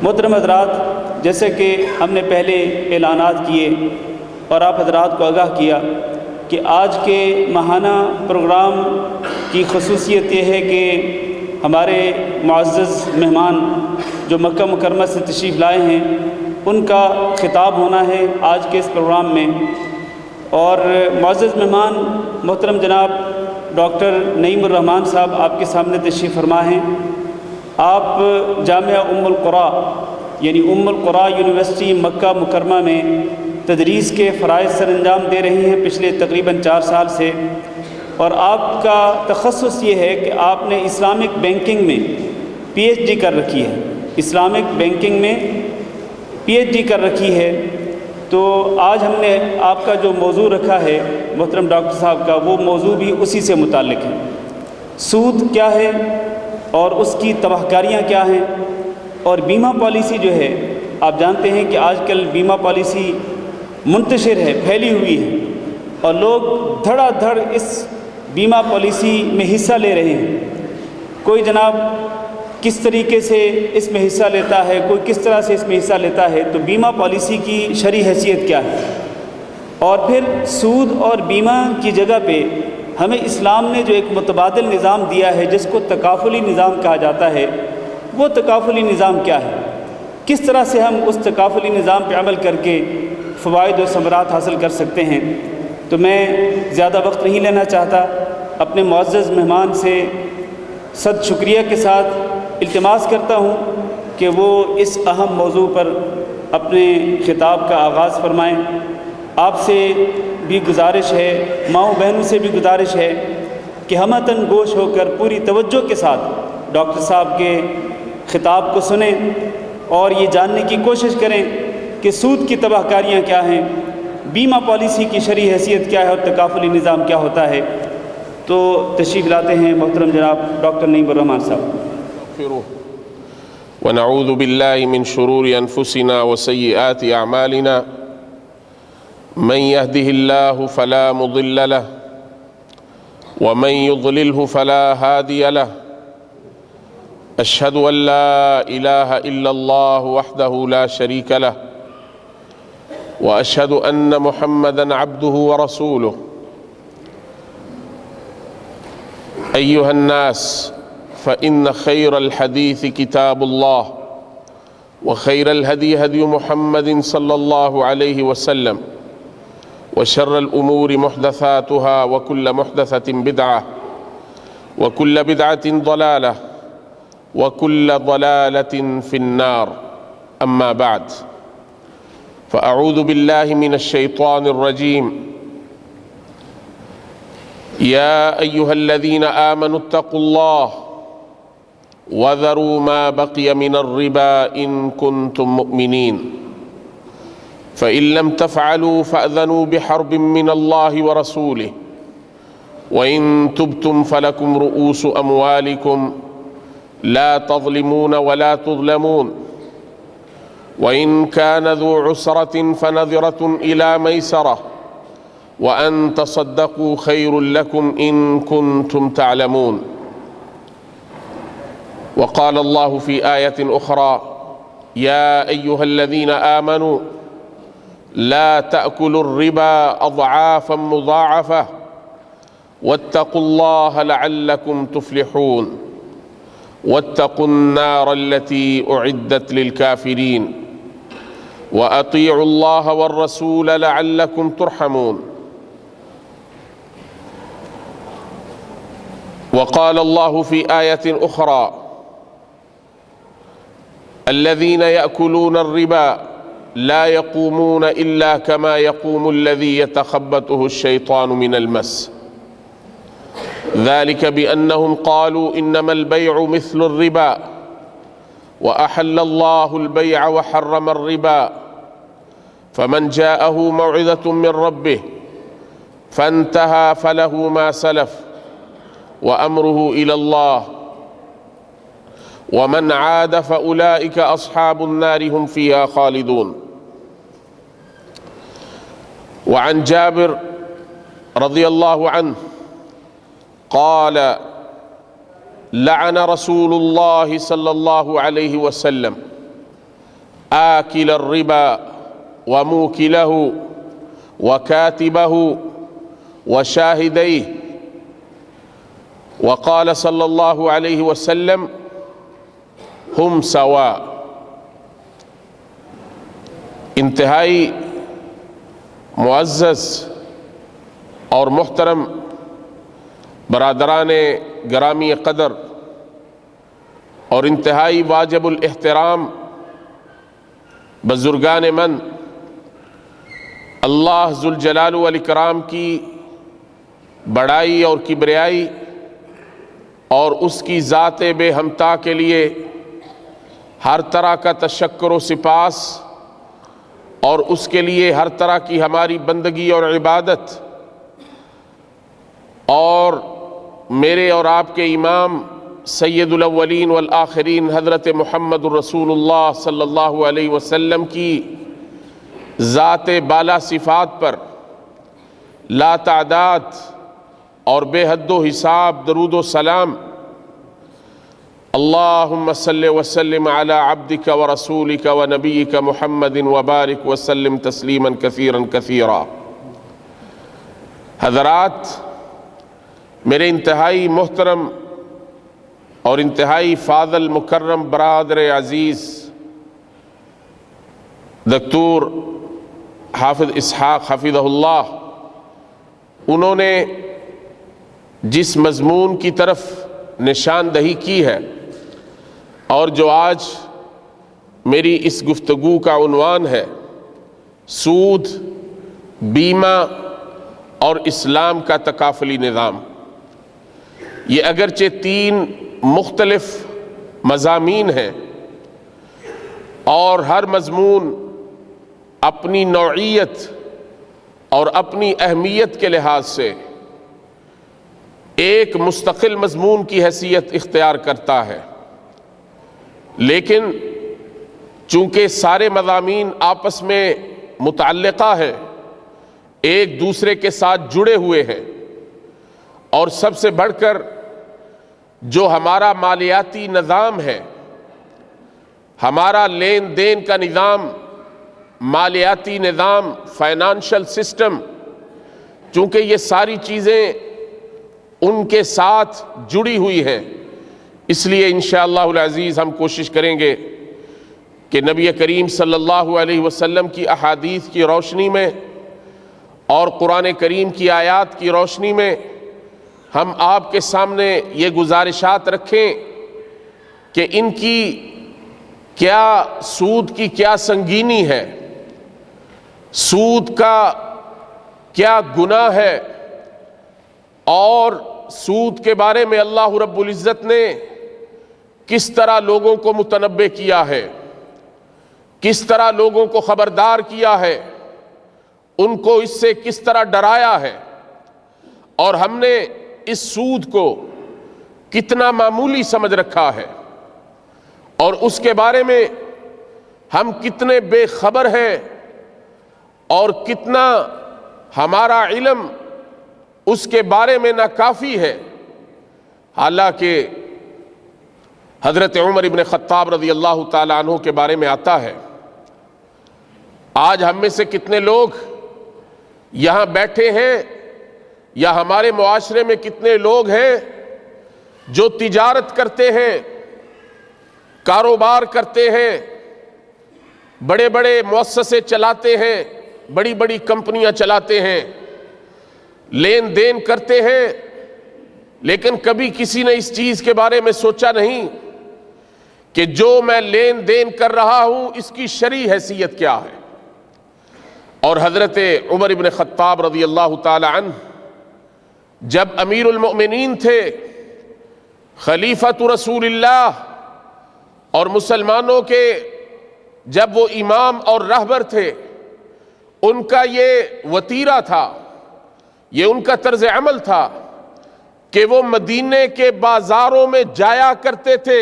محترم حضرات، جیسے کہ ہم نے پہلے اعلانات کیے اور آپ حضرات کو آگاہ کیا کہ آج کے ماہانہ پروگرام کی خصوصیت یہ ہے کہ ہمارے معزز مہمان جو مکہ مکرمہ سے تشریف لائے ہیں ان کا خطاب ہونا ہے آج کے اس پروگرام میں۔ اور معزز مہمان محترم جناب ڈاکٹر نعیم الرحمن صاحب آپ کے سامنے تشریف فرما ہیں۔ آپ جامعہ ام القریٰ یعنی ام القریٰ یونیورسٹی مکہ مکرمہ میں تدریس کے فرائض سر انجام دے رہی ہیں پچھلے تقریباً 4 سال سے، اور آپ کا تخصص یہ ہے کہ آپ نے اسلامک بینکنگ میں پی ایچ ڈی کر رکھی ہے، اسلامک بینکنگ میں پی ایچ ڈی کر رکھی ہے۔ تو آج ہم نے آپ کا جو موضوع رکھا ہے محترم ڈاکٹر صاحب کا، وہ موضوع بھی اسی سے متعلق ہے۔ سود کیا ہے اور اس کی تباہ کاریاں کیا ہیں، اور بیمہ پالیسی جو ہے، آپ جانتے ہیں کہ آج کل بیمہ پالیسی منتشر ہے، پھیلی ہوئی ہے، اور لوگ دھڑا دھڑ اس بیمہ پالیسی میں حصہ لے رہے ہیں۔ کوئی جناب کس طریقے سے اس میں حصہ لیتا ہے، کوئی کس طرح سے اس میں حصہ لیتا ہے۔ تو بیمہ پالیسی کی شرعی حیثیت کیا ہے، اور پھر سود اور بیمہ کی جگہ پہ ہمیں اسلام نے جو ایک متبادل نظام دیا ہے جس کو تکافلی نظام کہا جاتا ہے، وہ تکافلی نظام کیا ہے، کس طرح سے ہم اس تکافلی نظام پہ عمل کر کے فوائد و ثمرات حاصل کر سکتے ہیں۔ تو میں زیادہ وقت نہیں لینا چاہتا، اپنے معزز مہمان سے صد شکریہ کے ساتھ التماس کرتا ہوں کہ وہ اس اہم موضوع پر اپنے خطاب کا آغاز فرمائیں۔ آپ سے بھی گزارش ہے، ماؤں بہنوں سے بھی گزارش ہے کہ ہمتن گوش ہو کر پوری توجہ کے ساتھ ڈاکٹر صاحب کے خطاب کو سنیں اور یہ جاننے کی کوشش کریں کہ سود کی تباہ کاریاں کیا ہیں، بیمہ پالیسی کی شرعی حیثیت کیا ہے، اور تکافلی نظام کیا ہوتا ہے۔ تو تشریف لاتے ہیں محترم جناب ڈاکٹر نعیم الرحمن صاحب۔ ونعوذ باللہ من شرور انفسنا وسیئات اعمالنا، من يهده الله فلا مضل له ومن يضلله فلا هادي له، اشهد ان لا اله الا الله وحده لا شريك له، واشهد ان محمدا عبده ورسوله۔ ايها الناس، فإن خير الحديث كتاب الله، وخير الهدي هدي محمد صلى الله عليه وسلم، وشر الأمور محدثاتها، وكل محدثة بدعة، وكل بدعة ضلالة، وكل ضلالة في النار. أما بعد، فأعوذ بالله من الشيطان الرجيم. يا أيها الذين آمنوا اتقوا الله وذروا ما بقي من الربا إن كنتم مؤمنين، فإن لم تفعلوا فأذنوا بحرب من الله ورسوله، وإن تبتم فلكم رؤوس أموالكم لا تظلمون ولا تظلمون، وإن كان ذو عسرة فنظرة إلى ميسرة، وأن تصدقوا خير لكم إن كنتم تعلمون. وقال الله في آية أخرى: يا أيها الذين آمنوا لا تأكلوا الربا أضعافا مضاعفة واتقوا الله لعلكم تفلحون، واتقوا النار التي أعدت للكافرين، وأطيعوا الله والرسول لعلكم ترحمون. وقال الله في آية أخرى: الذين يأكلون الربا لا يقومون إلا كما يقوم الذي يتخبطه الشيطان من المس، ذلك بأنهم قالوا إنما البيع مثل الربا، وأحل الله البيع وحرم الربا، فمن جاءه موعظة من ربه فانتهى فله ما سلف وأمره إلى الله، ومن عاد فأولئك أصحاب النار هم فيها خالدون. وعن جابر رضي الله عنه قال: لعن رسول الله صلى الله عليه وسلم آكل الربا وموكله وكاتبه وشاهديه. وقال صلى الله عليه وسلم هم سواء. انتہائی معزز اور محترم برادران گرامی قدر اور انتہائی واجب الاحترام بزرگان من، اللہ ذوالجلال والاکرام کی بڑائی اور کبریائی اور اس کی ذات بے ہمتا کے لیے ہر طرح کا تشکر و سپاس اور اس کے لیے ہر طرح کی ہماری بندگی اور عبادت، اور میرے اور آپ کے امام سید الاولین والآخرین حضرت محمد الرسول اللہ صلی اللہ علیہ وسلم کی ذات بالا صفات پر لا تعداد اور بے حد و حساب درود و سلام. اللہم صلی وسلم علی عبدک ورسولک ونبیک محمد وبارک وسلم تسلیما کثیرا کثیرا. حضرات، میرے انتہائی محترم اور انتہائی فاضل مکرم برادر عزیز دکتور حافظ اسحاق حفظہ اللہ، انہوں نے جس مضمون کی طرف نشاندہی کی ہے اور جو آج میری اس گفتگو کا عنوان ہے، سود، بیمہ اور اسلام کا تکافلی نظام، یہ اگرچہ 3 مختلف مضامین ہیں اور ہر مضمون اپنی نوعیت اور اپنی اہمیت کے لحاظ سے ایک مستقل مضمون کی حیثیت اختیار کرتا ہے، لیکن چونکہ سارے مضامین آپس میں متعلقہ ہیں، ایک دوسرے کے ساتھ جڑے ہوئے ہیں، اور سب سے بڑھ کر جو ہمارا مالیاتی نظام ہے، ہمارا لین دین کا نظام، مالیاتی نظام، فائنانشل سسٹم، چونکہ یہ ساری چیزیں ان کے ساتھ جڑی ہوئی ہیں، اس لیے انشاءاللہ العزیز ہم کوشش کریں گے کہ نبی کریم صلی اللہ علیہ وسلم کی احادیث کی روشنی میں اور قرآن کریم کی آیات کی روشنی میں ہم آپ کے سامنے یہ گزارشات رکھیں کہ ان کی کیا، سود کی کیا سنگینی ہے، سود کا کیا گناہ ہے، اور سود کے بارے میں اللہ رب العزت نے کس طرح لوگوں کو متنبہ کیا ہے، کس طرح لوگوں کو خبردار کیا ہے، ان کو اس سے کس طرح ڈرایا ہے، اور ہم نے اس سود کو کتنا معمولی سمجھ رکھا ہے، اور اس کے بارے میں ہم کتنے بے خبر ہیں، اور کتنا ہمارا علم اس کے بارے میں ناکافی ہے. حالانکہ حضرت عمر ابن خطاب رضی اللہ تعالیٰ عنہ کے بارے میں آتا ہے، آج ہم میں سے کتنے لوگ یہاں بیٹھے ہیں یا ہمارے معاشرے میں کتنے لوگ ہیں جو تجارت کرتے ہیں، کاروبار کرتے ہیں، بڑے بڑے مؤسسے چلاتے ہیں، بڑی بڑی کمپنیاں چلاتے ہیں، لین دین کرتے ہیں، لیکن کبھی کسی نے اس چیز کے بارے میں سوچا نہیں کہ جو میں لین دین کر رہا ہوں اس کی شرعی حیثیت کیا ہے. اور حضرت عمر بن خطاب رضی اللہ تعالی عنہ جب امیر المؤمنین تھے، خلیفۃ رسول اللہ، اور مسلمانوں کے جب وہ امام اور رہبر تھے، ان کا یہ وتیرہ تھا، یہ ان کا طرز عمل تھا کہ وہ مدینے کے بازاروں میں جایا کرتے تھے،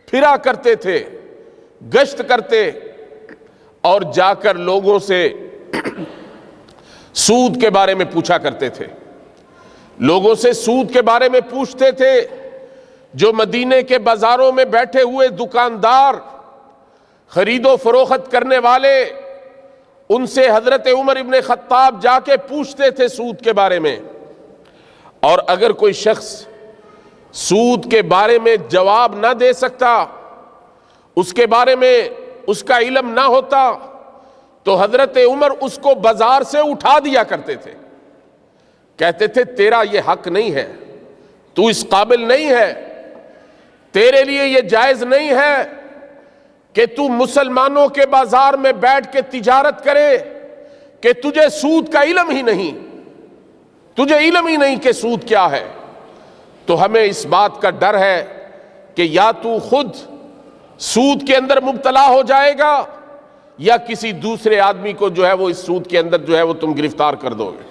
پھرا کرتے تھے، گشت کرتے، اور جا کر لوگوں سے سود کے بارے میں پوچھا کرتے تھے، لوگوں سے سود کے بارے میں پوچھتے تھے. جو مدینے کے بازاروں میں بیٹھے ہوئے دکاندار خرید و فروخت کرنے والے ان سے حضرت عمر ابن خطاب جا کے پوچھتے تھے سود کے بارے میں، اور اگر کوئی شخص سود کے بارے میں جواب نہ دے سکتا، اس کے بارے میں اس کا علم نہ ہوتا، تو حضرت عمر اس کو بازار سے اٹھا دیا کرتے تھے، کہتے تھے تیرا یہ حق نہیں ہے، تو اس قابل نہیں ہے، تیرے لیے یہ جائز نہیں ہے کہ تو مسلمانوں کے بازار میں بیٹھ کے تجارت کرے، کہ تجھے سود کا علم ہی نہیں، تجھے علم ہی نہیں کہ سود کیا ہے۔ تو ہمیں اس بات کا ڈر ہے کہ یا تو خود سود کے اندر مبتلا ہو جائے گا، یا کسی دوسرے آدمی کو جو ہے وہ اس سود کے اندر جو ہے وہ تم گرفتار کر دو گے۔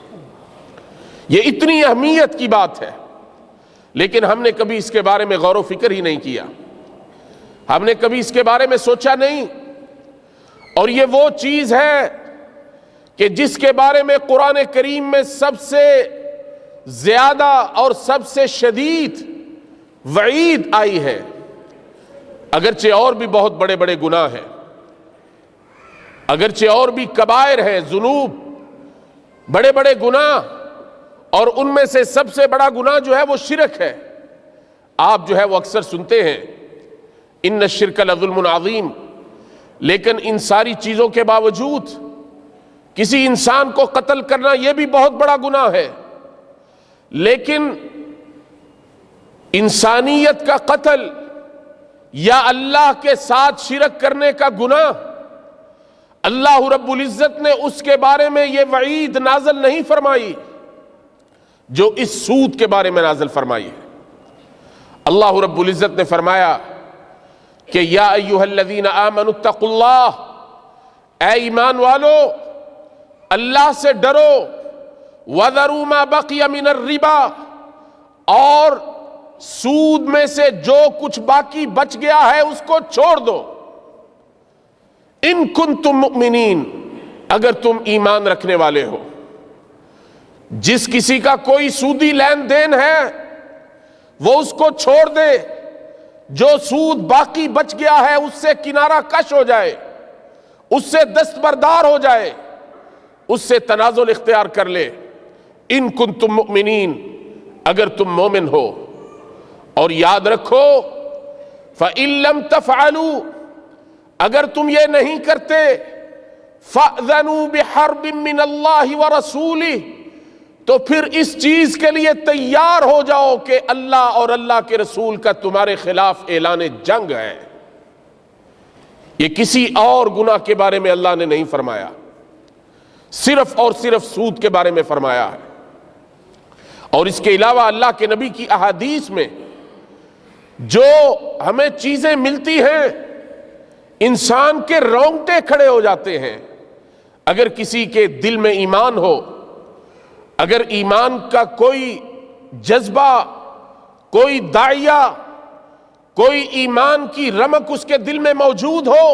یہ اتنی اہمیت کی بات ہے، لیکن ہم نے کبھی اس کے بارے میں غور و فکر ہی نہیں کیا، ہم نے کبھی اس کے بارے میں سوچا نہیں۔ اور یہ وہ چیز ہے کہ جس کے بارے میں قرآن کریم میں سب سے زیادہ اور سب سے شدید وعید آئی ہے، اگرچہ اور بھی بہت بڑے بڑے گناہ ہیں، اگرچہ اور بھی کبائر ہیں، ذنوب، بڑے بڑے گناہ، اور ان میں سے سب سے بڑا گناہ جو ہے وہ شرک ہے۔ آپ جو ہے وہ اکثر سنتے ہیں ان الشرک لظلم عظیم، لیکن ان ساری چیزوں کے باوجود کسی انسان کو قتل کرنا یہ بھی بہت بڑا گناہ ہے، لیکن انسانیت کا قتل یا اللہ کے ساتھ شرک کرنے کا گناہ، اللہ رب العزت نے اس کے بارے میں یہ وعید نازل نہیں فرمائی جو اس سود کے بارے میں نازل فرمائی ہے۔ اللہ رب العزت نے فرمایا کہ یا ایھا الذین آمنوا اتقوا اللہ، اے ایمان والو اللہ سے ڈرو، وذروا ما بقی من الربا، اور سود میں سے جو کچھ باقی بچ گیا ہے اس کو چھوڑ دو، ان کنتم مؤمنین، اگر تم ایمان رکھنے والے ہو۔ جس کسی کا کوئی سودی لین دین ہے وہ اس کو چھوڑ دے، جو سود باقی بچ گیا ہے اس سے کنارہ کش ہو جائے، اس سے دستبردار ہو جائے، اس سے تنازل اختیار کر لے، ان کنتم مؤمنین، اگر تم مومن ہو۔ اور یاد رکھو فَإِن لَّمْ تَفْعَلُوا، اگر تم یہ نہیں کرتے، فَأْذَنُوا بِحَرْبٍ مِّنَ اللَّهِ وَرَسُولِهِ، تو پھر اس چیز کے لیے تیار ہو جاؤ کہ اللہ اور اللہ کے رسول کا تمہارے خلاف اعلان جنگ ہے۔ یہ کسی اور گناہ کے بارے میں اللہ نے نہیں فرمایا، صرف اور صرف سود کے بارے میں فرمایا ہے۔ اور اس کے علاوہ اللہ کے نبی کی احادیث میں جو ہمیں چیزیں ملتی ہیں انسان کے رونگٹے کھڑے ہو جاتے ہیں۔ اگر کسی کے دل میں ایمان ہو، اگر ایمان کا کوئی جذبہ، کوئی داعیہ، کوئی ایمان کی رمق اس کے دل میں موجود ہو،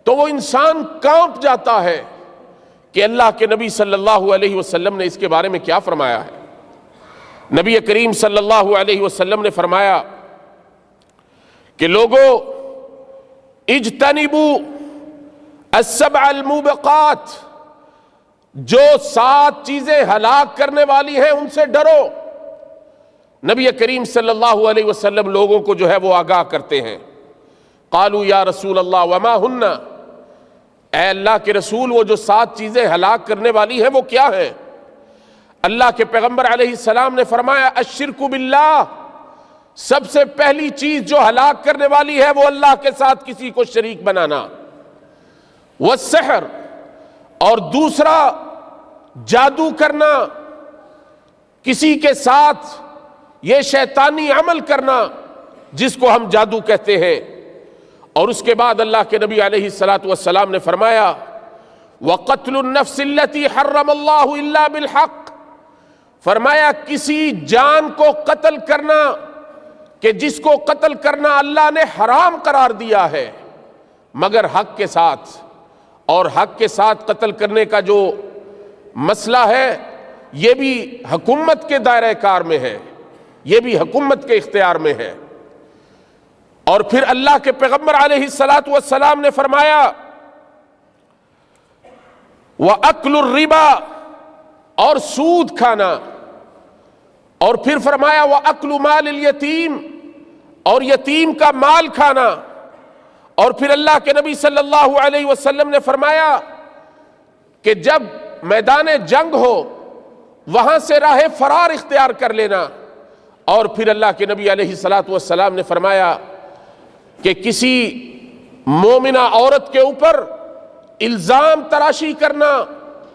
تو وہ انسان کانپ جاتا ہے کہ اللہ کے نبی صلی اللہ علیہ وسلم نے اس کے بارے میں کیا فرمایا ہے۔ نبی کریم صلی اللہ علیہ وسلم نے فرمایا کہ لوگو اجتنبوا السبع الموبقات، جو 7 چیزیں ہلاک کرنے والی ہیں ان سے ڈرو۔ نبی کریم صلی اللہ علیہ وسلم لوگوں کو جو ہے وہ آگاہ کرتے ہیں۔ قالوا یا رسول اللہ وما ہن، اے اللہ کے رسول وہ جو 7 چیزیں ہلاک کرنے والی ہیں وہ کیا ہیں؟ اللہ کے پیغمبر علیہ السلام نے فرمایا الشرک باللہ، سب سے پہلی چیز جو ہلاک کرنے والی ہے وہ اللہ کے ساتھ کسی کو شریک بنانا، والسحر، اور دوسرا جادو کرنا، کسی کے ساتھ یہ شیطانی عمل کرنا جس کو ہم جادو کہتے ہیں۔ اور اس کے بعد اللہ کے نبی علیہ السلام نے فرمایا وَقَتْلُ النَّفْسِ الَّتِي حَرَّمَ اللَّهُ إِلَّا بِالْحَقِّ، فرمایا کسی جان کو قتل کرنا کہ جس کو قتل کرنا اللہ نے حرام قرار دیا ہے مگر حق کے ساتھ۔ اور حق کے ساتھ قتل کرنے کا جو مسئلہ ہے یہ بھی حکومت کے دائرہ کار میں ہے، یہ بھی حکومت کے اختیار میں ہے۔ اور پھر اللہ کے پیغمبر علیہ الصلاۃ والسلام نے فرمایا وَأَكْلُ الرِّبَا، اور سود کھانا، اور پھر فرمایا وَأَكْلُ مَالِ الْيَتِيمِ، اور یتیم کا مال کھانا، اور پھر اللہ کے نبی صلی اللہ علیہ وسلم نے فرمایا کہ جب میدان جنگ ہو وہاں سے راہ فرار اختیار کر لینا، اور پھر اللہ کے نبی علیہ الصلاۃ والسلام نے فرمایا کہ کسی مومنہ عورت کے اوپر الزام تراشی کرنا،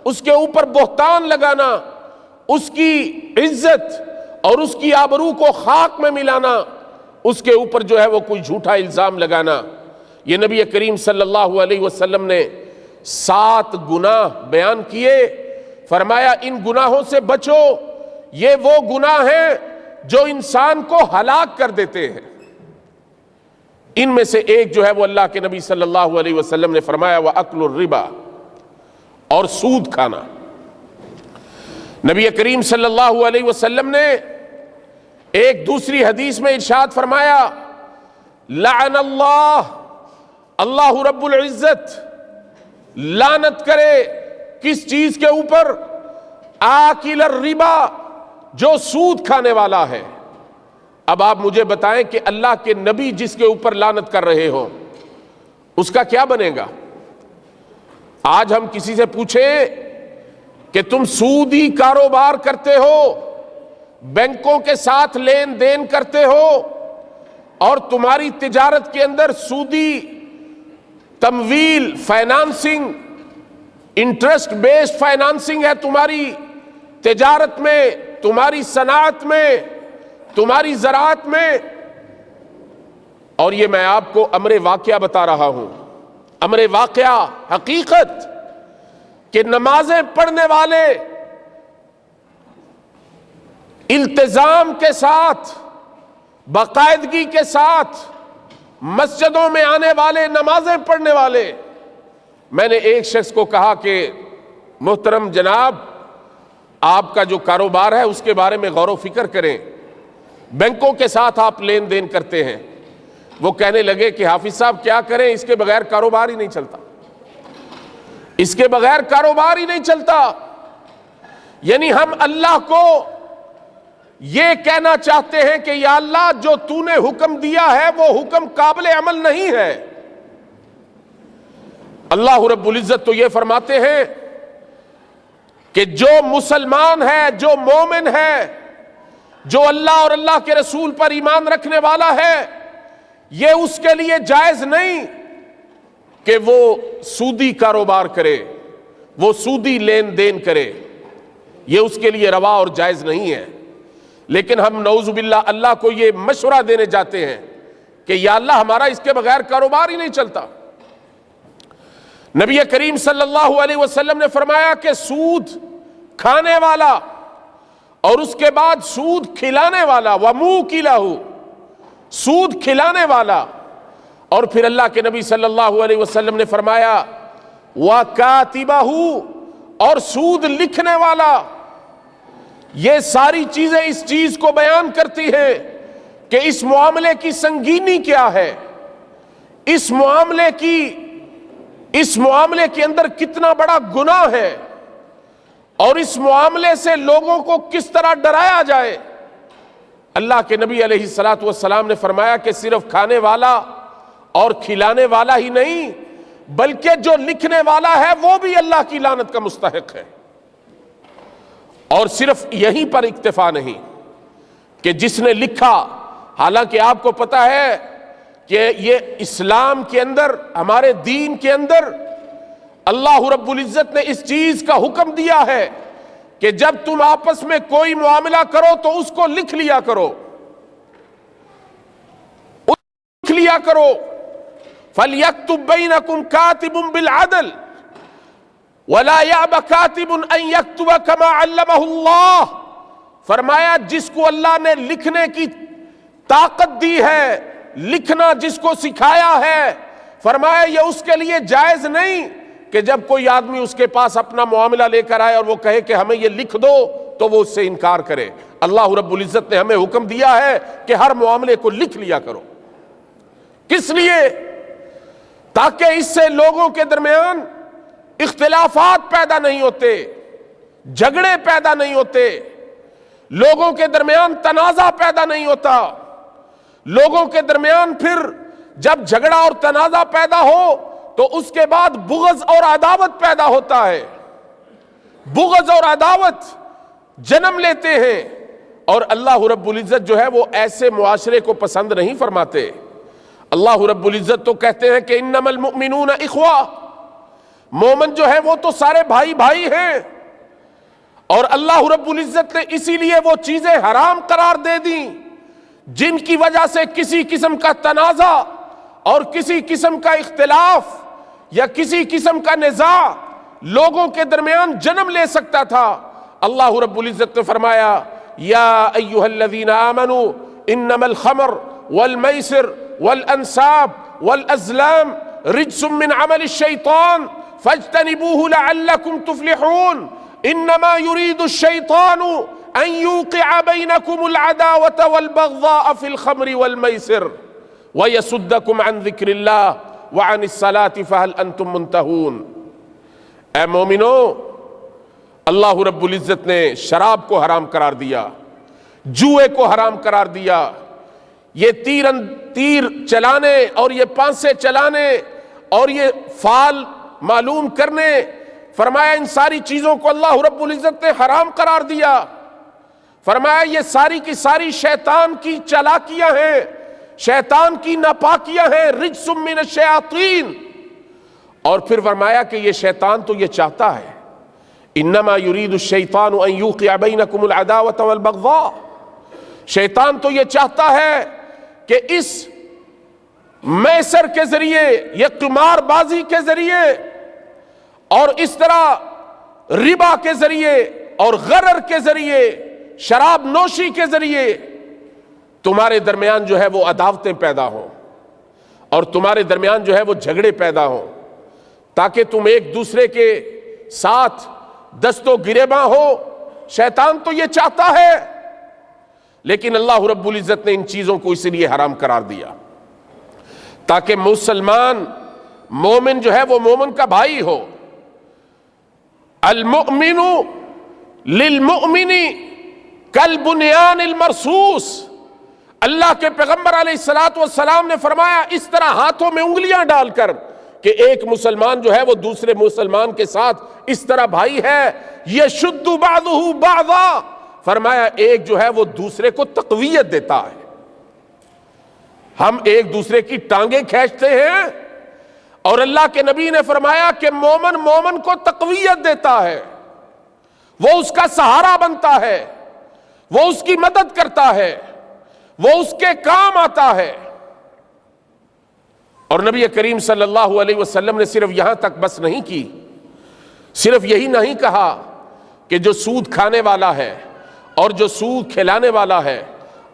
اس کے اوپر بہتان لگانا، اس کی عزت اور اس کی آبرو کو خاک میں ملانا، اس کے اوپر جو ہے وہ کوئی جھوٹا الزام لگانا، یہ نبی کریم صلی اللہ علیہ وسلم نے 7 گناہ بیان کیے، فرمایا ان گناہوں سے بچو، یہ وہ گناہ ہیں جو انسان کو ہلاک کر دیتے ہیں۔ ان میں سے ایک جو ہے وہ اللہ کے نبی صلی اللہ علیہ وسلم نے فرمایا وَأَكْلُ الرِّبَا، اور سود کھانا۔ نبی کریم صلی اللہ علیہ وسلم نے ایک دوسری حدیث میں ارشاد فرمایا لعن اللہ، اللہ رب العزت لعنت کرے کس چیز کے اوپر؟ آکل الربا، جو سود کھانے والا ہے۔ اب آپ مجھے بتائیں کہ اللہ کے نبی جس کے اوپر لعنت کر رہے ہو اس کا کیا بنے گا؟ آج ہم کسی سے پوچھیں کہ تم سودی کاروبار کرتے ہو، بینکوں کے ساتھ لین دین کرتے ہو، اور تمہاری تجارت کے اندر سودی تمویل، فائنانسنگ، انٹرسٹ بیسڈ فائنانسنگ ہے تمہاری تجارت میں، تمہاری صنعت میں، تمہاری زراعت میں، اور یہ میں آپ کو امر واقعہ بتا رہا ہوں، امر واقعہ، حقیقت، کہ نمازیں پڑھنے والے التزام کے ساتھ، باقاعدگی کے ساتھ مسجدوں میں آنے والے، نمازیں پڑھنے والے، میں نے ایک شخص کو کہا کہ محترم جناب آپ کا جو کاروبار ہے اس کے بارے میں غور و فکر کریں، بینکوں کے ساتھ آپ لین دین کرتے ہیں۔ وہ کہنے لگے کہ حافظ صاحب کیا کریں، اس کے بغیر کاروبار ہی نہیں چلتا، اس کے بغیر کاروبار ہی نہیں چلتا۔ یعنی ہم اللہ کو یہ کہنا چاہتے ہیں کہ یا اللہ جو تو نے حکم دیا ہے وہ حکم قابل عمل نہیں ہے۔ اللہ رب العزت تو یہ فرماتے ہیں کہ جو مسلمان ہے، جو مومن ہے، جو اللہ اور اللہ کے رسول پر ایمان رکھنے والا ہے، یہ اس کے لیے جائز نہیں کہ وہ سودی کاروبار کرے، وہ سودی لین دین کرے، یہ اس کے لیے روا اور جائز نہیں ہے۔ لیکن ہم نعوذ باللہ اللہ کو یہ مشورہ دینے جاتے ہیں کہ یا اللہ ہمارا اس کے بغیر کاروبار ہی نہیں چلتا۔ نبی کریم صلی اللہ علیہ وسلم نے فرمایا کہ سود کھانے والا اور اس کے بعد سود کھلانے والا، وَمُوكِلَهُ، سود کھلانے والا، اور پھر اللہ کے نبی صلی اللہ علیہ وسلم نے فرمایا وَكَاتِبَهُ، اور سود لکھنے والا۔ یہ ساری چیزیں اس چیز کو بیان کرتی ہیں کہ اس معاملے کی سنگینی کیا ہے، اس معاملے کے اندر کتنا بڑا گناہ ہے، اور اس معاملے سے لوگوں کو کس طرح ڈرایا جائے۔ اللہ کے نبی علیہ الصلاۃ والسلام نے فرمایا کہ صرف کھانے والا اور کھلانے والا ہی نہیں، بلکہ جو لکھنے والا ہے وہ بھی اللہ کی لعنت کا مستحق ہے۔ اور صرف یہیں پر اکتفا نہیں کہ جس نے لکھا، حالانکہ آپ کو پتا ہے کہ یہ اسلام کے اندر، ہمارے دین کے اندر اللہ رب العزت نے اس چیز کا حکم دیا ہے کہ جب تم آپس میں کوئی معاملہ کرو تو اس کو لکھ لیا کرو، لکھ لیا کرو۔ فَلْيَكْتُبْ بَيْنَكُمْ كَاتِبٌ بِالْعَدْلِ وَلَا يَأْبَ كَاتِبٌ أَن يَكْتُبَ كَمَا عَلَّمَهُ اللَّهُ، فرمایا جس کو اللہ نے لکھنے کی طاقت دی ہے، لکھنا جس کو سکھایا ہے، فرمایا یہ اس کے لیے جائز نہیں کہ جب کوئی آدمی اس کے پاس اپنا معاملہ لے کر آئے اور وہ کہے کہ ہمیں یہ لکھ دو تو وہ اس سے انکار کرے۔ اللہ رب العزت نے ہمیں حکم دیا ہے کہ ہر معاملے کو لکھ لیا کرو۔ کس لیے؟ تاکہ اس سے لوگوں کے درمیان اختلافات پیدا نہیں ہوتے، جھگڑے پیدا نہیں ہوتے، لوگوں کے درمیان تنازع پیدا نہیں ہوتا۔ لوگوں کے درمیان پھر جب جھگڑا اور تنازع پیدا ہو تو اس کے بعد بغض اور عداوت پیدا ہوتا ہے، بغض اور عداوت جنم لیتے ہیں، اور اللہ رب العزت جو ہے وہ ایسے معاشرے کو پسند نہیں فرماتے۔ اللہ رب العزت تو کہتے ہیں کہ انما المؤمنون اخوہ، مومن جو ہے وہ تو سارے بھائی بھائی ہیں، اور اللہ رب العزت نے اسی لیے وہ چیزیں حرام قرار دے دیں جن کی وجہ سے کسی قسم کا تنازع اور کسی قسم کا اختلاف یا کسی قسم کا نزاع لوگوں کے درمیان جنم لے سکتا تھا۔ اللہ رب العزت نے فرمایا یا ایھا الذین آمنوا انما الخمر والمیسر والانصاب والازلام رجس من عمل الشیطان فاجتنبوه لعلکم تفلحون انما يريد الشيطان ان يوقع بينكم العداوة والبغضاء في الخمر والميسر ويصدكم عن ذكر الله وعن الصلاة فهل انتم منتهون۔ اے مومنو، اللہ رب العزت نے شراب کو حرام قرار دیا، جوئے کو حرام قرار دیا، یہ تیر چلانے اور یہ پانسے چلانے اور یہ فال معلوم کرنے، فرمایا ان ساری چیزوں کو اللہ رب العزت نے حرام قرار دیا۔ فرمایا یہ ساری کی ساری شیطان کی چالاکیاں ہیں، شیطان کی ناپاکیاں ہیں، رجس من الشیاطین۔ اور پھر فرمایا کہ یہ شیطان تو یہ چاہتا ہے، انما یرید الشیطان ان یوقع بینکم العداوۃ والبغضاء، شیطان تو یہ چاہتا ہے کہ اس میسر کے ذریعے، یہ قمار بازی کے ذریعے اور اس طرح ربا کے ذریعے اور غرر کے ذریعے، شراب نوشی کے ذریعے تمہارے درمیان جو ہے وہ عداوتیں پیدا ہوں اور تمہارے درمیان جو ہے وہ جھگڑے پیدا ہوں، تاکہ تم ایک دوسرے کے ساتھ دست و گریباں ہو۔ شیطان تو یہ چاہتا ہے، لیکن اللہ رب العزت نے ان چیزوں کو اس لیے حرام قرار دیا تاکہ مسلمان مومن جو ہے وہ مومن کا بھائی ہو۔ المؤمن للمؤمن کالبنیان المرصوص، اللہ کے پیغمبر علیہ الصلوۃ والسلام نے فرمایا اس طرح ہاتھوں میں انگلیاں ڈال کر کہ ایک مسلمان جو ہے وہ دوسرے مسلمان کے ساتھ اس طرح بھائی ہے، یشد بعضہ بعضا، فرمایا ایک جو ہے وہ دوسرے کو تقویت دیتا ہے۔ ہم ایک دوسرے کی ٹانگیں کھینچتے ہیں، اور اللہ کے نبی نے فرمایا کہ مومن مومن کو تقویت دیتا ہے، وہ اس کا سہارا بنتا ہے، وہ اس کی مدد کرتا ہے، وہ اس کے کام آتا ہے۔ اور نبی کریم صلی اللہ علیہ وسلم نے صرف یہاں تک بس نہیں کی، صرف یہی نہیں کہا کہ جو سود کھانے والا ہے اور جو سود کھلانے والا ہے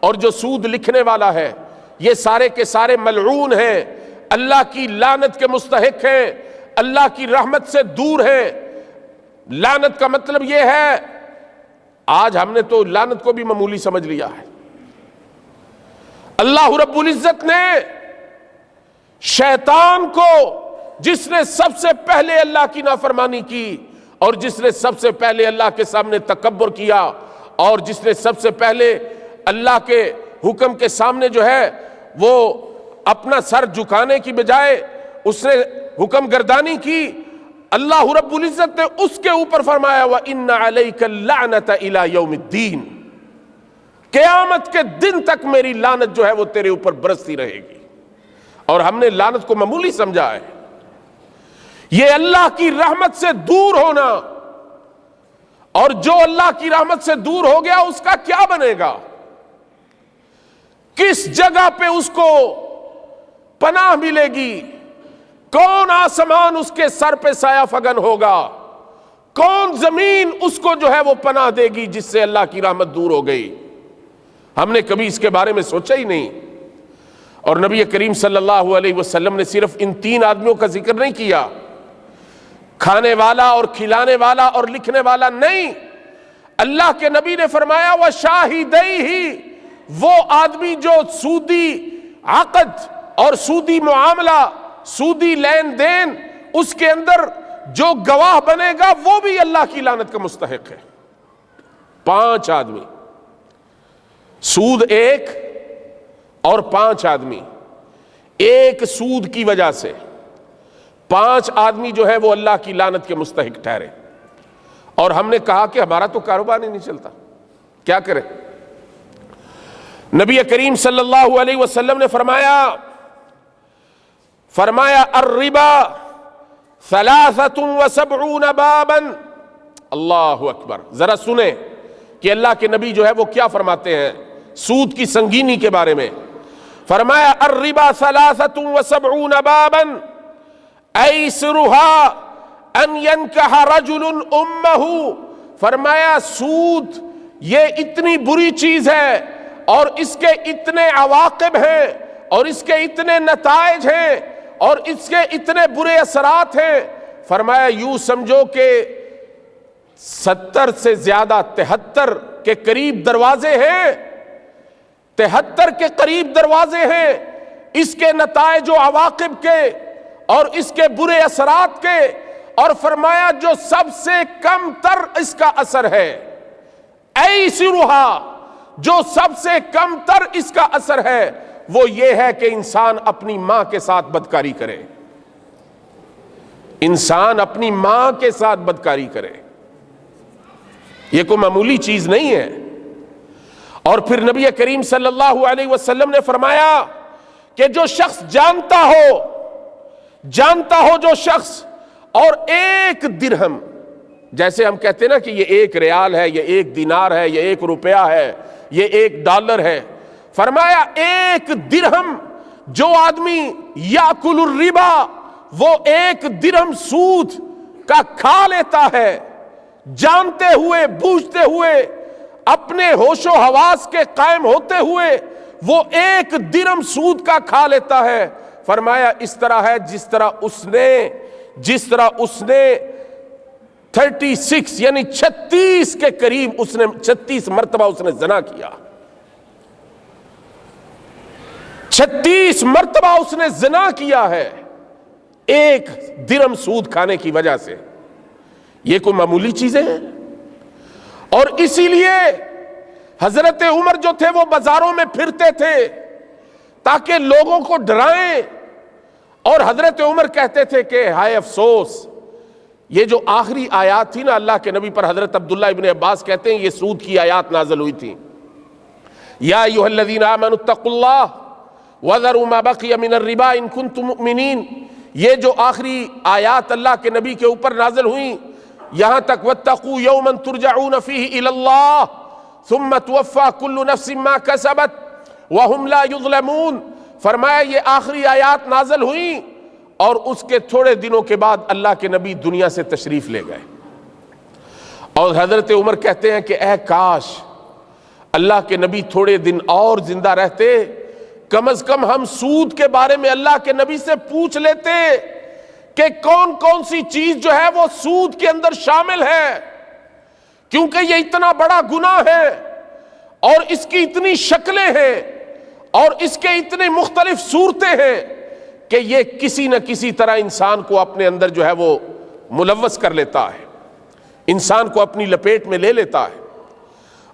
اور جو سود لکھنے والا ہے یہ سارے کے سارے ملعون ہیں، اللہ کی لعنت کے مستحق ہیں، اللہ کی رحمت سے دور ہیں۔ لعنت کا مطلب یہ ہے، آج ہم نے تو لعنت کو بھی معمولی سمجھ لیا ہے۔ اللہ رب العزت نے شیطان کو، جس نے سب سے پہلے اللہ کی نافرمانی کی اور جس نے سب سے پہلے اللہ کے سامنے تکبر کیا اور جس نے سب سے پہلے اللہ کے حکم کے سامنے جو ہے وہ اپنا سر جھکانے کی بجائے اس نے حکم گردانی کی، اللہ رب العزت نے اس کے اوپر فرمایا وَإِنَّ عَلَيْكَ اللَّعْنَةَ إِلَى يَوْمِ الدِّينِ، قیامت کے دن تک میری لعنت جو ہے وہ تیرے اوپر برستی رہے گی۔ اور ہم نے لعنت کو معمولی سمجھا ہے، یہ اللہ کی رحمت سے دور ہونا، اور جو اللہ کی رحمت سے دور ہو گیا اس کا کیا بنے گا؟ کس جگہ پہ اس کو پناہ ملے گی؟ کون آسمان اس کے سر پہ سایہ فگن ہوگا؟ کون زمین اس کو جو ہے وہ پناہ دے گی جس سے اللہ کی رحمت دور ہو گئی؟ ہم نے کبھی اس کے بارے میں سوچا ہی نہیں۔ اور نبی کریم صلی اللہ علیہ وسلم نے صرف ان تین آدمیوں کا ذکر نہیں کیا، کھانے والا اور کھلانے والا اور لکھنے والا نہیں، اللہ کے نبی نے فرمایا وَشَاهِدَيْهِ، وہ آدمی جو سودی عقد اور سودی معاملہ، سودی لین دین، اس کے اندر جو گواہ بنے گا وہ بھی اللہ کی لعنت کا مستحق ہے۔ 5 آدمی، سود ایک اور 5 آدمی، ایک سود کی وجہ سے 5 آدمی جو ہے وہ اللہ کی لعنت کے مستحق ٹھہرے۔ اور ہم نے کہا کہ ہمارا تو کاروبار ہی نہیں چلتا، کیا کریں؟ نبی کریم صلی اللہ علیہ وسلم نے فرمایا الربا 73 بابا۔ اللہ اکبر، ذرا سنیں کہ اللہ کے نبی جو ہے وہ کیا فرماتے ہیں سود کی سنگینی کے بارے میں۔ فرمایا الربا 73 بابا ایسرها ان ينكح رجل امه۔ فرمایا سود یہ اتنی بری چیز ہے اور اس کے اتنے عواقب ہیں اور اس کے اتنے نتائج ہیں اور اس کے اتنے برے اثرات ہیں، فرمایا یوں سمجھو کہ 70 سے زیادہ 73 کے قریب دروازے ہیں، 73 کے قریب دروازے ہیں اس کے نتائج و عواقب کے اور اس کے برے اثرات کے۔ اور فرمایا جو سب سے کم تر اس کا اثر ہے، ایسرھا، جو سب سے کم تر اس کا اثر ہے وہ یہ ہے کہ انسان اپنی ماں کے ساتھ بدکاری کرے، انسان اپنی ماں کے ساتھ بدکاری کرے۔ یہ کوئی معمولی چیز نہیں ہے۔ اور پھر نبی کریم صلی اللہ علیہ وسلم نے فرمایا کہ جو شخص جانتا ہو جو شخص، اور 1 درہم، جیسے ہم کہتے ہیں نا کہ یہ 1 ریال ہے، یہ 1 دینار ہے، یہ 1 روپیہ ہے، یہ 1 ڈالر ہے، فرمایا 1 درہم جو آدمی یاکل الربا، وہ 1 درہم سود کا کھا لیتا ہے، جانتے ہوئے بوجھتے ہوئے اپنے ہوش و حواس کے قائم ہوتے ہوئے وہ 1 درہم سود کا کھا لیتا ہے، فرمایا اس طرح ہے جس طرح اس نے 36 یعنی 36 کے قریب 36 مرتبہ اس نے زنا کیا، 36 مرتبہ اس نے زنا کیا ہے 1 درہم سود کھانے کی وجہ سے۔ یہ کوئی معمولی چیزیں ہیں؟ اور اسی لیے حضرت عمر جو تھے وہ بازاروں میں پھرتے تھے تاکہ لوگوں کو ڈرائیں، اور حضرت عمر کہتے تھے کہ ہائے افسوس، یہ جو آخری آیات تھی نا اللہ کے نبی پر، حضرت عبداللہ ابن عباس کہتے ہیں یہ سود کی آیات نازل ہوئی تھی، یا ایھا الذین آمنوا اتقوا اللہ وذروا ما بقی من الربا ان کنتم مؤمنین۔ یہ جو آخری آیات اللہ کے نبی کے اوپر نازل ہوئیں یہاں تک واتقوا یوما ترجعون فیہ الی اللہ ثم توفی کل نفس ما کسبت وہم لا یظلمون، فرمایا یہ آخری آیات نازل ہوئیں اور اس کے تھوڑے دنوں کے بعد اللہ کے نبی دنیا سے تشریف لے گئے۔ اور حضرت عمر کہتے ہیں کہ اے کاش اللہ کے نبی تھوڑے دن اور زندہ رہتے، کم از کم ہم سود کے بارے میں اللہ کے نبی سے پوچھ لیتے کہ کون کون سی چیز جو ہے وہ سود کے اندر شامل ہے، کیونکہ یہ اتنا بڑا گناہ ہے اور اس کی اتنی شکلیں ہیں اور اس کے اتنے مختلف صورتیں ہیں کہ یہ کسی نہ کسی طرح انسان کو اپنے اندر جو ہے وہ ملوث کر لیتا ہے، انسان کو اپنی لپیٹ میں لے لیتا ہے۔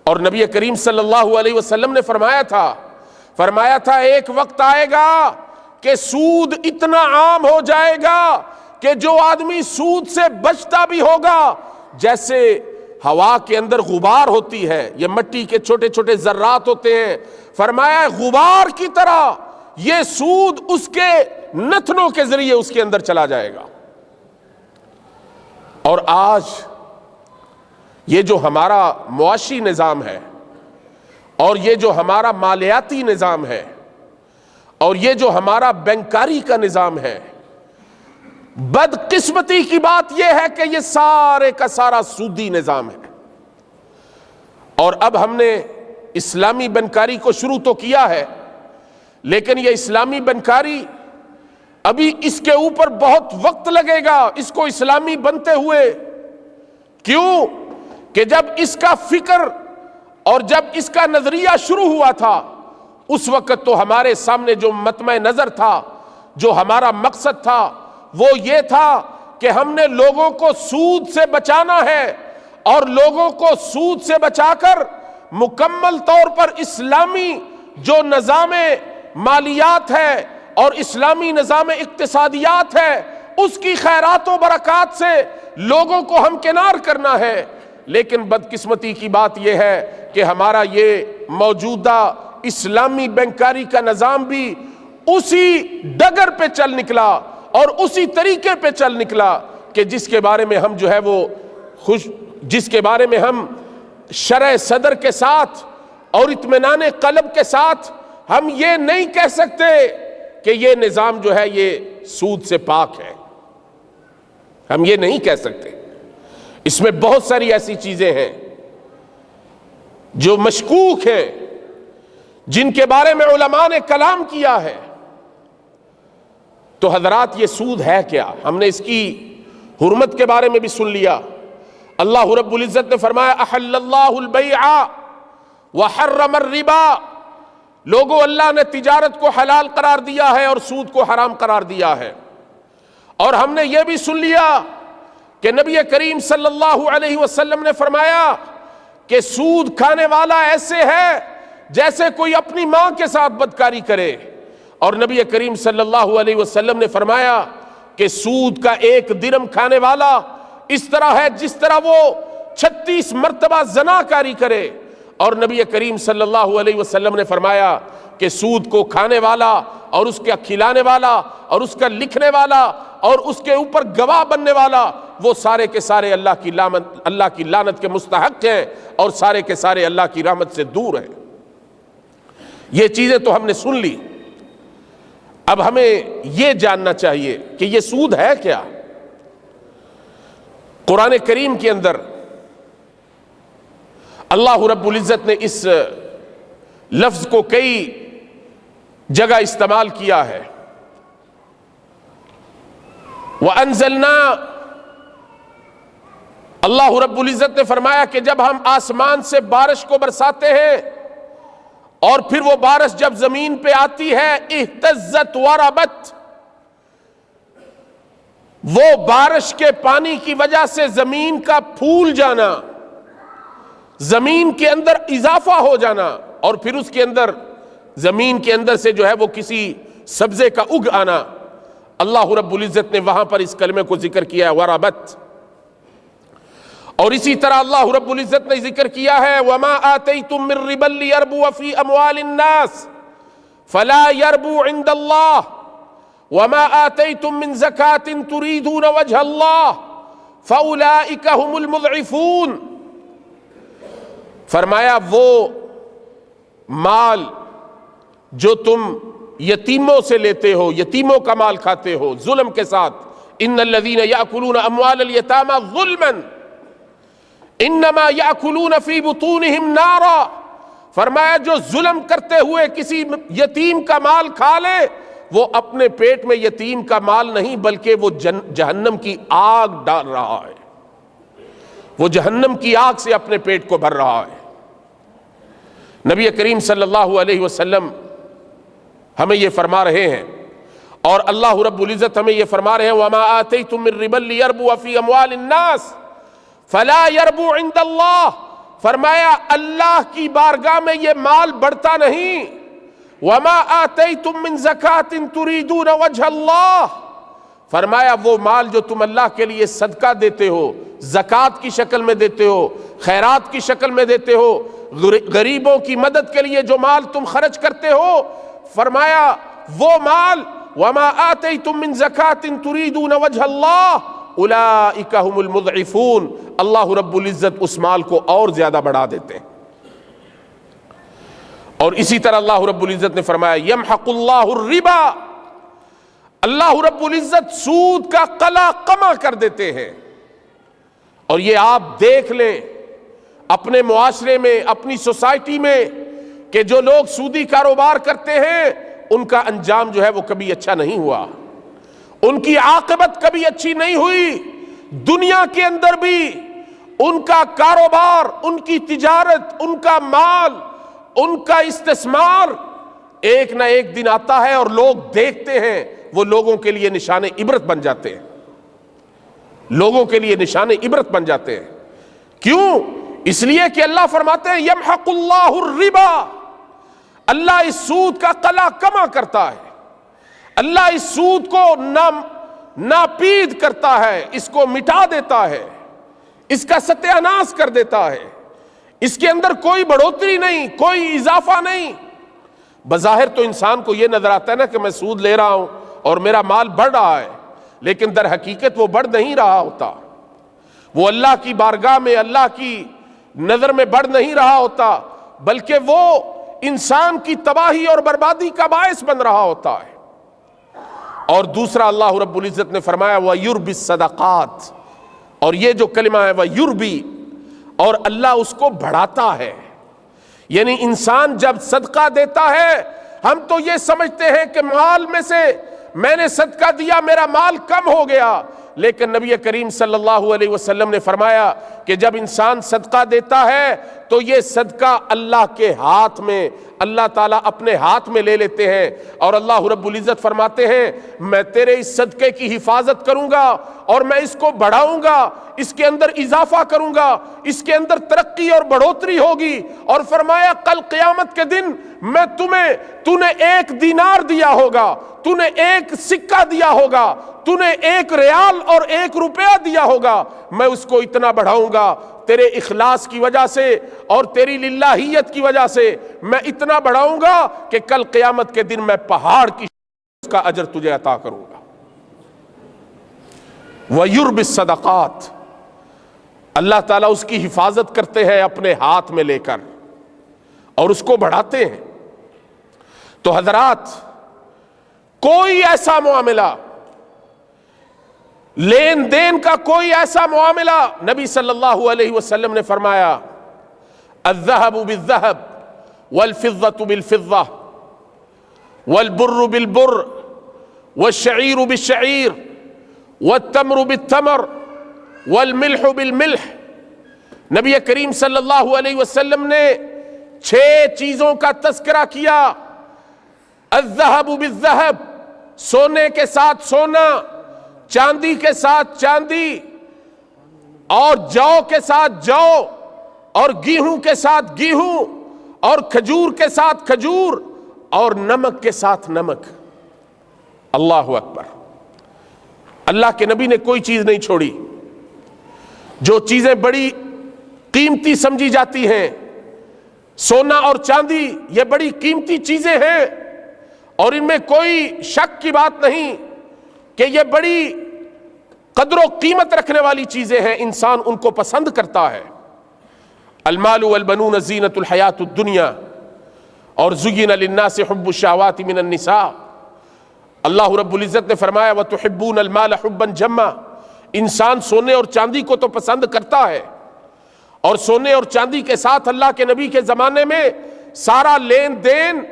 اور نبی کریم صلی اللہ علیہ وسلم نے فرمایا تھا ایک وقت آئے گا کہ سود اتنا عام ہو جائے گا کہ جو آدمی سود سے بچتا بھی ہوگا، جیسے ہوا کے اندر غبار ہوتی ہے، یہ مٹی کے چھوٹے چھوٹے ذرات ہوتے ہیں، فرمایا غبار کی طرح یہ سود اس کے نتنوں کے ذریعے اس کے اندر چلا جائے گا۔ اور آج یہ جو ہمارا معاشی نظام ہے اور یہ جو ہمارا مالیاتی نظام ہے اور یہ جو ہمارا بینکاری کا نظام ہے، بدقسمتی کی بات یہ ہے کہ یہ سارے کا سارا سودی نظام ہے۔ اور اب ہم نے اسلامی بینکاری کو شروع تو کیا ہے، لیکن یہ اسلامی بینکاری ابھی اس کے اوپر بہت وقت لگے گا اس کو اسلامی بنتے ہوئے۔ کیوں کہ جب اس کا فکر اور جب اس کا نظریہ شروع ہوا تھا اس وقت تو ہمارے سامنے جو مطمع نظر تھا، جو ہمارا مقصد تھا، وہ یہ تھا کہ ہم نے لوگوں کو سود سے بچانا ہے، اور لوگوں کو سود سے بچا کر مکمل طور پر اسلامی جو نظام مالیات ہے اور اسلامی نظام اقتصادیات ہے، اس کی خیرات و برکات سے لوگوں کو ہمکنار کرنا ہے۔ لیکن بدقسمتی کی بات یہ ہے کہ ہمارا یہ موجودہ اسلامی بینکاری کا نظام بھی اسی ڈگر پہ چل نکلا اور اسی طریقے پہ چل نکلا کہ جس کے بارے میں ہم جو ہے وہ جس کے بارے میں ہم شرح صدر کے ساتھ اور اطمینان قلب کے ساتھ ہم یہ نہیں کہہ سکتے کہ یہ نظام جو ہے یہ سود سے پاک ہے۔ ہم یہ نہیں کہہ سکتے۔ اس میں بہت ساری ایسی چیزیں ہیں جو مشکوک ہیں، جن کے بارے میں علماء نے کلام کیا ہے۔ تو حضرات، یہ سود ہے کیا؟ ہم نے اس کی حرمت کے بارے میں بھی سن لیا۔ اللہ رب العزت نے فرمایا احل اللہ البیع وحرم الربا، لوگوں اللہ نے تجارت کو حلال قرار دیا ہے اور سود کو حرام قرار دیا ہے۔ اور ہم نے یہ بھی سن لیا کہ نبی کریم صلی اللہ علیہ وسلم نے فرمایا کہ سود کھانے والا ایسے ہے جیسے کوئی اپنی ماں کے ساتھ بدکاری کرے، اور نبی کریم صلی اللہ علیہ وسلم نے فرمایا کہ سود کا ایک درم کھانے والا اس طرح ہے جس طرح وہ 36 مرتبہ زنا کاری کرے، اور نبی کریم صلی اللہ علیہ وسلم نے فرمایا کہ سود کو کھانے والا اور اس کا کھلانے والا اور اس کا لکھنے والا اور اس کے اوپر گواہ بننے والا، وہ سارے کے سارے اللہ کی لعنت کے مستحق ہیں اور سارے کے سارے اللہ کی رحمت سے دور ہیں۔ یہ چیزیں تو ہم نے سن لی۔ اب ہمیں یہ جاننا چاہیے کہ یہ سود ہے کیا؟ قرآن کریم کے اندر اللہ رب العزت نے اس لفظ کو کئی جگہ استعمال کیا ہے۔ وَأَنزَلْنَا، اللہ رب العزت نے فرمایا کہ جب ہم آسمان سے بارش کو برساتے ہیں اور پھر وہ بارش جب زمین پہ آتی ہے، اہتزت وربت، وہ بارش کے پانی کی وجہ سے زمین کا پھول جانا، زمین کے اندر اضافہ ہو جانا، اور پھر اس کے اندر زمین کے اندر سے جو ہے وہ کسی سبزے کا اگ آنا، اللہ رب العزت نے وہاں پر اس کلمے کو ذکر کیا ہے، وربت۔ اور اسی طرح اللہ رب العزت نے ذکر کیا ہے وَمَا آتَيْتُم مِّن رِّبًا لِّيَرْبُوَ فِي أَمْوَالِ النَّاسِ فَلَا يَرْبُو عِندَ اللَّهِ وَمَا آتَيْتُم مِّن زَكَاةٍ تُرِيدُونَ وَجْهَ اللَّهِ فَأُولَٰئِكَ هُمُ الْمُضْعِفُونَ۔ فرمایا وہ مال جو تم یتیموں سے لیتے ہو، یتیموں کا مال کھاتے ہو ظلم کے ساتھ، ان الذین یأکلون اموال الیتامی ظلما انما یأکلون فی بطونہم نارا، فرمایا جو ظلم کرتے ہوئے کسی یتیم کا مال کھا لے، وہ اپنے پیٹ میں یتیم کا مال نہیں بلکہ وہ جہنم کی آگ ڈال رہا ہے، وہ جہنم کی آگ سے اپنے پیٹ کو بھر رہا ہے۔ نبی کریم صلی اللہ علیہ وسلم ہمیں یہ فرما رہے ہیں، اور اللہ رب العزت ہمیں یہ فرما رہے ہیں وَمَا آتَيْتُم مِّن رِّبًا لِّيَرْبُوَ فِي أَمْوَالِ النَّاسِ فَلَا يَرْبُو عِندَ اللَّهِ، فرمایا اللہ کی بارگاہ میں یہ مال بڑھتا نہیں۔ وَمَا آتَيْتُم مِّن زَكَاةٍ تُرِيدُونَ وَجْهَ اللَّهِ، فرمایا وہ مال جو تم اللہ کے لیے صدقہ دیتے ہو، زکوٰۃ کی شکل میں دیتے ہو، خیرات کی شکل میں دیتے ہو، غریبوں کی مدد کے لیے جو مال تم خرچ کرتے ہو، فرمایا وہ مال وَمَا آتَيْتُم مِّن زَكَاةٍ تُرِيدُونَ وَجْهَ اللَّهِ أُولَٰئِكَ هُمُ الْمُضْعِفُونَ، اللہ رب العزت اس مال کو اور زیادہ بڑھا دیتے ہیں۔ اور اسی طرح اللہ رب العزت نے فرمایا يَمْحَقُ اللَّهُ الرِّبَا، اللہ رب العزت سود کا قلع قمع کر دیتے ہیں۔ اور یہ آپ دیکھ لیں اپنے معاشرے میں، اپنی سوسائٹی میں، کہ جو لوگ سودی کاروبار کرتے ہیں ان کا انجام جو ہے وہ کبھی اچھا نہیں ہوا، ان کی عاقبت کبھی اچھی نہیں ہوئی۔ دنیا کے اندر بھی ان کا کاروبار، ان کی تجارت، ان کا مال، ان کا استثمار ایک نہ ایک دن آتا ہے اور لوگ دیکھتے ہیں، وہ لوگوں کے لیے نشان عبرت بن جاتے ہیں، لوگوں کے لیے نشان عبرت بن جاتے ہیں۔ کیوں؟ اس لیے کہ اللہ فرماتے ہیں یمحق اللہ الربا، اللہ اس سود کا قلع کما کرتا ہے، اللہ اس سود کو ناپید کرتا ہے، اس کو مٹا دیتا ہے، اس کا ستیہ ناش کر دیتا ہے، اس کے اندر کوئی بڑھوتری نہیں، کوئی اضافہ نہیں۔ بظاہر تو انسان کو یہ نظر آتا ہے نا کہ میں سود لے رہا ہوں اور میرا مال بڑھ رہا ہے، لیکن در حقیقت وہ بڑھ نہیں رہا ہوتا، وہ اللہ کی بارگاہ میں اللہ کی نظر میں بڑھ نہیں رہا ہوتا، بلکہ وہ انسان کی تباہی اور بربادی کا باعث بن رہا ہوتا ہے۔ اور دوسرا اللہ رب العزت نے فرمایا وَيُرْبِ الصَّدَقَاتِ، اور یہ جو کلمہ ہے وَيُرْبِ، اور اللہ اس کو بڑھاتا ہے۔ یعنی انسان جب صدقہ دیتا ہے، ہم تو یہ سمجھتے ہیں کہ مال میں سے میں نے صدقہ دیا میرا مال کم ہو گیا، لیکن نبی کریم صلی اللہ علیہ وسلم نے فرمایا کہ جب انسان صدقہ دیتا ہے تو یہ صدقہ اللہ کے ہاتھ میں، اللہ تعالیٰ اپنے ہاتھ میں لے لیتے ہیں، اور اللہ رب العزت فرماتے ہیں میں تیرے اس صدقے کی حفاظت کروں گا اور میں اس کو بڑھاؤں گا، اس کے اندر اضافہ کروں گا، اس کے اندر ترقی اور بڑھوتری ہوگی۔ اور فرمایا کل قیامت کے دن میں تو نے 1 دینار دیا ہوگا، تو نے 1 سکہ دیا ہوگا، تو نے 1 ریال اور 1 روپیہ دیا ہوگا، میں اس کو اتنا بڑھاؤں گا تیرے اخلاص کی وجہ سے اور تیری للہیت کی وجہ سے، میں اتنا بڑھاؤں گا کہ کل قیامت کے دن میں پہاڑ کی اس کا اجر تجھے عطا کروں گا۔ وَيُرْبِ الصَّدَقَاتِ، اللہ تعالیٰ اس کی حفاظت کرتے ہیں اپنے ہاتھ میں لے کر اور اس کو بڑھاتے ہیں۔ تو حضرات، کوئی ایسا معاملہ، لین دین کا کوئی ایسا معاملہ، نبی صلی اللہ علیہ وسلم نے فرمایا الذهب بالذهب والفضة بالفضة والبر بالبر والشعير بالشعير والتمر بالتمر والملح بالملح۔ نبی کریم صلی اللہ علیہ وسلم نے 6 چیزوں کا تذکرہ کیا۔ الذهب بالذهب، سونے کے ساتھ سونا، چاندی کے ساتھ چاندی، اور جو کے ساتھ جو، اور گیہوں کے ساتھ گیہوں، اور کھجور کے ساتھ کھجور، اور نمک کے ساتھ نمک۔ اللہ اکبر، اللہ کے نبی نے کوئی چیز نہیں چھوڑی۔ جو چیزیں بڑی قیمتی سمجھی جاتی ہیں، سونا اور چاندی یہ بڑی قیمتی چیزیں ہیں، اور ان میں کوئی شک کی بات نہیں کہ یہ بڑی قدر و قیمت رکھنے والی چیزیں ہیں، انسان ان کو پسند کرتا ہے۔ المال والبنون زینۃ الحیات الدنیا، اور زین للناس حب الشہوات من النساء۔ اللہ رب العزت نے فرمایا وتحبون المال حبا جما، انسان سونے اور چاندی کو تو پسند کرتا ہے، اور سونے اور چاندی کے ساتھ اللہ کے نبی کے زمانے میں سارا لین دین،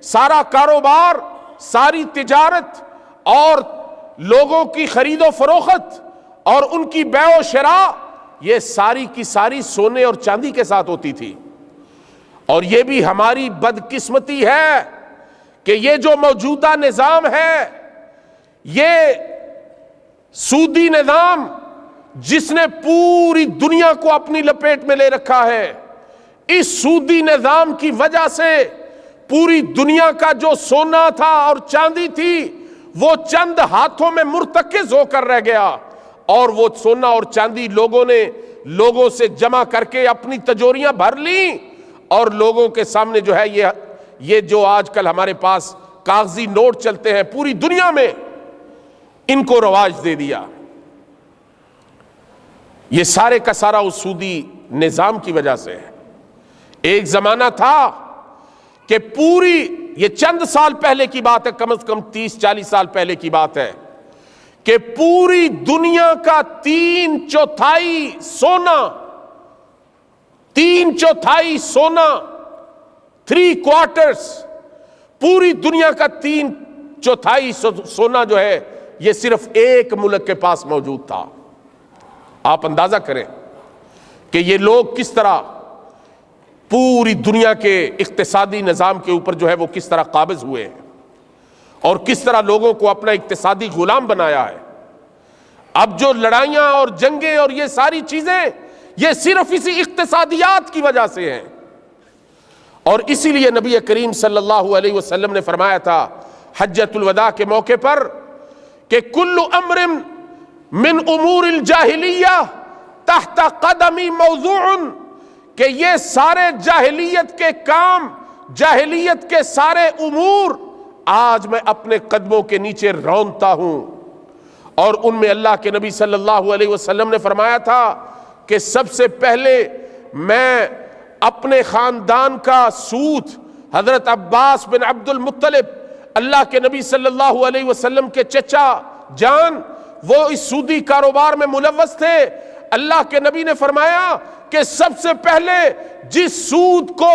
سارا کاروبار، ساری تجارت اور لوگوں کی خرید و فروخت اور ان کی بیع و شراء، یہ ساری کی ساری سونے اور چاندی کے ساتھ ہوتی تھی۔ اور یہ بھی ہماری بدقسمتی ہے کہ یہ جو موجودہ نظام ہے، یہ سودی نظام جس نے پوری دنیا کو اپنی لپیٹ میں لے رکھا ہے، اس سودی نظام کی وجہ سے پوری دنیا کا جو سونا تھا اور چاندی تھی وہ چند ہاتھوں میں مرتکز ہو کر رہ گیا، اور وہ سونا اور چاندی لوگوں نے لوگوں سے جمع کر کے اپنی تجوریاں بھر لیں، اور لوگوں کے سامنے جو ہے یہ جو آج کل ہمارے پاس کاغذی نوٹ چلتے ہیں پوری دنیا میں، ان کو رواج دے دیا۔ یہ سارے کا سارا اس سودی نظام کی وجہ سے ہے۔ ایک زمانہ تھا کہ پوری، یہ چند سال پہلے کی بات ہے، کم از کم 30-40 سال پہلے کی بات ہے، کہ پوری دنیا کا 3/4 سونا، 3/4 پوری دنیا کا 3/4 سونا جو ہے یہ صرف ایک ملک کے پاس موجود تھا۔ آپ اندازہ کریں کہ یہ لوگ کس طرح پوری دنیا کے اقتصادی نظام کے اوپر جو ہے وہ کس طرح قابض ہوئے ہیں اور کس طرح لوگوں کو اپنا اقتصادی غلام بنایا ہے۔ اب جو لڑائیاں اور جنگیں اور یہ ساری چیزیں یہ صرف اسی اقتصادیات کی وجہ سے ہیں، اور اسی لیے نبی کریم صلی اللہ علیہ وسلم نے فرمایا تھا حجۃ الوداع کے موقع پر کہ کل امر من امور الجاہلیہ تحت قدمی موضوع، کہ یہ سارے جاہلیت کے کام، جاہلیت کے سارے امور آج میں اپنے قدموں کے نیچے رونتا ہوں۔ اور ان میں اللہ کے نبی صلی اللہ علیہ وسلم نے فرمایا تھا کہ سب سے پہلے میں اپنے خاندان کا سود، حضرت عباس بن عبد المطلب اللہ کے نبی صلی اللہ علیہ وسلم کے چچا جان، وہ اس سودی کاروبار میں ملوث تھے۔ اللہ کے نبی نے فرمایا کہ سب سے پہلے جس سود کو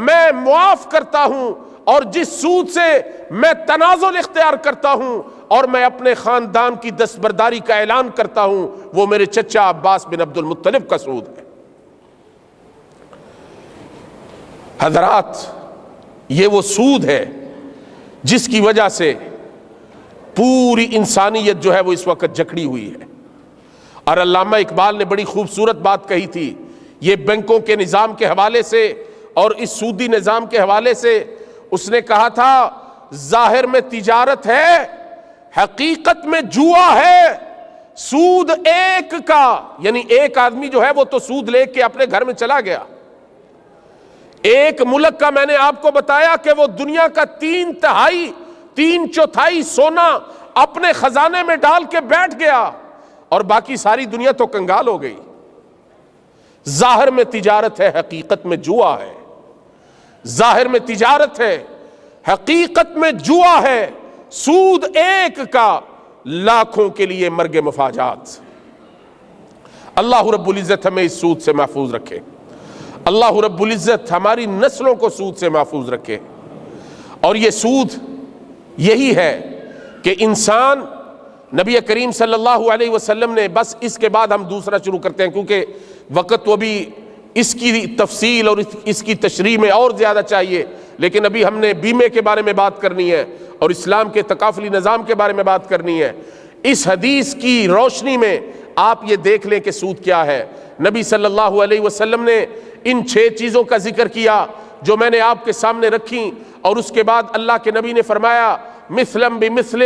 میں معاف کرتا ہوں اور جس سود سے میں تنازل اختیار کرتا ہوں اور میں اپنے خاندان کی دستبرداری کا اعلان کرتا ہوں، وہ میرے چچا عباس بن عبد المطلب کا سود ہے۔ حضرات، یہ وہ سود ہے جس کی وجہ سے پوری انسانیت جو ہے وہ اس وقت جکڑی ہوئی ہے۔ اور علامہ اقبال نے بڑی خوبصورت بات کہی تھی، یہ بینکوں کے نظام کے حوالے سے اور اس سودی نظام کے حوالے سے۔ اس نے کہا تھا ظاہر میں تجارت ہے، حقیقت میں جوا ہے، سود ایک کا، یعنی ایک آدمی جو ہے وہ تو سود لے کے اپنے گھر میں چلا گیا۔ ایک ملک کا میں نے آپ کو بتایا کہ وہ دنیا کا 3/4 سونا اپنے خزانے میں ڈال کے بیٹھ گیا اور باقی ساری دنیا تو کنگال ہو گئی۔ ظاہر میں تجارت ہے، حقیقت میں جوا ہے۔ ظاہر میں تجارت ہے، حقیقت میں جوا ہے، سود ایک کا، لاکھوں کے لیے مرگ مفاجات۔ اللہ رب العزت ہمیں اس سود سے محفوظ رکھے، اللہ رب العزت ہماری نسلوں کو سود سے محفوظ رکھے۔ اور یہ سود یہی ہے کہ انسان، نبی کریم صلی اللہ علیہ وسلم نے، بس اس کے بعد ہم دوسرا شروع کرتے ہیں کیونکہ وقت تو بھی اس کی تفصیل اور اس کی تشریح میں اور زیادہ چاہیے، لیکن ابھی ہم نے بیمے کے بارے میں بات کرنی ہے اور اسلام کے تکافلی نظام کے بارے میں بات کرنی ہے۔ اس حدیث کی روشنی میں آپ یہ دیکھ لیں کہ سود کیا ہے۔ نبی صلی اللہ علیہ وسلم نے ان 6 چیزوں کا ذکر کیا جو میں نے آپ کے سامنے رکھی، اور اس کے بعد اللہ کے نبی نے فرمایا مثلاً بمثل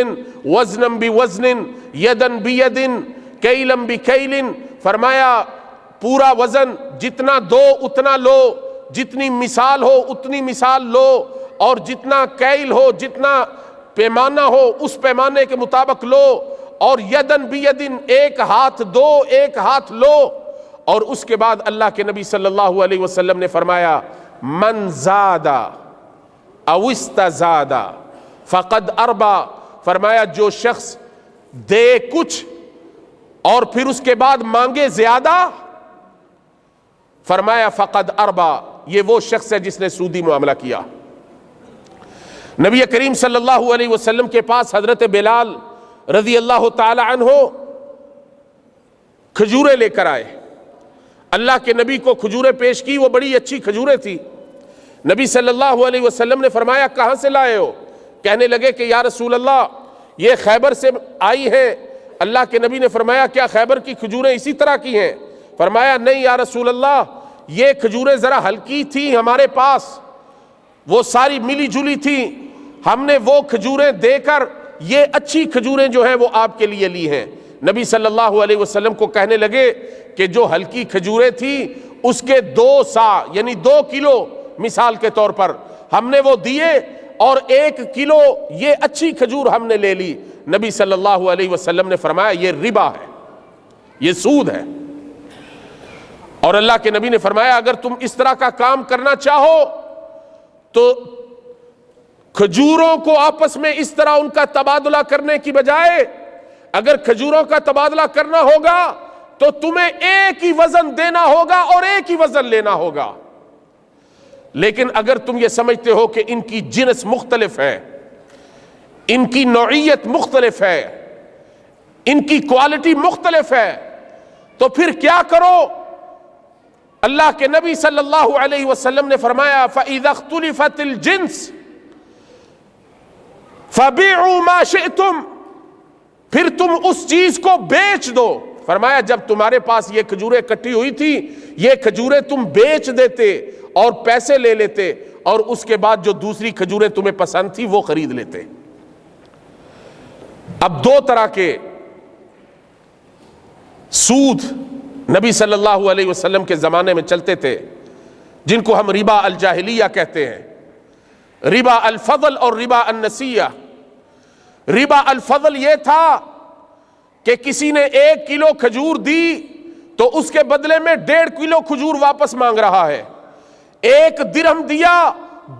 وزناً بوزن یداً بید کیلاً بکیل، فرمایا پورا وزن جتنا دو اتنا لو، جتنی مثال ہو اتنی مثال لو، اور جتنا کیل ہو، جتنا پیمانہ ہو اس پیمانے کے مطابق لو، اور یدن بیدن ایک ہاتھ دو، ایک ہاتھ لو۔ اور اس کے بعد اللہ کے نبی صلی اللہ علیہ وسلم نے فرمایا من زاد او استزاد فقد اربا، فرمایا جو شخص دے کچھ اور پھر اس کے بعد مانگے زیادہ، فرمایا فقد اربا، یہ وہ شخص ہے جس نے سودی معاملہ کیا۔ نبی کریم صلی اللہ علیہ وسلم کے پاس حضرت بلال رضی اللہ تعالی عنہ کھجوریں لے کر آئے، اللہ کے نبی کو کھجوریں پیش کی، وہ بڑی اچھی کھجوریں تھی۔ نبی صلی اللہ علیہ وسلم نے فرمایا کہاں سے لائے ہو؟ کہنے لگے کہ یا رسول اللہ یہ خیبر سے آئی ہیں۔ اللہ کے نبی نے فرمایا کیا خیبر کی کھجوریں اسی طرح کی ہیں؟ فرمایا نہیں یا رسول اللہ، یہ کھجوریں ذرا ہلکی تھی ہمارے پاس، وہ ساری ملی جلی تھی، ہم نے وہ کھجوریں دے کر یہ اچھی کھجوریں جو ہیں وہ آپ کے لیے لی ہیں۔ نبی صلی اللہ علیہ وسلم کو کہنے لگے کہ جو ہلکی کھجوریں تھی اس کے 2 سا یعنی 2 کلو مثال کے طور پر ہم نے وہ دیے، اور 1 کلو یہ اچھی کھجور ہم نے لے لی۔ نبی صلی اللہ علیہ وسلم نے فرمایا یہ ربا ہے، یہ سود ہے۔ اور اللہ کے نبی نے فرمایا اگر تم اس طرح کا کام کرنا چاہو تو کھجوروں کو آپس میں اس طرح ان کا تبادلہ کرنے کی بجائے اگر کھجوروں کا تبادلہ کرنا ہوگا تو تمہیں ایک ہی وزن دینا ہوگا اور ایک ہی وزن لینا ہوگا۔ لیکن اگر تم یہ سمجھتے ہو کہ ان کی جنس مختلف ہے، ان کی نوعیت مختلف ہے، ان کی کوالٹی مختلف ہے، تو پھر کیا کرو؟ اللہ کے نبی صلی اللہ علیہ وسلم نے فرمایا فَإِذَا اخْتُلِفَتِ الْجِنْسِ فَبِعُوا مَا شِئْتُمْ، پھر تم اس چیز کو بیچ دو. فرمایا جب تمہارے پاس یہ کھجوریں کٹی ہوئی تھی، یہ کھجوریں تم بیچ دیتے اور پیسے لے لیتے، اور اس کے بعد جو دوسری کھجوریں تمہیں پسند تھی وہ خرید لیتے. اب دو طرح کے سود نبی صلی اللہ علیہ وسلم کے زمانے میں چلتے تھے، جن کو ہم ربا الجاہلیہ کہتے ہیں، ربا الفضل اور ربا النسیہ. ربا الفضل یہ تھا کہ کسی نے 1 کلو کھجور دی تو اس کے بدلے میں 1.5 کلو کھجور واپس مانگ رہا ہے. 1 درہم دیا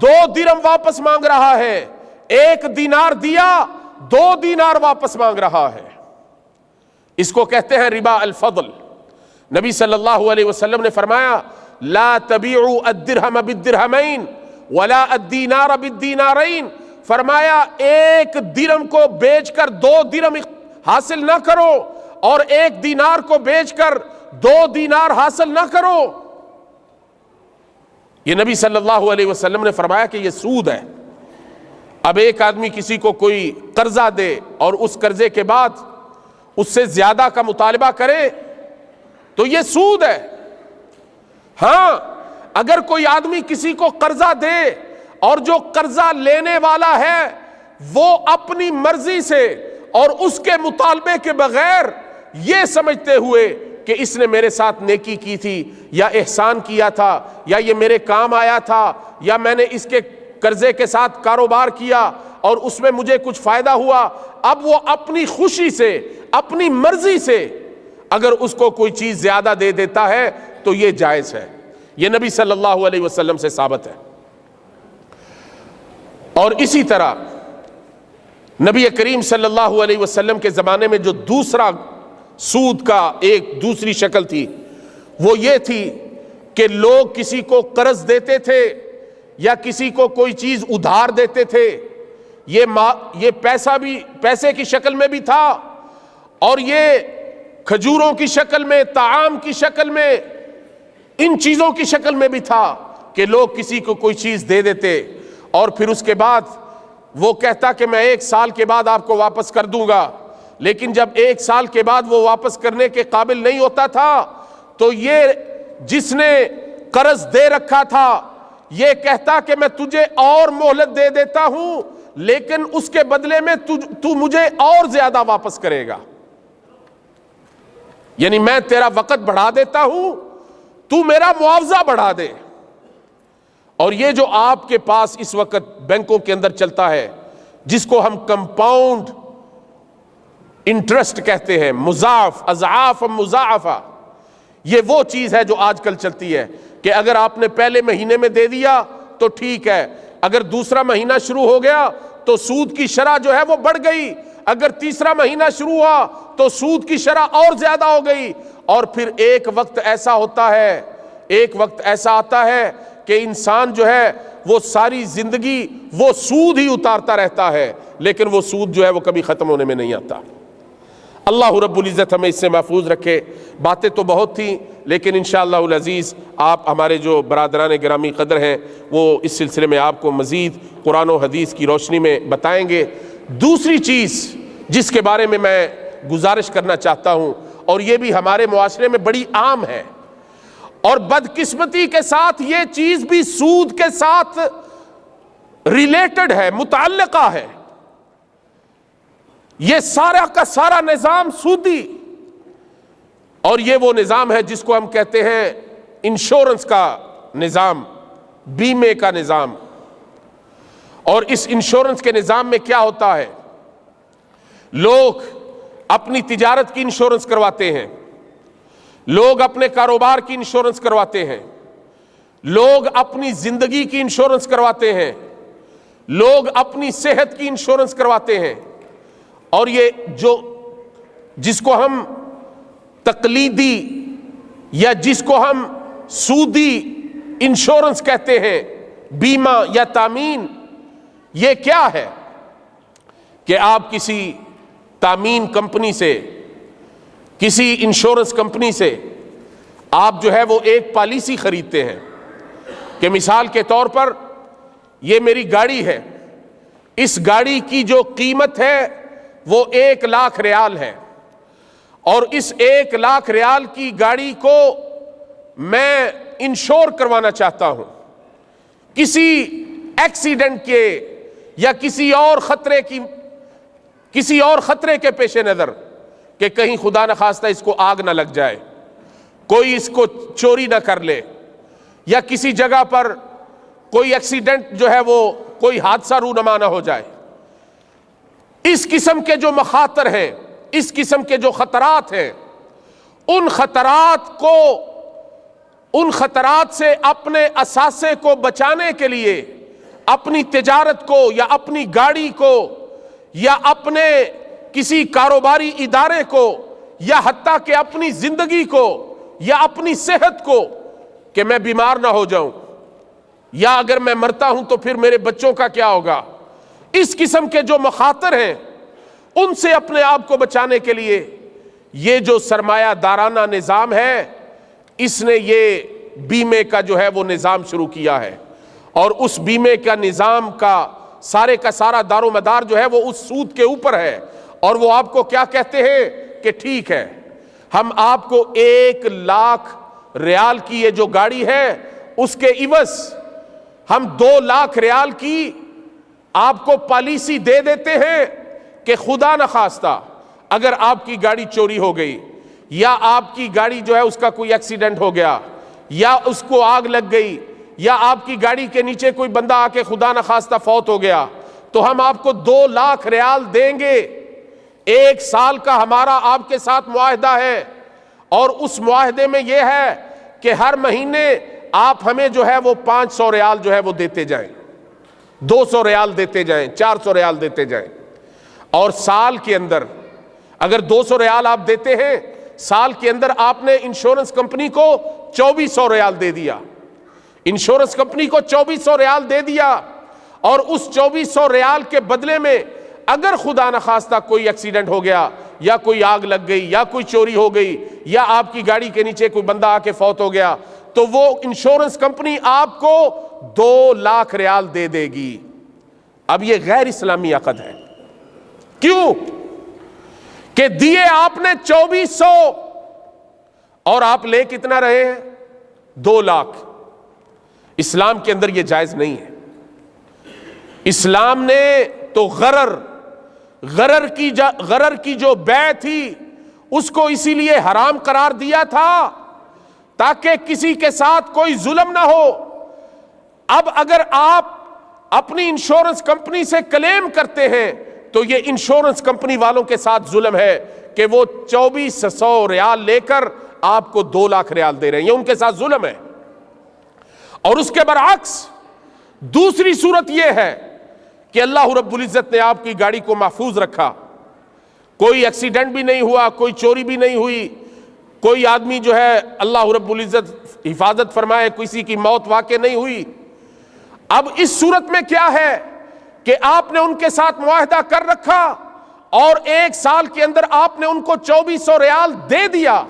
2 درہم واپس مانگ رہا ہے. 1 دینار دیا 2 دینار واپس مانگ رہا ہے. اس کو کہتے ہیں ربا الفضل. نبی صلی اللہ علیہ وسلم نے فرمایا لا تبیعوا الدرہم بالدرہمین ولا الدینار بالدینارین. فرمایا 1 درہم کو بیچ کر 2 درہم حاصل نہ کرو، اور 1 دینار کو بیچ کر 2 دینار حاصل نہ کرو. یہ نبی صلی اللہ علیہ وسلم نے فرمایا کہ یہ سود ہے. اب ایک آدمی کسی کو کوئی قرضہ دے اور اس قرضے کے بعد اس سے زیادہ کا مطالبہ کرے تو یہ سود ہے. ہاں اگر کوئی آدمی کسی کو قرضہ دے اور جو قرضہ لینے والا ہے وہ اپنی مرضی سے اور اس کے مطالبے کے بغیر یہ سمجھتے ہوئے کہ اس نے میرے ساتھ نیکی کی تھی یا احسان کیا تھا یا یہ میرے کام آیا تھا یا میں نے اس کے قرضے کے ساتھ کاروبار کیا اور اس میں مجھے کچھ فائدہ ہوا، اب وہ اپنی خوشی سے اپنی مرضی سے اگر اس کو کوئی چیز زیادہ دے دیتا ہے تو یہ جائز ہے. یہ نبی صلی اللہ علیہ وسلم سے ثابت ہے. اور اسی طرح نبی کریم صلی اللہ علیہ وسلم کے زمانے میں جو دوسرا سود کا ایک دوسری شکل تھی وہ یہ تھی کہ لوگ کسی کو قرض دیتے تھے یا کسی کو کوئی چیز ادھار دیتے تھے. یہ پیسہ بھی پیسے کی شکل میں بھی تھا اور یہ کھجوروں کی شکل میں، طعام کی شکل میں، ان چیزوں کی شکل میں بھی تھا کہ لوگ کسی کو کوئی چیز دے دیتے اور پھر اس کے بعد وہ کہتا کہ میں 1 سال کے بعد آپ کو واپس کر دوں گا. لیکن جب 1 سال کے بعد وہ واپس کرنے کے قابل نہیں ہوتا تھا تو یہ جس نے قرض دے رکھا تھا یہ کہتا کہ میں تجھے اور مہلت دے دیتا ہوں لیکن اس کے بدلے میں تو مجھے اور زیادہ واپس کرے گا. یعنی میں تیرا وقت بڑھا دیتا ہوں، تو میرا معاوضہ بڑھا دے. اور یہ جو آپ کے پاس اس وقت بینکوں کے اندر چلتا ہے جس کو ہم کمپاؤنڈ انٹرسٹ کہتے ہیں، مضاعف، اضعاف مضاعفہ، یہ وہ چیز ہے جو آج کل چلتی ہے کہ اگر آپ نے پہلے مہینے میں دے دیا تو ٹھیک ہے، اگر دوسرا مہینہ شروع ہو گیا تو سود کی شرح جو ہے وہ بڑھ گئی، اگر تیسرا مہینہ شروع ہوا تو سود کی شرح اور زیادہ ہو گئی. اور پھر ایک وقت ایسا ہوتا ہے، ایک وقت ایسا آتا ہے کہ انسان جو ہے وہ ساری زندگی وہ سود ہی اتارتا رہتا ہے لیکن وہ سود جو ہے وہ کبھی ختم ہونے میں نہیں آتا. اللہ رب العزت ہمیں اس سے محفوظ رکھے. باتیں تو بہت تھیں لیکن انشاءاللہ العزیز آپ ہمارے جو برادران گرامی قدر ہیں وہ اس سلسلے میں آپ کو مزید قرآن و حدیث کی روشنی میں بتائیں گے. دوسری چیز جس کے بارے میں گزارش کرنا چاہتا ہوں اور یہ بھی ہمارے معاشرے میں بڑی عام ہے اور بدقسمتی کے ساتھ یہ چیز بھی سود کے ساتھ ریلیٹڈ ہے، متعلقہ ہے. یہ سارا کا سارا نظام سودی، اور یہ وہ نظام ہے جس کو ہم کہتے ہیں انشورنس کا نظام، بیمے کا نظام. اور اس انشورنس کے نظام میں کیا ہوتا ہے؟ لوگ اپنی تجارت کی انشورنس کرواتے ہیں، لوگ اپنے کاروبار کی انشورنس کرواتے ہیں، لوگ اپنی زندگی کی انشورنس کرواتے ہیں، لوگ اپنی صحت کی انشورنس کرواتے ہیں. اور یہ جس کو ہم تقلیدی یا جس کو ہم سودی انشورنس کہتے ہیں، بیمہ یا تامین، یہ کیا ہے کہ آپ کسی تامین کمپنی سے، کسی انشورنس کمپنی سے آپ جو ہے وہ ایک پالیسی خریدتے ہیں کہ مثال کے طور پر یہ میری گاڑی ہے، اس گاڑی کی جو قیمت ہے وہ 1,00,000 ریال ہے، اور اس 1,00,000 ریال کی گاڑی کو میں انشور کروانا چاہتا ہوں کسی ایکسیڈنٹ کے یا کسی اور خطرے کے پیش نظر کہ کہیں خدا نخواستہ اس کو آگ نہ لگ جائے، کوئی اس کو چوری نہ کر لے، یا کسی جگہ پر کوئی ایکسیڈنٹ جو ہے وہ کوئی حادثہ رونما نہ ہو جائے۔ اس قسم کے جو مخاطر ہیں، اس قسم کے جو خطرات ہیں، ان خطرات سے اپنے اثاثے کو بچانے کے لیے اپنی تجارت کو یا اپنی گاڑی کو یا اپنے کسی کاروباری ادارے کو یا حتیٰ کہ اپنی زندگی کو یا اپنی صحت کو کہ میں بیمار نہ ہو جاؤں، یا اگر میں مرتا ہوں تو پھر میرے بچوں کا کیا ہوگا، اس قسم کے جو مخاطر ہیں ان سے اپنے آپ کو بچانے کے لیے یہ جو سرمایہ دارانہ نظام ہے، اس نے یہ بیمے کا جو ہے وہ نظام شروع کیا ہے، اور اس بیمے کا نظام کا سارا دار و مدار جو ہے وہ اس سود کے اوپر ہے، اور وہ آپ کو کیا کہتے ہیں کہ ٹھیک ہے ہم آپ کو 1,00,000 ریال کی یہ جو گاڑی ہے اس کے عوض ہم 2,00,000 ریال کی آپ کو پالیسی دے دیتے ہیں کہ خدا نخواستہ اگر آپ کی گاڑی چوری ہو گئی یا آپ کی گاڑی جو ہے اس کا کوئی ایکسیڈنٹ ہو گیا یا اس کو آگ لگ گئی یا آپ کی گاڑی کے نیچے کوئی بندہ آ کے خدا نخواستہ فوت ہو گیا تو ہم آپ کو 2,00,000 ریال دیں گے۔ 1 سال کا ہمارا آپ کے ساتھ معاہدہ ہے، اور اس معاہدے میں یہ ہے کہ ہر مہینے آپ ہمیں جو ہے وہ 500 ریال جو ہے وہ دیتے جائیں، 200 ریال دیتے جائیں، 400 ریال دیتے جائیں، اور سال کے اندر اگر 200 ریال آپ دیتے ہیں، سال کے اندر آپ نے انشورنس کمپنی کو 2,400 ریال دے دیا، انشورنس کمپنی کو 2,400 ریال دے دیا، اور اس 2,400 ریال کے بدلے میں اگر خدا نخواستہ کوئی ایکسیڈنٹ ہو گیا یا کوئی آگ لگ گئی یا کوئی چوری ہو گئی یا آپ کی گاڑی کے نیچے کوئی بندہ آ کے فوت ہو گیا تو وہ انشورنس کمپنی آپ کو 2,00,000 ریال دے دے گی۔ اب یہ غیر اسلامی عقد ہے، کیوں کہ دیے آپ نے 2,400 اور آپ لے کتنا رہے ہیں 2,00,000۔ اسلام کے اندر یہ جائز نہیں ہے۔ اسلام نے تو غرر کی جو بیع تھی اس کو اسی لیے حرام قرار دیا تھا تاکہ کسی کے ساتھ کوئی ظلم نہ ہو۔ اب اگر آپ اپنی انشورنس کمپنی سے کلیم کرتے ہیں تو یہ انشورنس کمپنی والوں کے ساتھ ظلم ہے کہ وہ 2,400 ریال لے کر آپ کو 2,00,000 ریال دے رہے ہیں، یہ ان کے ساتھ ظلم ہے۔ اور اس کے برعکس دوسری صورت یہ ہے کہ اللہ رب العزت نے آپ کی گاڑی کو محفوظ رکھا، کوئی ایکسیڈنٹ بھی نہیں ہوا، کوئی چوری بھی نہیں ہوئی، کوئی آدمی جو ہے اللہ رب العزت حفاظت فرمائے کسی کی موت واقع نہیں ہوئی۔ اب اس صورت میں کیا ہے کہ آپ نے ان کے ساتھ معاہدہ کر رکھا اور 1 سال کے اندر آپ نے ان کو 2,400 ریال دے دیا،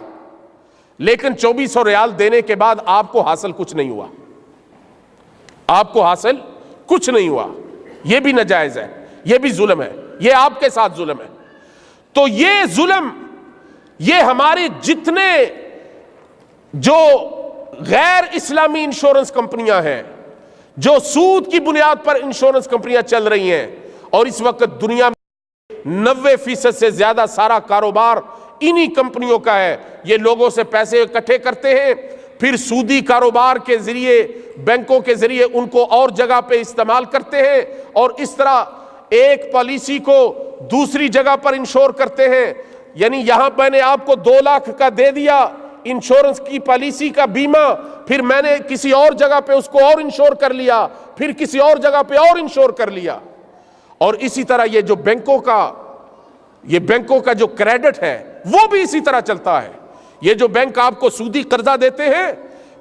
لیکن 2,400 ریال دینے کے بعد آپ کو حاصل کچھ نہیں ہوا، آپ کو حاصل کچھ نہیں ہوا، یہ بھی ناجائز ہے، یہ بھی ظلم ہے، یہ آپ کے ساتھ ظلم ہے۔ تو یہ ظلم، یہ ہماری جتنے جو غیر اسلامی انشورنس کمپنیاں ہیں، جو سود کی بنیاد پر انشورنس کمپنیاں چل رہی ہیں، اور اس وقت دنیا میں 90% سے زیادہ سارا کاروبار انہی کمپنیوں کا ہے۔ یہ لوگوں سے پیسے اکٹھے کرتے ہیں، پھر سودی کاروبار کے ذریعے، بینکوں کے ذریعے ان کو اور جگہ پہ استعمال کرتے ہیں، اور اس طرح ایک پالیسی کو دوسری جگہ پر انشور کرتے ہیں۔ یعنی یہاں میں نے آپ کو 2,00,000 کا دے دیا انشورنس کی پالیسی کا بیمہ، پھر میں نے کسی اور جگہ پہ اس کو اور انشور کر لیا، پھر کسی اور جگہ پہ اور انشور کر لیا۔ اور اسی طرح یہ جو بینکوں کا جو کریڈٹ ہے وہ بھی اسی طرح چلتا ہے۔ یہ جو بینک آپ کو سودی قرضہ دیتے ہیں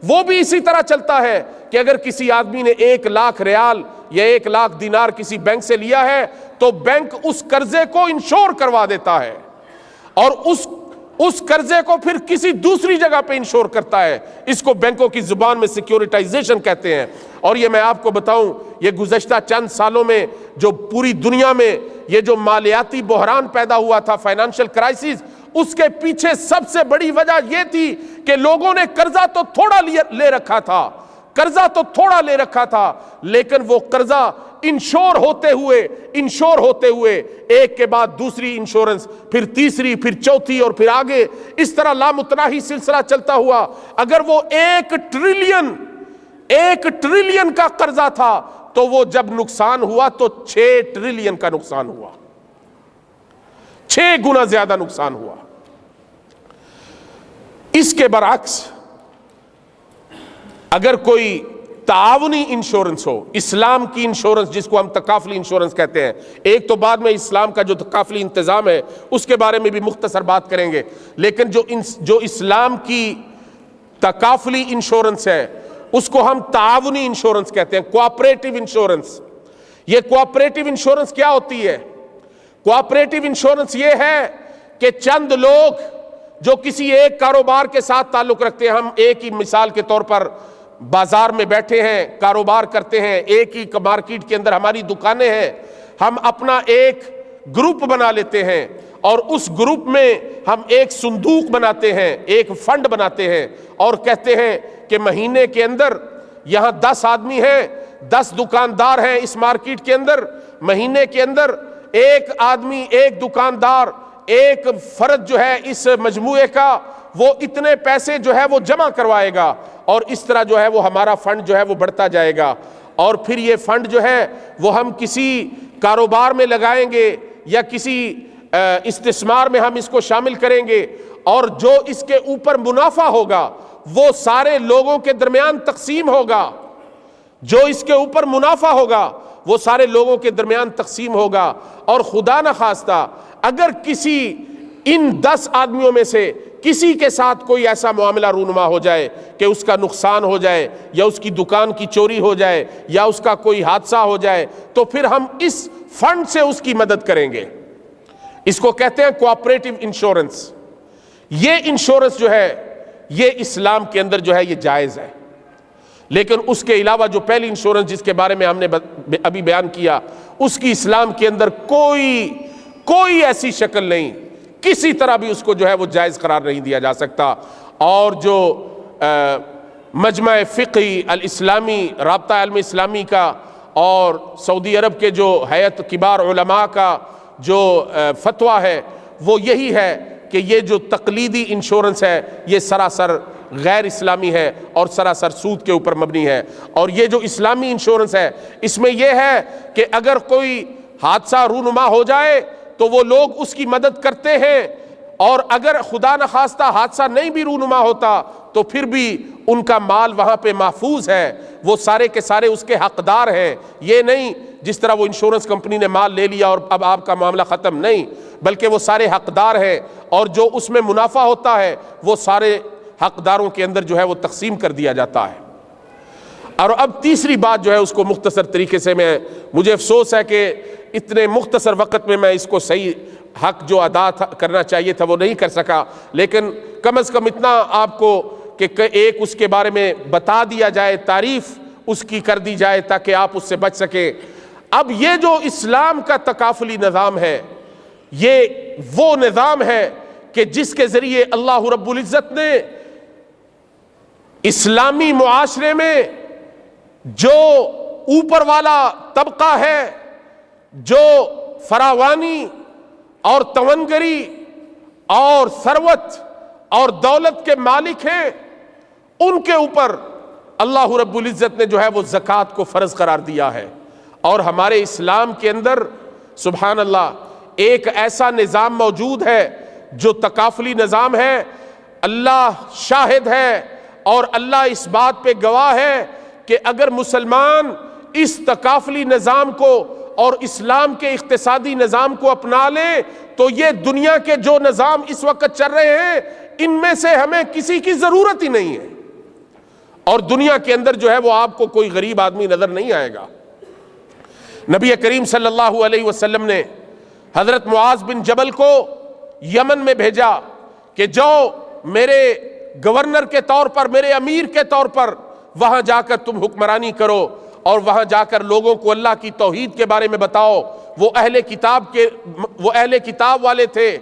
وہ بھی اسی طرح چلتا ہے کہ اگر کسی آدمی نے 1,00,000 ریال یا 1,00,000 دینار کسی بینک سے لیا ہے تو بینک اس قرضے کو انشور کروا دیتا ہے، اور اس قرضے کو پھر کسی دوسری جگہ پہ انشور کرتا ہے. اس کو بینکوں کی زبان میں سیکیورٹائزیشن کہتے ہیں. اور یہ میں آپ کو بتاؤں، یہ گزشتہ چند سالوں میں جو پوری دنیا میں یہ جو مالیاتی بحران پیدا ہوا تھا، فائنانشل کرائسس، اس کے پیچھے سب سے بڑی وجہ یہ تھی کہ لوگوں نے قرضہ تو تھوڑا لے رکھا تھا، لیکن وہ قرضہ انشور ہوتے ہوئے ایک کے بعد دوسری انشورنس، پھر تیسری، پھر چوتھی، اور پھر آگے اس طرح لامتناہی سلسلہ چلتا ہوا. اگر وہ 1 ٹریلین کا قرضہ تھا تو وہ جب نقصان ہوا تو 6 ٹریلین کا نقصان ہوا، 6 گنا زیادہ نقصان ہوا. اس کے برعکس اگر کوئی تعاونی انشورنس ہو، اسلام کی انشورنس جس کو ہم تکافلی انشورنس کہتے ہیں، ایک تو بعد میں اسلام کا جو تکافلی انتظام ہے اس کے بارے میں بھی مختصر بات کریں گے، لیکن جو اسلام کی تکافلی انشورنس ہے اس کو ہم تعاونی انشورنس کہتے ہیں، کوآپریٹو انشورنس. یہ کوآپریٹو انشورنس کیا ہوتی ہے؟ کوآپریٹو انشورنس یہ ہے کہ چند لوگ جو کسی ایک کاروبار کے ساتھ تعلق رکھتے ہیں، ہم ایک ہی مثال کے طور پر بازار میں بیٹھے ہیں، کاروبار کرتے ہیں، ایک ہی مارکیٹ کے اندر ہماری دکانیں ہیں، ہم اپنا ایک گروپ بنا لیتے ہیں اور اس گروپ میں ہم ایک صندوق بناتے ہیں، ایک فنڈ بناتے ہیں اور کہتے ہیں کہ مہینے کے اندر یہاں 10 آدمی ہیں، 10 دکاندار ہیں اس مارکیٹ کے اندر، مہینے کے اندر ایک آدمی، ایک دکاندار، ایک فرد جو ہے اس مجموعے کا وہ اتنے پیسے جو ہے وہ جمع کروائے گا، اور اس طرح جو ہے وہ ہمارا فنڈ جو ہے وہ بڑھتا جائے گا. اور پھر یہ فنڈ جو ہے وہ ہم کسی کاروبار میں لگائیں گے یا کسی استثمار میں ہم اس کو شامل کریں گے، اور جو اس کے اوپر منافع ہوگا وہ سارے لوگوں کے درمیان تقسیم ہوگا. جو اس کے اوپر منافع ہوگا وہ سارے لوگوں کے درمیان تقسیم ہوگا. اور خدا نخواستہ اگر کسی ان 10 آدمیوں میں سے کسی کے ساتھ کوئی ایسا معاملہ رونما ہو جائے کہ اس کا نقصان ہو جائے یا اس کی دکان کی چوری ہو جائے یا اس کا کوئی حادثہ ہو جائے، تو پھر ہم اس فنڈ سے اس کی مدد کریں گے. اس کو کہتے ہیں کوآپریٹو انشورنس. یہ انشورنس جو ہے یہ اسلام کے اندر جو ہے یہ جائز ہے، لیکن اس کے علاوہ جو پہلی انشورنس جس کے بارے میں ہم نے ابھی بیان کیا، اس کی اسلام کے اندر کوئی ایسی شکل نہیں، کسی طرح بھی اس کو جو ہے وہ جائز قرار نہیں دیا جا سکتا. اور جو مجمع فقہی الاسلامی، رابطہ علم اسلامی کا اور سعودی عرب کے جو ہیئت کبار علماء کا جو فتویٰ ہے وہ یہی ہے کہ یہ جو تقلیدی انشورنس ہے یہ سراسر غیر اسلامی ہے اور سراسر سود کے اوپر مبنی ہے. اور یہ جو اسلامی انشورنس ہے اس میں یہ ہے کہ اگر کوئی حادثہ رونما ہو جائے تو وہ لوگ اس کی مدد کرتے ہیں، اور اگر خدا نخواستہ حادثہ نہیں بھی رونما ہوتا تو پھر بھی ان کا مال وہاں پہ محفوظ ہے، وہ سارے کے سارے اس کے حقدار ہیں. یہ نہیں جس طرح وہ انشورنس کمپنی نے مال لے لیا اور اب آپ کا معاملہ ختم، نہیں، بلکہ وہ سارے حقدار ہیں، اور جو اس میں منافع ہوتا ہے وہ سارے حقداروں کے اندر جو ہے وہ تقسیم کر دیا جاتا ہے. اور اب تیسری بات جو ہے اس کو مختصر طریقے سے مجھے افسوس ہے کہ اتنے مختصر وقت میں اس کو صحیح حق جو ادا کرنا چاہیے تھا وہ نہیں کر سکا، لیکن کم از کم اتنا آپ کو کہ ایک اس کے بارے میں بتا دیا جائے، تعریف اس کی کر دی جائے تاکہ آپ اس سے بچ سکیں. اب یہ جو اسلام کا تکافلی نظام ہے یہ وہ نظام ہے کہ جس کے ذریعے اللہ رب العزت نے اسلامی معاشرے میں جو اوپر والا طبقہ ہے، جو فراوانی اور تونگری اور ثروت اور دولت کے مالک ہیں، ان کے اوپر اللہ رب العزت نے جو ہے وہ زکوٰۃ کو فرض قرار دیا ہے. اور ہمارے اسلام کے اندر سبحان اللہ ایک ایسا نظام موجود ہے جو تکافلی نظام ہے. اللہ شاہد ہے اور اللہ اس بات پہ گواہ ہے کہ اگر مسلمان اس تکافلی نظام کو اور اسلام کے اقتصادی نظام کو اپنا لے تو یہ دنیا کے جو نظام اس وقت چل رہے ہیں ان میں سے ہمیں کسی کی ضرورت ہی نہیں ہے. اور دنیا کے اندر جو ہے وہ آپ کو کوئی غریب آدمی نظر نہیں آئے گا. نبی کریم صلی اللہ علیہ وسلم نے حضرت معاذ بن جبل کو یمن میں بھیجا کہ جو میرے گورنر کے طور پر، میرے امیر کے طور پر وہاں جا کر تم حکمرانی کرو اور وہاں جا کر لوگوں کو اللہ کی توحید کے بارے میں بتاؤ۔ وہ اہل کتاب والے تھے،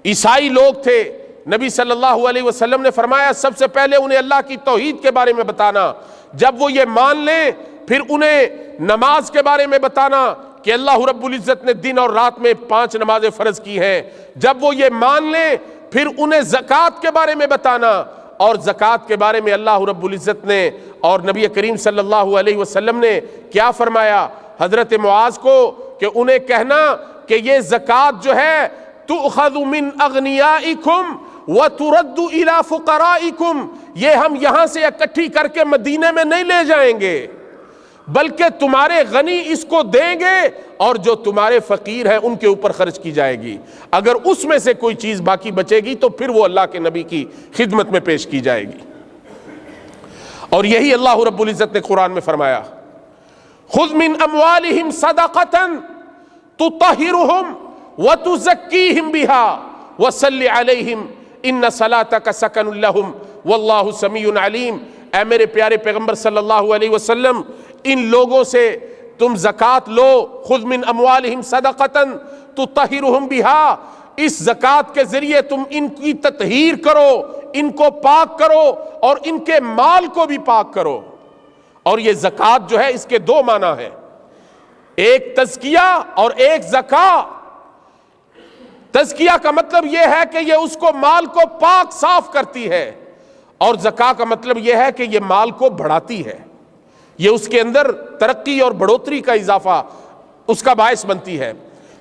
عیسائی لوگ تھے۔ نبی صلی اللہ علیہ وسلم نے فرمایا سب سے پہلے انہیں اللہ کی توحید کے بارے میں بتانا، جب وہ یہ مان لیں پھر انہیں نماز کے بارے میں بتانا کہ اللہ رب العزت نے دن اور رات میں 5 نمازیں فرض کی ہیں، جب وہ یہ مان لیں پھر انہیں زکوٰۃ کے بارے میں بتانا، اور زکوٰۃ کے بارے میں اللہ رب العزت نے اور نبی کریم صلی اللہ علیہ وسلم نے کیا فرمایا حضرت معاذ کو کہ انہیں کہنا کہ یہ زکوٰۃ جو ہے تؤخذ من اغنیائکم وترد الی فقرائکم، یہ ہم یہاں سے اکٹھی کر کے مدینے میں نہیں لے جائیں گے، بلکہ تمہارے غنی اس کو دیں گے اور جو تمہارے فقیر ہیں ان کے اوپر خرچ کی جائے گی، اگر اس میں سے کوئی چیز باقی بچے گی تو پھر وہ اللہ کے نبی کی خدمت میں پیش کی جائے گی۔ اور یہی اللہ رب العزت نے قرآن میں فرمایا خذ من اموالہم صدقۃ تطہرہم وتزکیہم بہا وصلی علیہم ان صلاتک سکن لہم واللہ سمیع علیم۔ اے میرے پیارے پیغمبر صلی اللہ علیہ وسلم، ان لوگوں سے تم زکوٰۃ لو، خذ من اموالہم صدقۃ تطہرہم بہا، اس زکوٰۃ کے ذریعے تم ان کی تطہیر کرو، ان کو پاک کرو اور ان کے مال کو بھی پاک کرو۔ اور یہ زکوٰۃ جو ہے اس کے 2 معنی ہیں، ایک تزکیہ اور ایک زکاة۔ تزکیہ کا مطلب یہ ہے کہ یہ اس کو مال کو پاک صاف کرتی ہے، اور زکاة کا مطلب یہ ہے کہ یہ مال کو بڑھاتی ہے، یہ اس کے اندر ترقی اور بڑھوتری کا اضافہ اس کا باعث بنتی ہے۔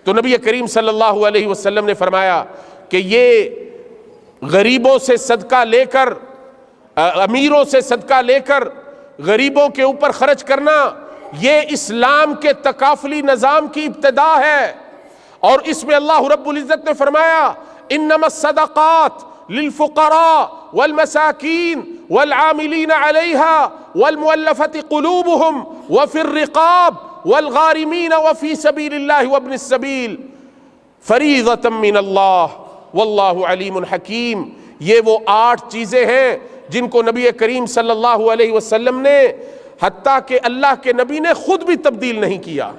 تو نبی کریم صلی اللہ علیہ وسلم نے فرمایا کہ یہ غریبوں سے صدقہ لے کر، امیروں سے صدقہ لے کر غریبوں کے اوپر خرچ کرنا، یہ اسلام کے تکافلی نظام کی ابتدا ہے۔ اور اس میں اللہ رب العزت نے فرمایا انما الصدقات للفقراء والمساکین والعاملین علیہا والمؤلفۃ قلوبہم وفی الرقاب والغارمین وفی سبیل اللہ وابن السبیل فریضۃ من اللہ واللہ علیم حکیم۔ یہ وہ 8 چیزیں ہیں جن کو نبی کریم صلی اللہ علیہ وسلم نے، حتیٰ کہ اللہ کے نبی نے خود بھی تبدیل نہیں کیا،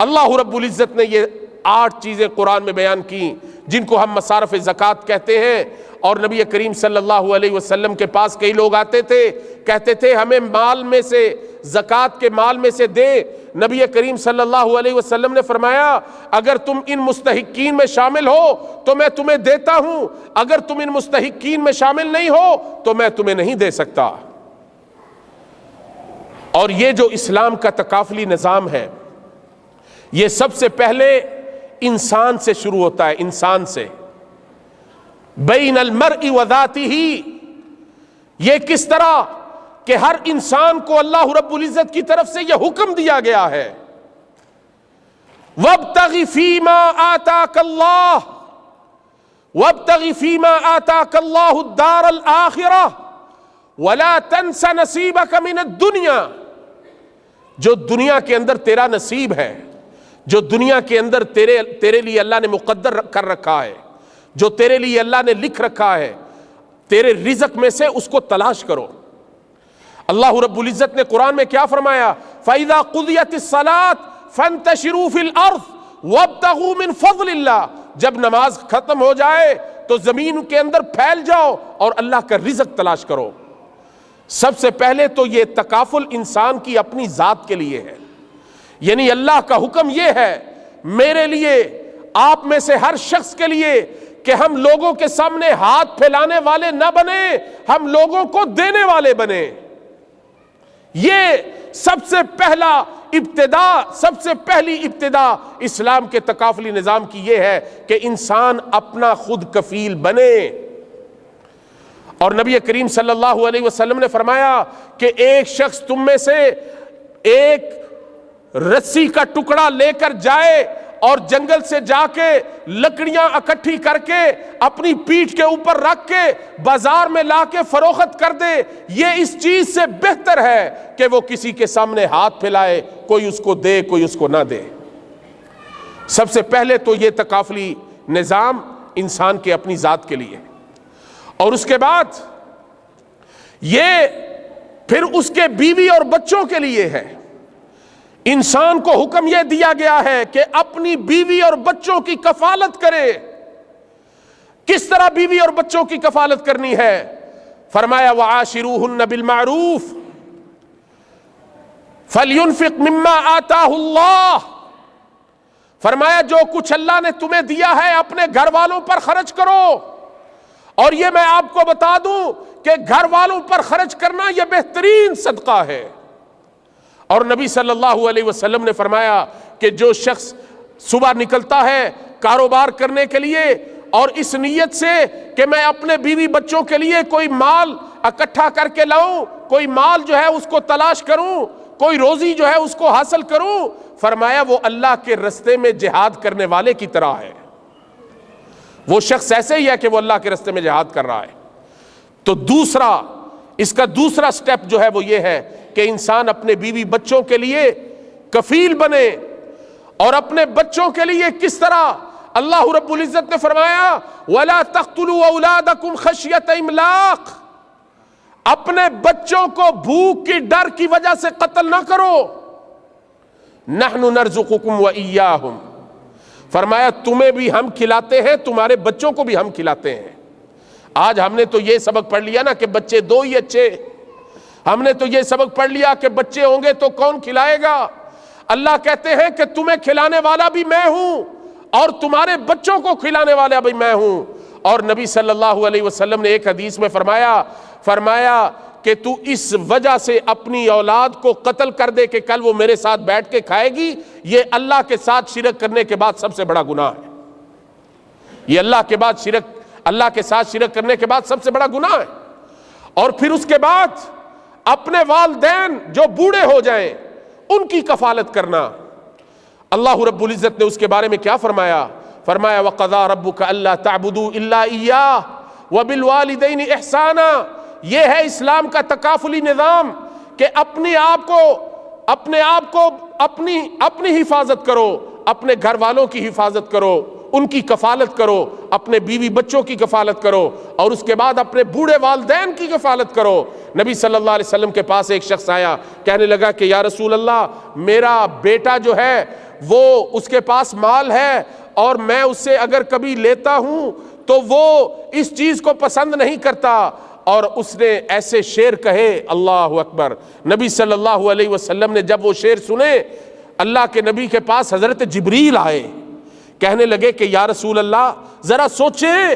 اللہ رب العزت نے یہ 8 چیزیں قرآن میں بیان کی جن کو ہم مصارف زکوٰۃ کہتے ہیں۔ اور نبی کریم صلی اللہ علیہ وسلم کے پاس کئی لوگ آتے تھے، کہتے تھے ہمیں مال میں سے، زکوٰۃ کے مال میں سے دے۔ نبی کریم صلی اللہ علیہ وسلم نے فرمایا اگر تم ان مستحقین میں شامل ہو تو میں تمہیں دیتا ہوں، اگر تم ان مستحقین میں شامل نہیں ہو تو میں تمہیں نہیں دے سکتا۔ اور یہ جو اسلام کا تکافلی نظام ہے یہ سب سے پہلے انسان سے شروع ہوتا ہے، انسان سے، بین المرء و ذاتہ۔ یہ کس طرح کہ ہر انسان کو اللہ رب العزت کی طرف سے یہ حکم دیا گیا ہے وابتغ فیما آتاک اللہ، وابتغ فیما آتاک اللہ الدار الآخرہ ولا تنس نصیبک من الدنیا۔ جو دنیا کے اندر تیرا نصیب ہے، جو دنیا کے اندر تیرے لیے اللہ نے مقدر کر رکھا ہے، جو تیرے لیے اللہ نے لکھ رکھا ہے، تیرے رزق میں سے اس کو تلاش کرو۔ اللہ رب العزت نے قرآن میں کیا فرمایا فَإِذَا قُضِيَتِ الصَّلَاةُ فَانْتَشِرُوا فِي الْأَرْضِ وَابْتَغُوا مِنْ فَضْلِ اللَّهِ۔ جب نماز ختم ہو جائے تو زمین کے اندر پھیل جاؤ اور اللہ کا رزق تلاش کرو۔ سب سے پہلے تو یہ تکافل انسان کی اپنی ذات کے لیے ہے، یعنی اللہ کا حکم یہ ہے میرے لیے، آپ میں سے ہر شخص کے لیے، کہ ہم لوگوں کے سامنے ہاتھ پھیلانے والے نہ بنیں، ہم لوگوں کو دینے والے بنیں۔ یہ سب سے پہلی ابتدا اسلام کے تکافلی نظام کی یہ ہے کہ انسان اپنا خود کفیل بنے۔ اور نبی کریم صلی اللہ علیہ وسلم نے فرمایا کہ ایک شخص تم میں سے ایک رسی کا ٹکڑا لے کر جائے اور جنگل سے جا کے لکڑیاں اکٹھی کر کے اپنی پیٹھ کے اوپر رکھ کے بازار میں لا کے فروخت کر دے، یہ اس چیز سے بہتر ہے کہ وہ کسی کے سامنے ہاتھ پھیلائے، کوئی اس کو دے کوئی اس کو نہ دے۔ سب سے پہلے تو یہ تکافلی نظام انسان کے اپنی ذات کے لیے، اور اس کے بعد یہ پھر اس کے بیوی اور بچوں کے لیے ہے۔ انسان کو حکم یہ دیا گیا ہے کہ اپنی بیوی اور بچوں کی کفالت کرے۔ کس طرح بیوی اور بچوں کی کفالت کرنی ہے؟ فرمایا وَعَاشِرُوهُنَّ بِالْمَعْرُوفِ فَلْيُنْفِقْ مِمَّا آتَاهُ اللَّهُ، فرمایا جو کچھ اللہ نے تمہیں دیا ہے اپنے گھر والوں پر خرچ کرو۔ اور یہ میں آپ کو بتا دوں کہ گھر والوں پر خرچ کرنا یہ بہترین صدقہ ہے۔ اور نبی صلی اللہ علیہ وسلم نے فرمایا کہ جو شخص صبح نکلتا ہے کاروبار کرنے کے لیے اور اس نیت سے کہ میں اپنے بیوی بچوں کے لیے کوئی مال اکٹھا کر کے لاؤں، کوئی مال جو ہے اس کو تلاش کروں، کوئی روزی جو ہے اس کو حاصل کروں، فرمایا وہ اللہ کے رستے میں جہاد کرنے والے کی طرح ہے۔ وہ شخص ایسے ہی ہے کہ وہ اللہ کے رستے میں جہاد کر رہا ہے۔ تو دوسرا، اس کا دوسرا سٹیپ جو ہے وہ یہ ہے کہ انسان اپنے بیوی بچوں کے لیے کفیل بنے۔ اور اپنے بچوں کے لیے کس طرح؟ اللہ رب العزت نے فرمایا وَلَا تَقْتُلُوا أَوْلَادَكُمْ خَشْيَةَ إِمْلَاقٍ، اپنے بچوں کو بھوک کی ڈر کی وجہ سے قتل نہ کرو۔ نَحْنُ نَرْزُقُكُمْ وَإِيَّاهُمْ، فرمایا تمہیں بھی ہم کھلاتے ہیں، تمہارے بچوں کو بھی ہم کھلاتے ہیں۔ آج ہم نے تو یہ سبق پڑھ لیا نا کہ بچے دو ہی اچھے، ہم نے تو یہ سبق پڑھ لیا کہ بچے ہوں گے تو کون کھلائے گا؟ اللہ کہتے ہیں کہ تمہیں کھلانے والا بھی میں ہوں اور تمہارے بچوں کو کھلانے والا بھی میں ہوں۔ اور نبی صلی اللہ علیہ وسلم نے ایک حدیث میں فرمایا کہ تو اس وجہ سے اپنی اولاد کو قتل کر دے کہ کل وہ میرے ساتھ بیٹھ کے کھائے گی، یہ اللہ کے ساتھ شرک کرنے کے بعد سب سے بڑا گناہ ہے۔ یہ اللہ کے ساتھ شرک کرنے کے بعد سب سے بڑا گناہ ہے۔ اور پھر اس کے بعد اپنے والدین جو بوڑھے ہو جائیں ان کی کفالت کرنا۔ اللہ رب العزت نے اس کے بارے میں کیا فرمایا؟ فرمایا وَقَضَىٰ رَبُّكَ أَلَّا تَعْبُدُوا إِلَّا إِيَّاهُ وَبِالْوَالِدَيْنِ إِحْسَانًا۔ یہ ہے اسلام کا تکافلی نظام کہ اپنے آپ کو اپنی حفاظت کرو، اپنے گھر والوں کی حفاظت کرو، ان کی کفالت کرو، اپنے بیوی بچوں کی کفالت کرو، اور اس کے بعد اپنے بوڑھے والدین کی کفالت کرو۔ نبی صلی اللہ علیہ وسلم کے پاس ایک شخص آیا، کہنے لگا کہ یا رسول اللہ، میرا بیٹا جو ہے وہ اس کے پاس مال ہے اور میں اس سے اگر کبھی لیتا ہوں تو وہ اس چیز کو پسند نہیں کرتا۔ اور اس نے ایسے شعر کہے، اللہ اکبر۔ نبی صلی اللہ علیہ وسلم نے جب وہ شعر سنے، اللہ کے نبی کے پاس حضرت جبریل آئے، کہنے لگے کہ یا رسول اللہ ذرا سوچیں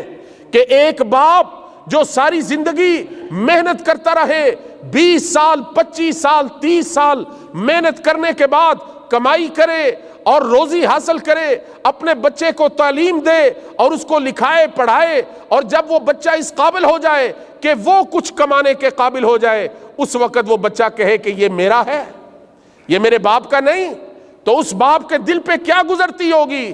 کہ ایک باپ جو ساری زندگی محنت کرتا رہے، 20 سال 25 سال 30 سال محنت کرنے کے بعد کمائی کرے اور روزی حاصل کرے، اپنے بچے کو تعلیم دے اور اس کو لکھائے پڑھائے، اور جب وہ بچہ اس قابل ہو جائے کہ وہ کچھ کمانے کے قابل ہو جائے، اس وقت وہ بچہ کہے کہ یہ میرا ہے، یہ میرے باپ کا نہیں، تو اس باپ کے دل پہ کیا گزرتی ہوگی؟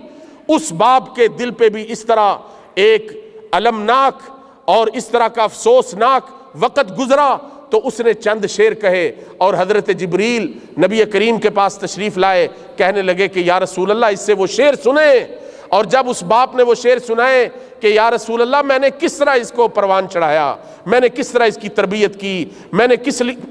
اس باپ کے دل پہ بھی اس طرح ایک المناک اور اس طرح کا افسوسناک وقت گزرا۔ تو اس نے چند شعر کہے اور حضرت جبریل نبی کریم کے پاس تشریف لائے، کہنے لگے کہ یا رسول اللہ اس سے وہ شعر سنیں۔ اور جب اس باپ نے وہ شعر سنائے کہ یا رسول اللہ میں نے کس طرح اس کو پروان چڑھایا، میں نے کس طرح اس کی تربیت کی، میں نے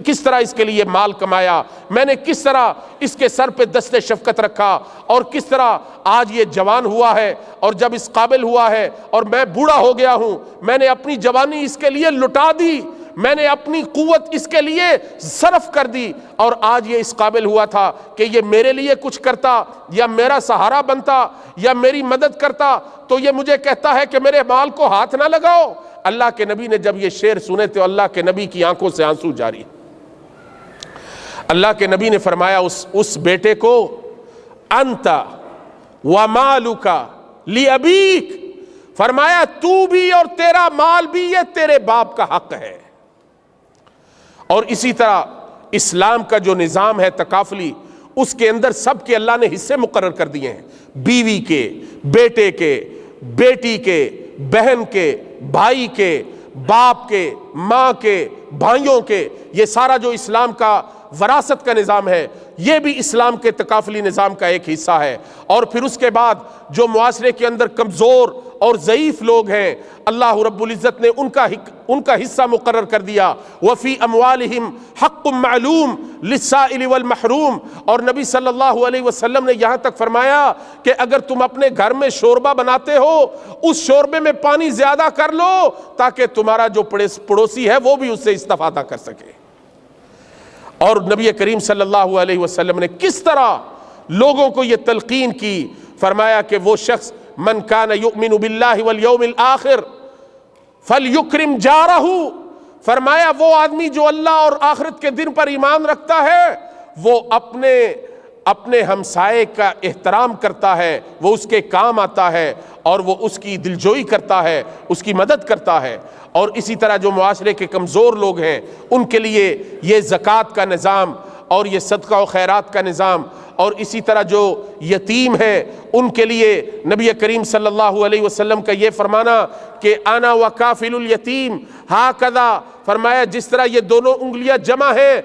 کس طرح اس کے لیے مال کمایا، میں نے کس طرح اس کے سر پہ دست شفقت رکھا، اور کس طرح آج یہ جوان ہوا ہے اور جب اس قابل ہوا ہے اور میں بوڑھا ہو گیا ہوں، میں نے اپنی جوانی اس کے لیے لٹا دی، میں نے اپنی قوت اس کے لیے صرف کر دی، اور آج یہ اس قابل ہوا تھا کہ یہ میرے لیے کچھ کرتا یا میرا سہارا بنتا یا میری مدد کرتا، تو یہ مجھے کہتا ہے کہ میرے مال کو ہاتھ نہ لگاؤ۔ اللہ کے نبی نے جب یہ شعر سنے تو اللہ کے نبی کی آنکھوں سے آنسو جاری۔ اللہ کے نبی نے فرمایا اس بیٹے کو انت ومالک لابیک، فرمایا تو بھی اور تیرا مال بھی یہ تیرے باپ کا حق ہے۔ اور اسی طرح اسلام کا جو نظام ہے تکافلی، اس کے اندر سب کے اللہ نے حصے مقرر کر دیے ہیں، بیوی کے، بیٹے کے، بیٹی کے، بہن کے، بھائی کے، باپ کے، ماں کے، بھائیوں کے، یہ سارا جو اسلام کا وراثت کا نظام ہے، یہ بھی اسلام کے تکافلی نظام کا ایک حصہ ہے۔ اور پھر اس کے بعد جو معاشرے کے اندر کمزور اور ضعیف لوگ ہیں، اللہ رب العزت نے ان کا حصہ مقرر کر دیا، وفی اموالہم حق معلوم للسائل والمحروم۔ اور نبی صلی اللہ علیہ وسلم نے یہاں تک فرمایا کہ اگر تم اپنے گھر میں شوربہ بناتے ہو، اس شوربے میں پانی زیادہ کر لو تاکہ تمہارا جو پڑوسی ہے وہ بھی اس سے استفادہ کر سکے۔ اور نبی کریم صلی اللہ علیہ وسلم نے کس طرح لوگوں کو یہ تلقین کی، فرمایا کہ وہ شخص من کان یؤمن باللہ والیوم الآخر فلیکرم جارہ، فرمایا وہ آدمی جو اللہ اور آخرت کے دن پر ایمان رکھتا ہے وہ اپنے ہمسائے کا احترام کرتا ہے، وہ اس کے کام آتا ہے اور وہ اس کی دلجوئی کرتا ہے، اس کی مدد کرتا ہے۔ اور اسی طرح جو معاشرے کے کمزور لوگ ہیں ان کے لیے یہ زکوٰۃ کا نظام اور یہ صدقہ و خیرات کا نظام، اور اسی طرح جو یتیم ہیں ان کے لیے نبی کریم صلی اللہ علیہ وسلم کا یہ فرمانا کہ انا وکافل الیتیم ہاکذا، فرمایا جس طرح یہ دونوں انگلیاں جمع ہیں،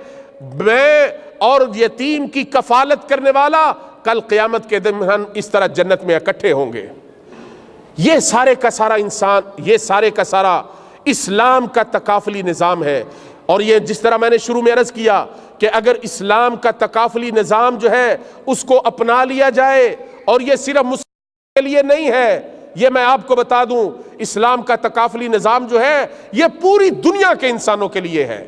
میں اور یتیم کی کفالت کرنے والا کل قیامت کے دن ہم اس طرح جنت میں اکٹھے ہوں گے۔ یہ سارے کا سارا اسلام کا تکافلی نظام ہے۔ اور یہ جس طرح میں نے شروع میں عرض کیا کہ اگر اسلام کا تکافلی نظام جو ہے اس کو اپنا لیا جائے، اور یہ صرف مسلمانوں کے لیے نہیں ہے، یہ میں آپ کو بتا دوں اسلام کا تکافلی نظام جو ہے یہ پوری دنیا کے انسانوں کے لیے ہے۔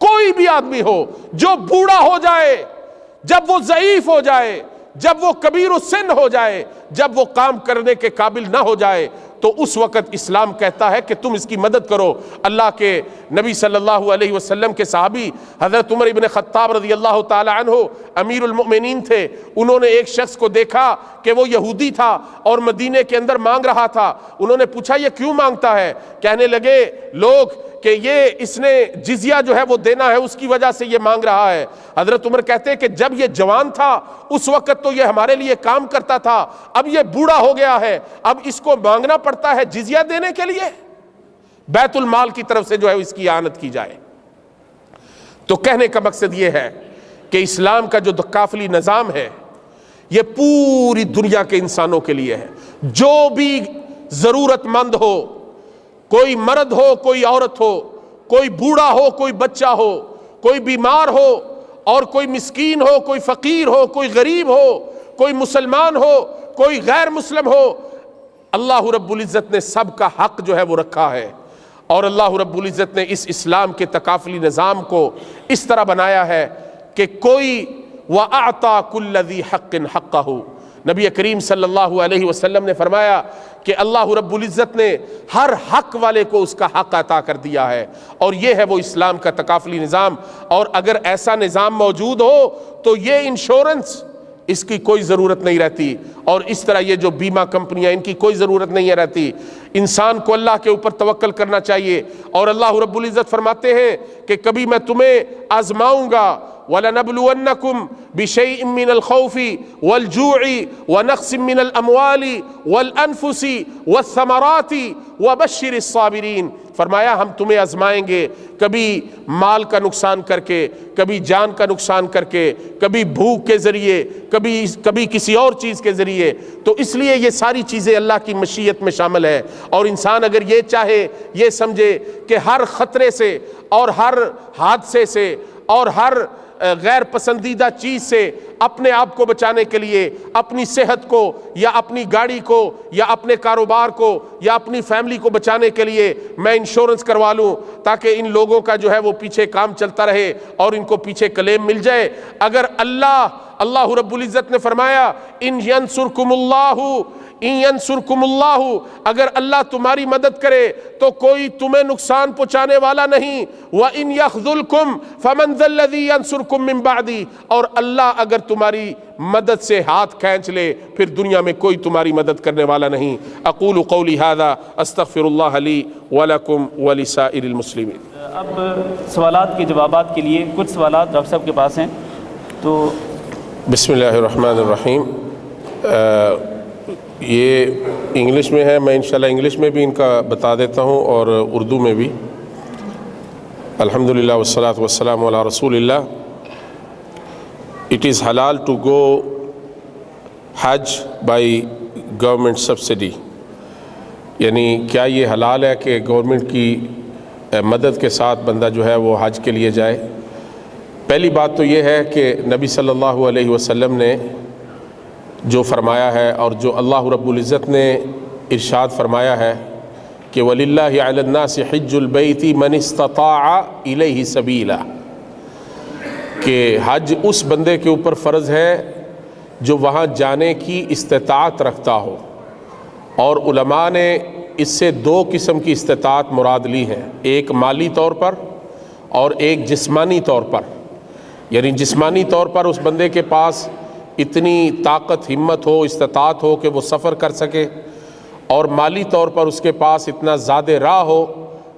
کوئی بھی آدمی ہو جو بوڑھا ہو جائے، جب وہ ضعیف ہو جائے، جب وہ کبیر السن ہو جائے، جب وہ کام کرنے کے قابل نہ ہو جائے، تو اس وقت اسلام کہتا ہے کہ تم اس کی مدد کرو۔ اللہ کے نبی صلی اللہ علیہ وسلم کے صحابی حضرت عمر ابن خطاب رضی اللہ تعالی عنہ امیر المؤمنین تھے، انہوں نے ایک شخص کو دیکھا کہ وہ یہودی تھا اور مدینے کے اندر مانگ رہا تھا۔ انہوں نے پوچھا یہ کیوں مانگتا ہے؟ کہنے لگے لوگ کہ اس نے جزیہ جو ہے وہ دینا ہے، اس کی وجہ سے یہ مانگ رہا ہے۔ حضرت عمر کہتے ہیں کہ جب یہ جوان تھا اس وقت تو یہ ہمارے لیے کام کرتا تھا، اب یہ بوڑھا ہو گیا ہے، اب اس کو مانگنا پڑتا ہے جزیہ دینے کے لیے، بیت المال کی طرف سے جو ہے اس کی اعانت کی جائے۔ تو کہنے کا مقصد یہ ہے کہ اسلام کا جو تکافلی نظام ہے یہ پوری دنیا کے انسانوں کے لیے ہے۔ جو بھی ضرورت مند ہو، کوئی مرد ہو، کوئی عورت ہو، کوئی بوڑھا ہو، کوئی بچہ ہو، کوئی بیمار ہو اور کوئی مسکین ہو، کوئی فقیر ہو، کوئی غریب ہو، کوئی مسلمان ہو، کوئی غیر مسلم ہو، اللہ رب العزت نے سب کا حق جو ہے وہ رکھا ہے۔ اور اللہ رب العزت نے اس اسلام کے تکافلی نظام کو اس طرح بنایا ہے کہ کوئی وَأَعْطَى كُلَّ ذِي حَقٍّ حَقَّهُ، نبی کریم صلی اللہ علیہ وسلم نے فرمایا کہ اللہ رب العزت نے ہر حق والے کو اس کا حق عطا کر دیا ہے، اور یہ ہے وہ اسلام کا تکافلی نظام۔ اور اگر ایسا نظام موجود ہو تو یہ انشورنس اس کی کوئی ضرورت نہیں رہتی، اور اس طرح یہ جو بیمہ کمپنیاں ان کی کوئی ضرورت نہیں رہتی۔ انسان کو اللہ کے اوپر توکل کرنا چاہیے، اور اللہ رب العزت فرماتے ہیں کہ کبھی میں تمہیں آزماؤں گا، وَلَنَبْلُوَنَّكُمْ بِشَيْءٍ مِّنَ الْخَوْفِ وَالْجُوعِ وَنَقْصٍ مِّنَ الْأَمْوَالِ وَالْأَنفُسِ وَالثَّمَرَاتِ وَبَشِّرِ الصَّابِرِينَ، فرمایا ہم تمہیں آزمائیں گے، کبھی مال کا نقصان کر کے، کبھی جان کا نقصان کر کے، کبھی بھوک کے ذریعے، کبھی کسی اور چیز کے ذریعے۔ تو اس لیے یہ ساری چیزیں اللہ کی مشیت میں شامل ہے، اور انسان اگر یہ چاہے، یہ سمجھے کہ ہر خطرے سے اور ہر حادثے سے اور ہر غیر پسندیدہ چیز سے اپنے آپ کو بچانے کے لیے، اپنی صحت کو یا اپنی گاڑی کو یا اپنے کاروبار کو یا اپنی فیملی کو بچانے کے لیے میں انشورنس کروا لوں تاکہ ان لوگوں کا جو ہے وہ پیچھے کام چلتا رہے اور ان کو پیچھے کلیم مل جائے۔ اگر اللہ رب العزت نے فرمایا ان ینصرکم اللہ، اگر اللہ تمہاری مدد کرے تو کوئی تمہیں نقصان پہنچانے والا نہیں، وَإِن يَخْذُلْكُمْ فَمَنْ ذَا الَّذِي يَنصُرْكُمْ مِنْ بَعْدِهِ، اور اللہ اگر تمہاری مدد سے ہاتھ کھینچ لے پھر دنیا میں کوئی تمہاری مدد کرنے والا نہیں۔ اقول قولی ھذا استغفر اللہ لی ولکم ولسائر المسلمین۔ اب سوالات کے جوابات کے لیے کچھ سوالات ڈاکٹر صاحب کے پاس ہیں، تو بسم اللہ الرحمن الرحیم۔ یہ انگلش میں ہے، میں انشاءاللہ انگلش میں بھی ان کا بتا دیتا ہوں اور اردو میں بھی۔ الحمدللہ والصلاة والسلام علی رسول اللہ۔ it is halal to go Hajj by government subsidy. یعنی کیا یہ حلال ہے کہ گورنمنٹ کی مدد کے ساتھ بندہ جو ہے وہ حج کے لیے جائے؟ پہلی بات تو یہ ہے کہ نبی صلی اللہ علیہ وسلم نے جو فرمایا ہے اور جو اللہ رب العزت نے ارشاد فرمایا ہے کہ وَلِلَّهِ عَلَى النَّاسِ حِجُّ الْبَيْتِ مَنِ اسْتَطَاعَ إِلَيْهِ سَبِيلًا، کہ حج اس بندے کے اوپر فرض ہے جو وہاں جانے کی استطاعت رکھتا ہو، اور علماء نے اس سے دو قسم کی استطاعت مراد لی ہے، ایک مالی طور پر اور ایک جسمانی طور پر۔ یعنی جسمانی طور پر اس بندے کے پاس اتنی طاقت، ہمت ہو، استطاعت ہو کہ وہ سفر کر سکے، اور مالی طور پر اس کے پاس اتنا زیادہ راہ ہو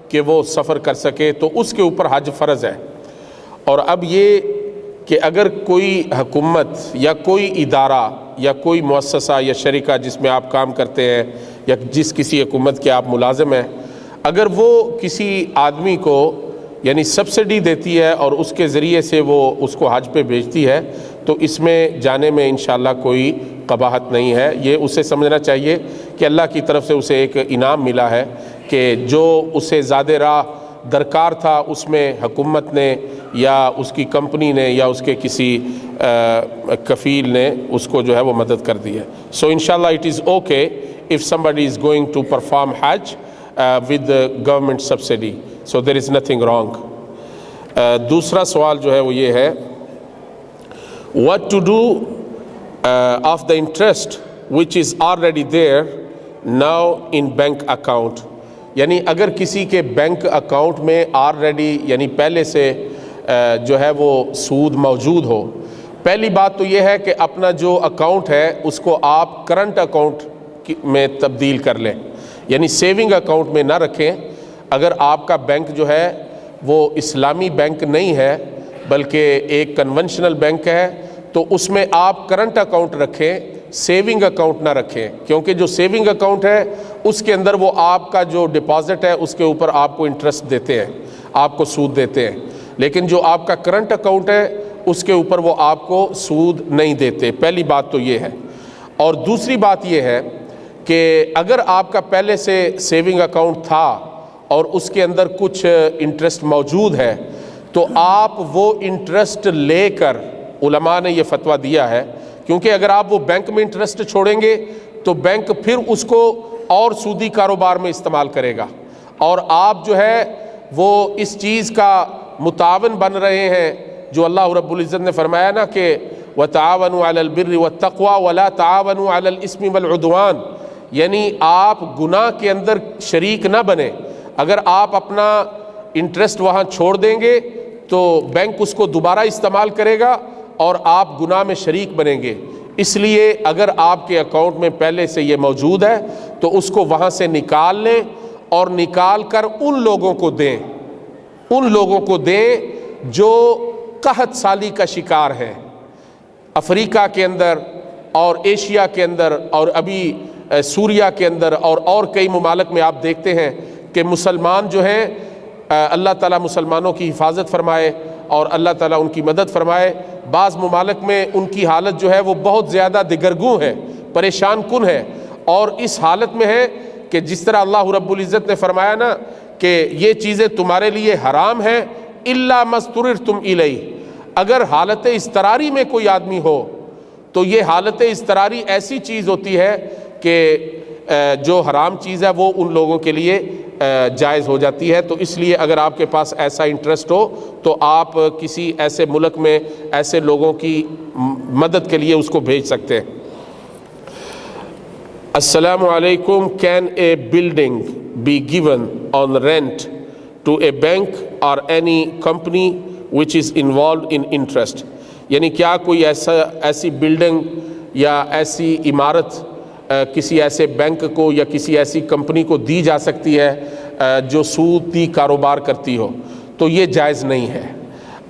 کہ وہ سفر کر سکے، تو اس کے اوپر حج فرض ہے۔ اور اب یہ کہ اگر کوئی حکومت یا کوئی ادارہ یا کوئی مؤسسہ یا شرکہ جس میں آپ کام کرتے ہیں یا جس کسی حکومت کے آپ ملازم ہیں، اگر وہ کسی آدمی کو یعنی سبسڈی دیتی ہے اور اس کے ذریعے سے وہ اس کو حج پہ بھیجتی ہے، تو اس میں جانے میں انشاءاللہ کوئی قباحت نہیں ہے۔ یہ اسے سمجھنا چاہیے کہ اللہ کی طرف سے اسے ایک انعام ملا ہے کہ جو اسے زیادہ راہ درکار تھا اس میں حکومت نے یا اس کی کمپنی نے یا اس کے کسی کفیل نے اس کو جو ہے وہ مدد کر دی ہے۔ سو انشاءاللہ it is okay if somebody is going to perform Hajj with the government subsidy, so there is nothing wrong. دوسرا سوال جو ہے وہ یہ ہے what to do of the interest which is already there now in bank account. یعنی اگر کسی کے بینک اکاؤنٹ میں آلریڈی یعنی پہلے سے جو ہے وہ سود موجود ہو، پہلی بات تو یہ ہے کہ اپنا جو اکاؤنٹ ہے اس کو آپ کرنٹ اکاؤنٹ میں تبدیل کر لیں، یعنی سیونگ اکاؤنٹ میں نہ رکھیں۔ اگر آپ کا بینک جو ہے وہ اسلامی بینک نہیں ہے بلکہ ایک کنونشنل بینک ہے، تو اس میں آپ کرنٹ اکاؤنٹ رکھیں، سیونگ اکاؤنٹ نہ رکھیں، کیونکہ جو سیونگ اکاؤنٹ ہے اس کے اندر وہ آپ کا جو ڈپازٹ ہے اس کے اوپر آپ کو انٹرسٹ دیتے ہیں، آپ کو سود دیتے ہیں، لیکن جو آپ کا کرنٹ اکاؤنٹ ہے اس کے اوپر وہ آپ کو سود نہیں دیتے۔ پہلی بات تو یہ ہے۔ اور دوسری بات یہ ہے کہ اگر آپ کا پہلے سے سیونگ اکاؤنٹ تھا اور اس کے اندر کچھ انٹرسٹ موجود ہے، تو آپ وہ انٹرسٹ لے کر، علماء نے یہ فتویٰ دیا ہے، کیونکہ اگر آپ وہ بینک میں انٹرسٹ چھوڑیں گے تو بینک پھر اس کو اور سودی کاروبار میں استعمال کرے گا، اور آپ جو ہے وہ اس چیز کا متعاون بن رہے ہیں جو اللہ رب العزت نے فرمایا نا کہ وَتَعَاوَنُوا عَلَى الْبِرِّ وَالتَّقْوَى وَلَا تَعَاوَنُوا عَلَى الْإِثْمِ وَالْعُدْوَانِ، یعنی آپ گناہ کے اندر شریک نہ بنیں۔ اگر آپ اپنا انٹرسٹ وہاں چھوڑ دیں گے تو بینک اس کو دوبارہ استعمال کرے گا اور آپ گناہ میں شریک بنیں گے۔ اس لیے اگر آپ کے اکاؤنٹ میں پہلے سے یہ موجود ہے تو اس کو وہاں سے نکال لیں اور نکال کر ان لوگوں کو دیں جو قحط سالی کا شکار ہیں، افریقہ کے اندر اور ایشیا کے اندر اور ابھی سوریا کے اندر اور کئی ممالک میں آپ دیکھتے ہیں کہ مسلمان جو ہیں، اللہ تعالیٰ مسلمانوں کی حفاظت فرمائے اور اللہ تعالیٰ ان کی مدد فرمائے۔ بعض ممالک میں ان کی حالت جو ہے وہ بہت زیادہ دگرگوں ہے، پریشان کن ہے، اور اس حالت میں ہے کہ جس طرح اللہ رب العزت نے فرمایا نا کہ یہ چیزیں تمہارے لیے حرام ہیں الا ما اضطررتم الیہ۔ اگر حالت اضطراری میں کوئی آدمی ہو تو یہ حالت اضطراری ایسی چیز ہوتی ہے کہ جو حرام چیز ہے وہ ان لوگوں کے لیے جائز ہو جاتی ہے۔ تو اس لیے اگر آپ کے پاس ایسا انٹرسٹ ہو تو آپ کسی ایسے ملک میں ایسے لوگوں کی مدد کے لیے اس کو بھیج سکتے ہیں۔ السلام علیکم، can a building be given on rent to a bank اور any company which is involved in interest? یعنی کیا کوئی ایسی بلڈنگ یا ایسی عمارت کسی ایسے بینک کو یا کسی ایسی کمپنی کو دی جا سکتی ہے جو سودی کاروبار کرتی ہو؟ تو یہ جائز نہیں ہے۔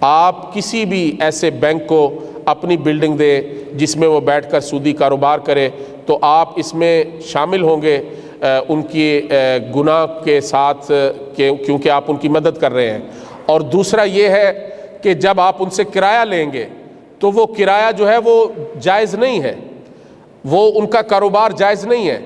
آپ کسی بھی ایسے بینک کو اپنی بلڈنگ دیں جس میں وہ بیٹھ کر سودی کاروبار کرے تو آپ اس میں شامل ہوں گے ان کی گناہ کے ساتھ، کیونکہ آپ ان کی مدد کر رہے ہیں۔ اور دوسرا یہ ہے کہ جب آپ ان سے کرایہ لیں گے تو وہ کرایہ جو ہے وہ جائز نہیں ہے، وہ ان کا کاروبار جائز نہیں ہے۔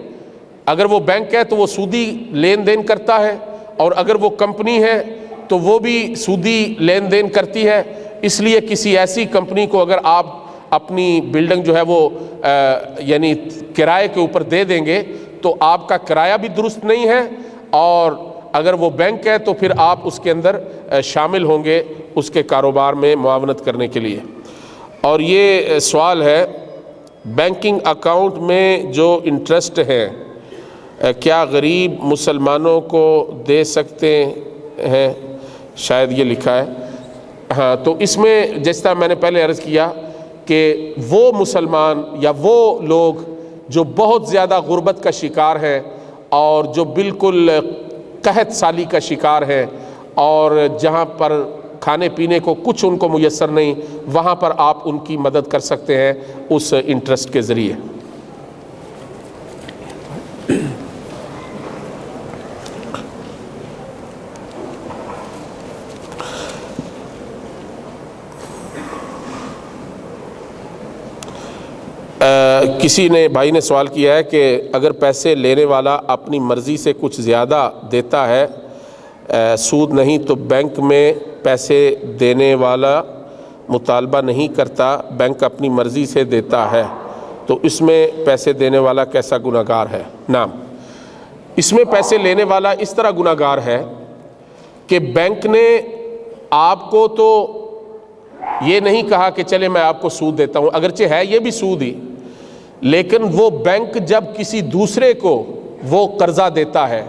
اگر وہ بینک ہے تو وہ سودی لین دین کرتا ہے، اور اگر وہ کمپنی ہے تو وہ بھی سودی لین دین کرتی ہے۔ اس لیے کسی ایسی کمپنی کو اگر آپ اپنی بلڈنگ جو ہے وہ یعنی کرائے کے اوپر دے دیں گے تو آپ کا کرایہ بھی درست نہیں ہے، اور اگر وہ بینک ہے تو پھر آپ اس کے اندر شامل ہوں گے اس کے کاروبار میں معاونت کرنے کے لیے۔ اور یہ سوال ہے، بینکنگ اکاؤنٹ میں جو انٹرسٹ ہے کیا غریب مسلمانوں کو دے سکتے ہیں؟ شاید یہ لکھا ہے۔ ہاں، تو اس میں جس طرح میں نے پہلے عرض کیا کہ وہ مسلمان یا وہ لوگ جو بہت زیادہ غربت کا شکار ہیں اور جو بالکل قحط سالی کا شکار ہیں، اور جہاں پر کھانے پینے کو کچھ ان کو میسر نہیں، وہاں پر آپ ان کی مدد کر سکتے ہیں اس انٹرسٹ کے ذریعے۔ کسی نے بھائی نے سوال کیا ہے کہ اگر پیسے لینے والا اپنی مرضی سے کچھ زیادہ دیتا ہے، سود نہیں، تو بینک میں پیسے دینے والا مطالبہ نہیں کرتا، بینک اپنی مرضی سے دیتا ہے، تو اس میں پیسے دینے والا کیسا گناہگار ہے؟ نعم، اس میں پیسے لینے والا اس طرح گناہگار ہے کہ بینک نے آپ کو تو یہ نہیں کہا کہ چلے میں آپ کو سود دیتا ہوں، اگرچہ ہے یہ بھی سود ہی، لیکن وہ بینک جب کسی دوسرے کو وہ قرضہ دیتا ہے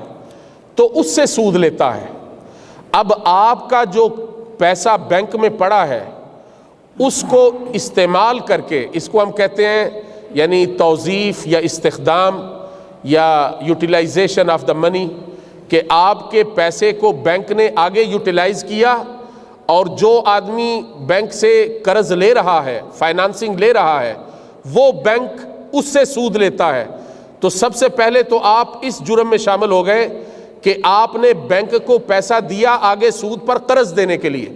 تو اس سے سود لیتا ہے۔ اب آپ کا جو پیسہ بینک میں پڑا ہے اس کو استعمال کر کے، اس کو ہم کہتے ہیں یعنی توظیف یا استخدام یا یوٹیلائزیشن آف دا منی، کہ آپ کے پیسے کو بینک نے آگے یوٹیلائز کیا، اور جو آدمی بینک سے قرض لے رہا ہے، فائنانسنگ لے رہا ہے، وہ بینک اس سے سود لیتا ہے۔ تو سب سے پہلے تو آپ اس جرم میں شامل ہو گئے کہ آپ نے بینک کو پیسہ دیا آگے سود پر قرض دینے کے لیے،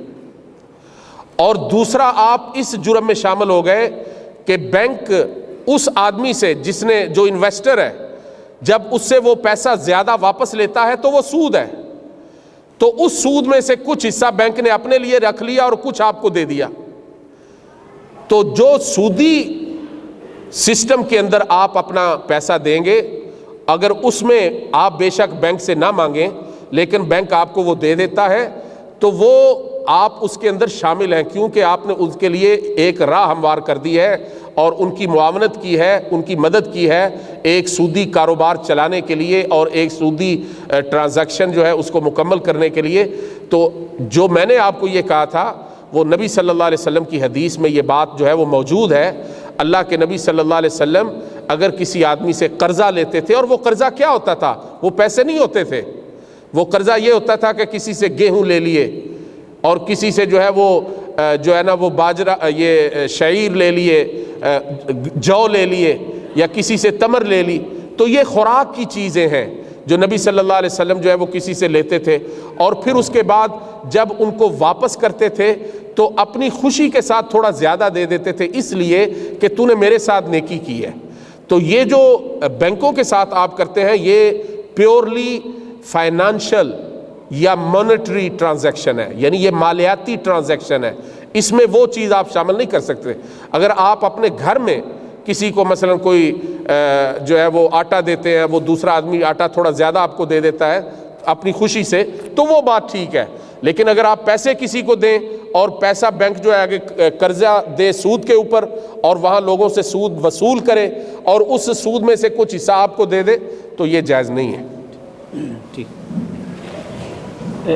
اور دوسرا آپ اس جرم میں شامل ہو گئے کہ بینک اس آدمی سے جس نے، جو انویسٹر ہے، جب اس سے وہ پیسہ زیادہ واپس لیتا ہے تو وہ سود ہے، تو اس سود میں سے کچھ حصہ بینک نے اپنے لیے رکھ لیا اور کچھ آپ کو دے دیا۔ تو جو سودی سسٹم کے اندر آپ اپنا پیسہ دیں گے، اگر اس میں آپ بے شک بینک سے نہ مانگیں لیکن بینک آپ کو وہ دے دیتا ہے، تو وہ آپ اس کے اندر شامل ہیں، کیونکہ آپ نے اس کے لیے ایک راہ ہموار کر دی ہے اور ان کی معاونت کی ہے، ان کی مدد کی ہے ایک سودی کاروبار چلانے کے لیے اور ایک سودی ٹرانزیکشن جو ہے اس کو مکمل کرنے کے لیے۔ تو جو میں نے آپ کو یہ کہا تھا وہ نبی صلی اللہ علیہ وسلم کی حدیث میں یہ بات جو ہے وہ موجود ہے۔ اللہ کے نبی صلی اللہ علیہ وسلم اگر کسی آدمی سے قرضہ لیتے تھے، اور وہ قرضہ کیا ہوتا تھا؟ وہ پیسے نہیں ہوتے تھے، وہ قرضہ یہ ہوتا تھا کہ کسی سے گیہوں لے لیے، اور کسی سے جو ہے وہ جو ہے نا وہ باجرہ، یہ شعیر لے لیے، جو لے لیے، یا کسی سے تمر لے لی۔ تو یہ خوراک کی چیزیں ہیں جو نبی صلی اللہ علیہ وسلم جو ہے وہ کسی سے لیتے تھے، اور پھر اس کے بعد جب ان کو واپس کرتے تھے تو اپنی خوشی کے ساتھ تھوڑا زیادہ دے دیتے تھے، اس لیے کہ تو نے میرے ساتھ نیکی کی ہے۔ تو یہ جو بینکوں کے ساتھ آپ کرتے ہیں یہ پیورلی فائنانشل یا مانیٹری ٹرانزیکشن ہے، یعنی یہ مالیاتی ٹرانزیکشن ہے، اس میں وہ چیز آپ شامل نہیں کر سکتے۔ اگر آپ اپنے گھر میں کسی کو مثلا کوئی جو ہے وہ آٹا دیتے ہیں، وہ دوسرا آدمی آٹا تھوڑا زیادہ آپ کو دے دیتا ہے اپنی خوشی سے، تو وہ بات ٹھیک ہے، لیکن اگر آپ پیسے کسی کو دیں اور پیسہ بینک جو ہے آگے قرضہ دے سود کے اوپر، اور وہاں لوگوں سے سود وصول کرے اور اس سود میں سے کچھ حصہ آپ کو دے دے، تو یہ جائز نہیں ہے۔ ٹھیک،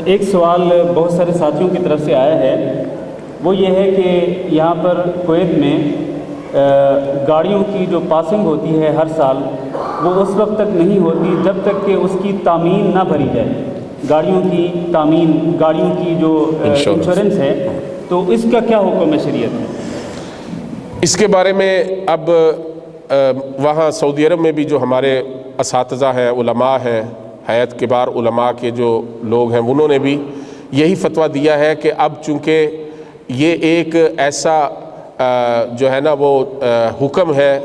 ایک سوال بہت سارے ساتھیوں کی طرف سے آیا ہے، وہ یہ ہے کہ یہاں پر کویت میں گاڑیوں کی جو پاسنگ ہوتی ہے ہر سال، وہ اس وقت تک نہیں ہوتی جب تک کہ اس کی تعمیر نہ بھری جائے، گاڑیوں کی تعمیر، گاڑیوں کی جو انشورنس ہے، تو اس کا کیا حکم ہے شریعت میں؟ اس کے بارے میں اب وہاں سعودی عرب میں بھی جو ہمارے اساتذہ ہیں، علماء ہیں، حیات کبار علماء کے جو لوگ ہیں، انہوں نے بھی یہی فتویٰ دیا ہے کہ اب چونکہ یہ ایک ایسا جو ہے نا وہ حکم ہے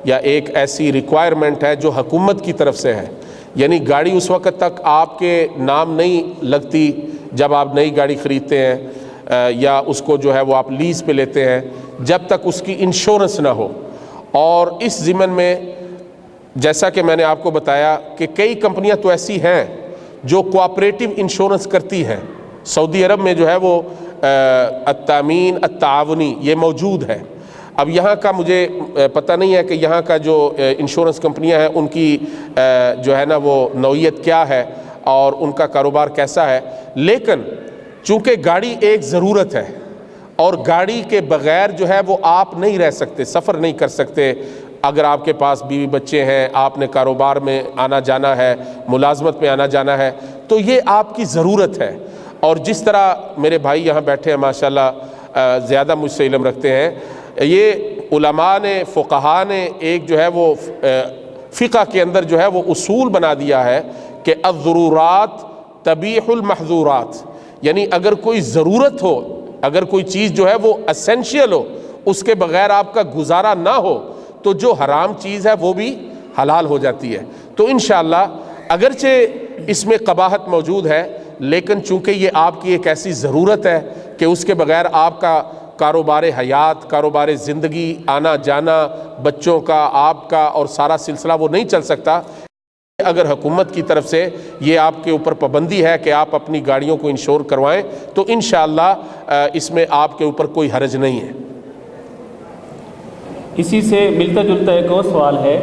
یا ایک ایسی ریکوائرمنٹ ہے جو حکومت کی طرف سے ہے. یعنی گاڑی اس وقت تک آپ کے نام نہیں لگتی جب آپ نئی گاڑی خریدتے ہیں یا اس کو جو ہے وہ آپ لیز پہ لیتے ہیں, جب تک اس کی انشورنس نہ ہو. اور اس ضمن میں جیسا کہ میں نے آپ کو بتایا کہ کئی کمپنیاں تو ایسی ہیں جو کوآپریٹو انشورنس کرتی ہیں. سعودی عرب میں جو ہے وہ التامین التعاونی یہ موجود ہے. اب یہاں کا مجھے پتہ نہیں ہے کہ یہاں کا جو انشورنس کمپنیاں ہیں ان کی جو ہے نا وہ نوعیت کیا ہے اور ان کا کاروبار کیسا ہے, لیکن چونکہ گاڑی ایک ضرورت ہے اور گاڑی کے بغیر جو ہے وہ آپ نہیں رہ سکتے, سفر نہیں کر سکتے. اگر آپ کے پاس بیوی بچے ہیں, آپ نے کاروبار میں آنا جانا ہے, ملازمت میں آنا جانا ہے, تو یہ آپ کی ضرورت ہے. اور جس طرح میرے بھائی یہاں بیٹھے ہیں ماشاءاللہ زیادہ مجھ سے علم رکھتے ہیں, یہ علماء نے فقہاء نے ایک جو ہے وہ فقہ کے اندر جو ہے وہ اصول بنا دیا ہے کہ الضرورات تبیح المحظورات. یعنی اگر کوئی ضرورت ہو, اگر کوئی چیز جو ہے وہ اسینشیل ہو, اس کے بغیر آپ کا گزارا نہ ہو, تو جو حرام چیز ہے وہ بھی حلال ہو جاتی ہے. تو انشاءاللہ اگرچہ اس میں قباحت موجود ہے, لیکن چونکہ یہ آپ کی ایک ایسی ضرورت ہے کہ اس کے بغیر آپ کا کاروبار حیات, کاروبار زندگی, آنا جانا بچوں کا, آپ کا اور سارا سلسلہ وہ نہیں چل سکتا. اگر حکومت کی طرف سے یہ آپ کے اوپر پابندی ہے کہ آپ اپنی گاڑیوں کو انشور کروائیں, تو انشاءاللہ اس میں آپ کے اوپر کوئی حرج نہیں ہے. اسی سے ملتا جلتا ایک اور سوال ہے,